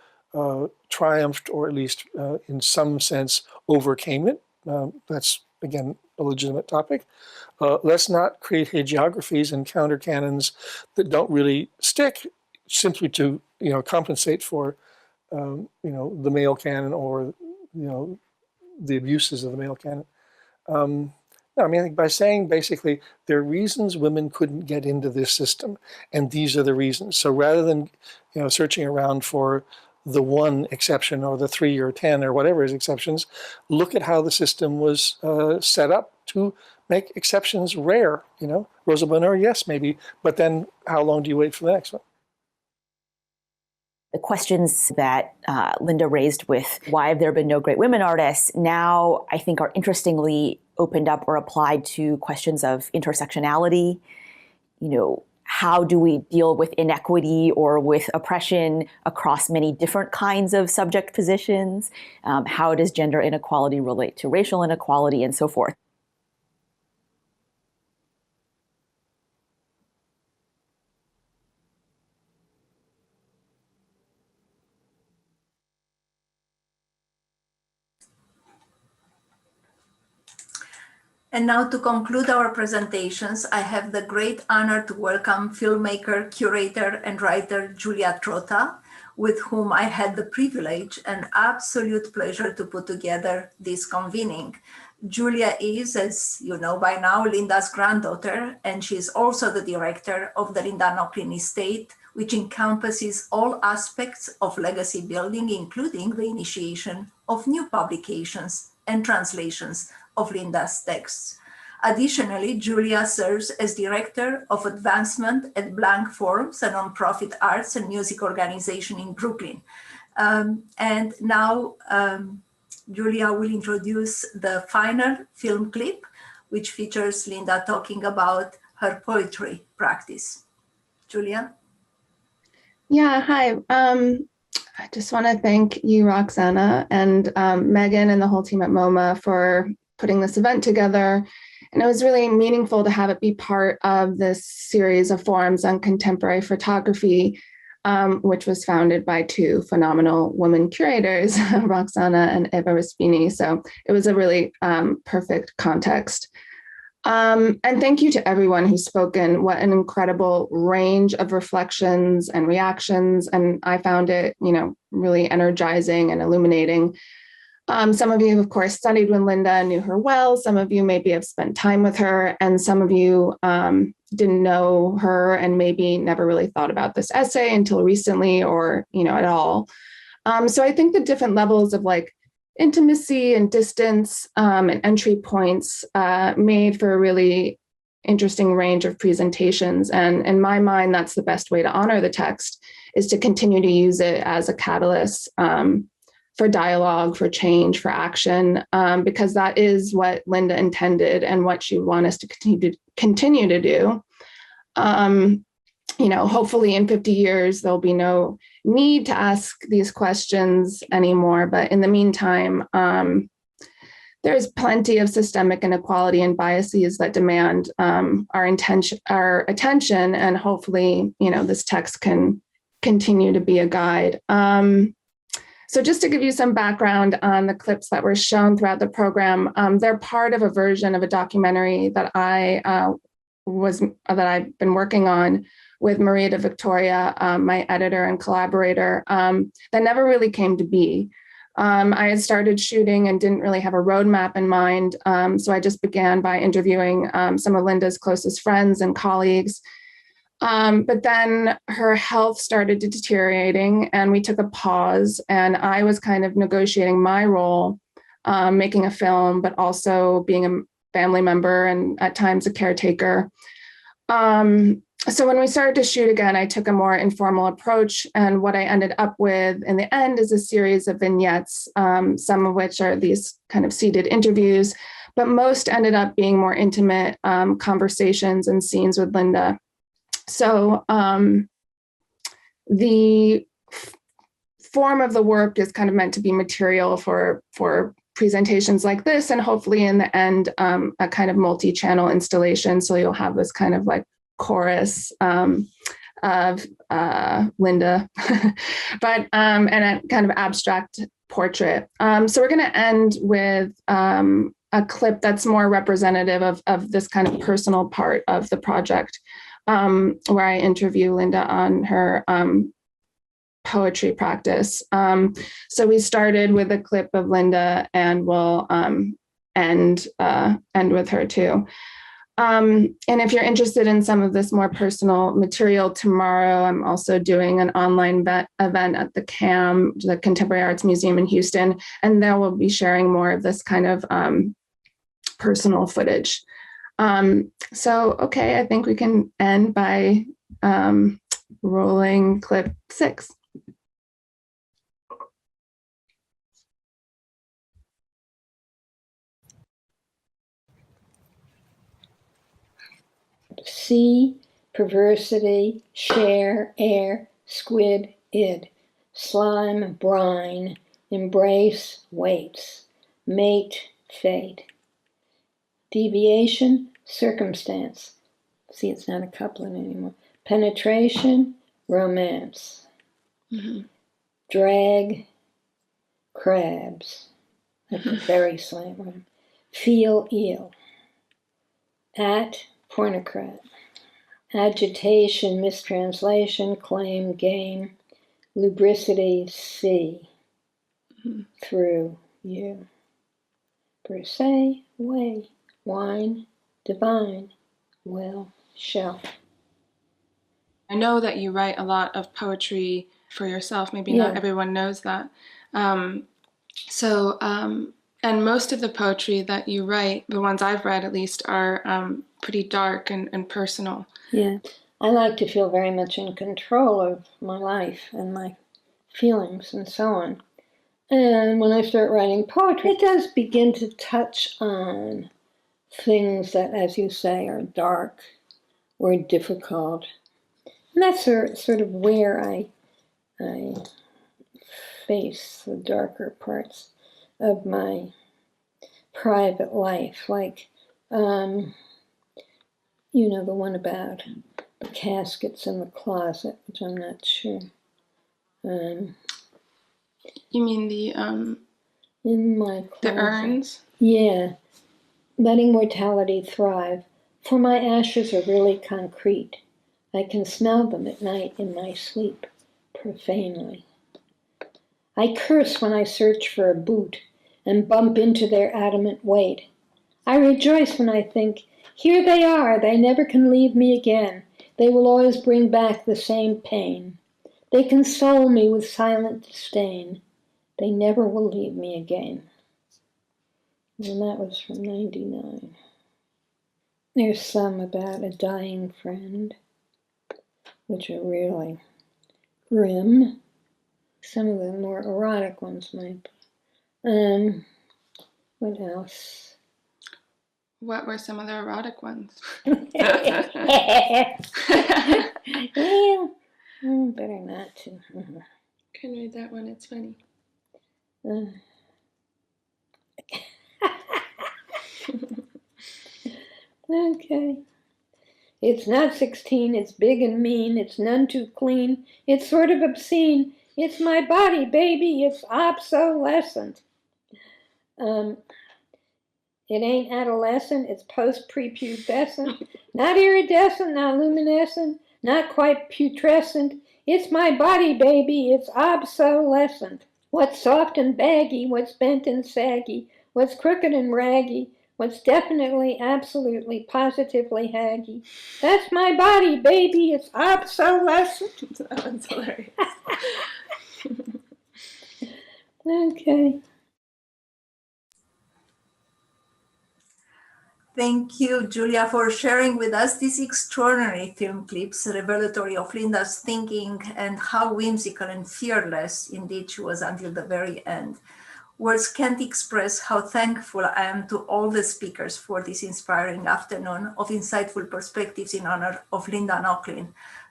triumphed, or at least in some sense overcame it. That's, again, a legitimate topic. Let's not create hagiographies and counter canons that don't really stick, simply to, you know, compensate for you know, the male canon, or, you know, the abuses of the male canon. No, I mean, I think by saying basically there are reasons women couldn't get into this system, and these are the reasons. So rather than, you know, searching around for the one exception or the 3 or 10 or whatever is exceptions, look at how the system was set up to make exceptions rare. You know, Rosa Bonheur, yes, maybe, but then how long do you wait for the next one? The questions that Linda raised with why have there been no great women artists now, I think, are interestingly opened up or applied to questions of intersectionality. You know, how do we deal with inequity or with oppression across many different kinds of subject positions? How does gender inequality relate to racial inequality, and so forth? And now, to conclude our presentations, I have the great honor to welcome filmmaker, curator, and writer Huleah Trotta, with whom I had the privilege and absolute pleasure to put together this convening. Huleah is, as you know by now, Linda's granddaughter, and she is also the director of the Linda Nochlin Estate, which encompasses all aspects of legacy building, including the initiation of new publications and translations of Linda's texts. Additionally, Huleah serves as Director of Advancement at Blank Forums, a nonprofit arts and music organization in Brooklyn. And now Huleah will introduce the final film clip, which features Linda talking about her poetry practice. Huleah? Yeah, hi. I just want to thank you, Roxana, and Megan and the whole team at MoMA for putting this event together. And it was really meaningful to have it be part of this series of forums on contemporary photography, which was founded by two phenomenal women curators, Roxana and Eva Rispini. So it was a really perfect context. And thank you to everyone who's spoken. What an incredible range of reflections and reactions. And I found it, you know, really energizing and illuminating. Some of you, of course, studied with Linda and knew her well. Some of you maybe have spent time with her, and some of you didn't know her and maybe never really thought about this essay until recently, or, you know, at all. So I think the different levels of like intimacy and distance and entry points made for a really interesting range of presentations. And in my mind, that's the best way to honor the text, is to continue to use it as a catalyst for dialogue, for change, for action, because that is what Linda intended and what she wanted us to continue to do. You know, hopefully in 50 years, there'll be no need to ask these questions anymore. But in the meantime, there's plenty of systemic inequality and biases that demand our attention, and hopefully, this text can continue to be a guide. So just to give you some background on the clips that were shown throughout the program, they're part of a version of a documentary that I've been working on with Maria de Victoria, my editor and collaborator, that never really came to be. I had started shooting and didn't really have a roadmap in mind. So I just began by interviewing some of Linda's closest friends and colleagues. But then her health started deteriorating and we took a pause, and I was kind of negotiating my role, making a film, but also being a family member and at times a caretaker. So when we started to shoot again, I took a more informal approach, and what I ended up with in the end is a series of vignettes, some of which are these kind of seated interviews, but most ended up being more intimate conversations and scenes with Linda. So the form of the work is kind of meant to be material for presentations like this, and hopefully in the end, a kind of multi-channel installation. So you'll have this kind of like chorus of Linda, but and a kind of abstract portrait. So we're going to end with a clip that's more representative of this kind of personal part of the project, where I interview Linda on her poetry practice. So we started with a clip of Linda, and we'll end with her too. And if you're interested in some of this more personal material, tomorrow I'm also doing an online event at the CAM, the Contemporary Arts Museum in Houston, and there we'll be sharing more of this kind of personal footage. So, okay, I think we can end by rolling clip 6. Sea, perversity, share, air, squid, id, slime, brine, embrace, waits, mate, fate, deviation, circumstance. See, it's not a couplet anymore. Penetration, romance, drag, crabs. That's a very slang rhyme. Feel, eel, at, pornocrat, agitation, mistranslation, claim, game, lubricity, see, through, you, per se, way, wine, divine, will, shall. I know that you write a lot of poetry for yourself. Maybe Yeah. not everyone knows that. And most of the poetry that you write, the ones I've read at least, are pretty dark and personal. Yeah, I like to feel very much in control of my life and my feelings and so on. And when I start writing poetry, it does begin to touch on things that, as you say, are dark or difficult. And that's sort of where I face the darker parts of my private life, like, the one about the caskets in the closet, which I'm not sure. You mean the in my closet. The urns? Yeah, letting mortality thrive, for my ashes are really concrete. I can smell them at night in my sleep, profanely. I curse when I search for a boot and bump into their adamant weight. I rejoice when I think, here they are, they never can leave me again. They will always bring back the same pain. They console me with silent disdain. They never will leave me again. And that was from 99. There's some about a dying friend, which are really grim. Some of the more erotic ones might be. What else? What were some of the erotic ones? Well, better not to. Can read that one, it's funny. Okay. It's not 16, it's big and mean, it's none too clean, it's sort of obscene, it's my body, baby, it's obsolescent. It ain't adolescent, it's post-prepubescent, not iridescent, not luminescent, not quite putrescent, it's my body, baby, it's obsolescent. What's soft and baggy, what's bent and saggy, what's crooked and raggy, what's definitely, absolutely, positively haggy. That's my body, baby. It's obsolescent. That's hilarious. Okay. Thank you, Julia, for sharing with us these extraordinary film clips, revelatory of Linda's thinking and how whimsical and fearless indeed she was until the very end. Words can't express how thankful I am to all the speakers for this inspiring afternoon of insightful perspectives in honor of Linda Nochlin.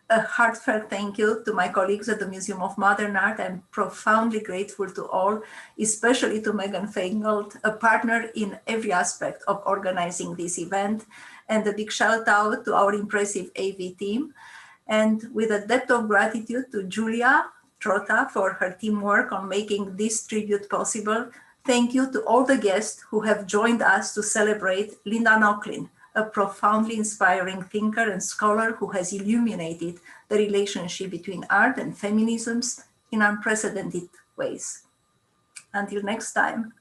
A heartfelt thank you to my colleagues at the Museum of Modern Art. I'm profoundly grateful to all, especially to Megan Feingold, a partner in every aspect of organizing this event. And a big shout out to our impressive AV team. And with a debt of gratitude to Julia Trota for her teamwork on making this tribute possible. Thank you to all the guests who have joined us to celebrate Linda Nochlin, a profoundly inspiring thinker and scholar who has illuminated the relationship between art and feminisms in unprecedented ways. Until next time.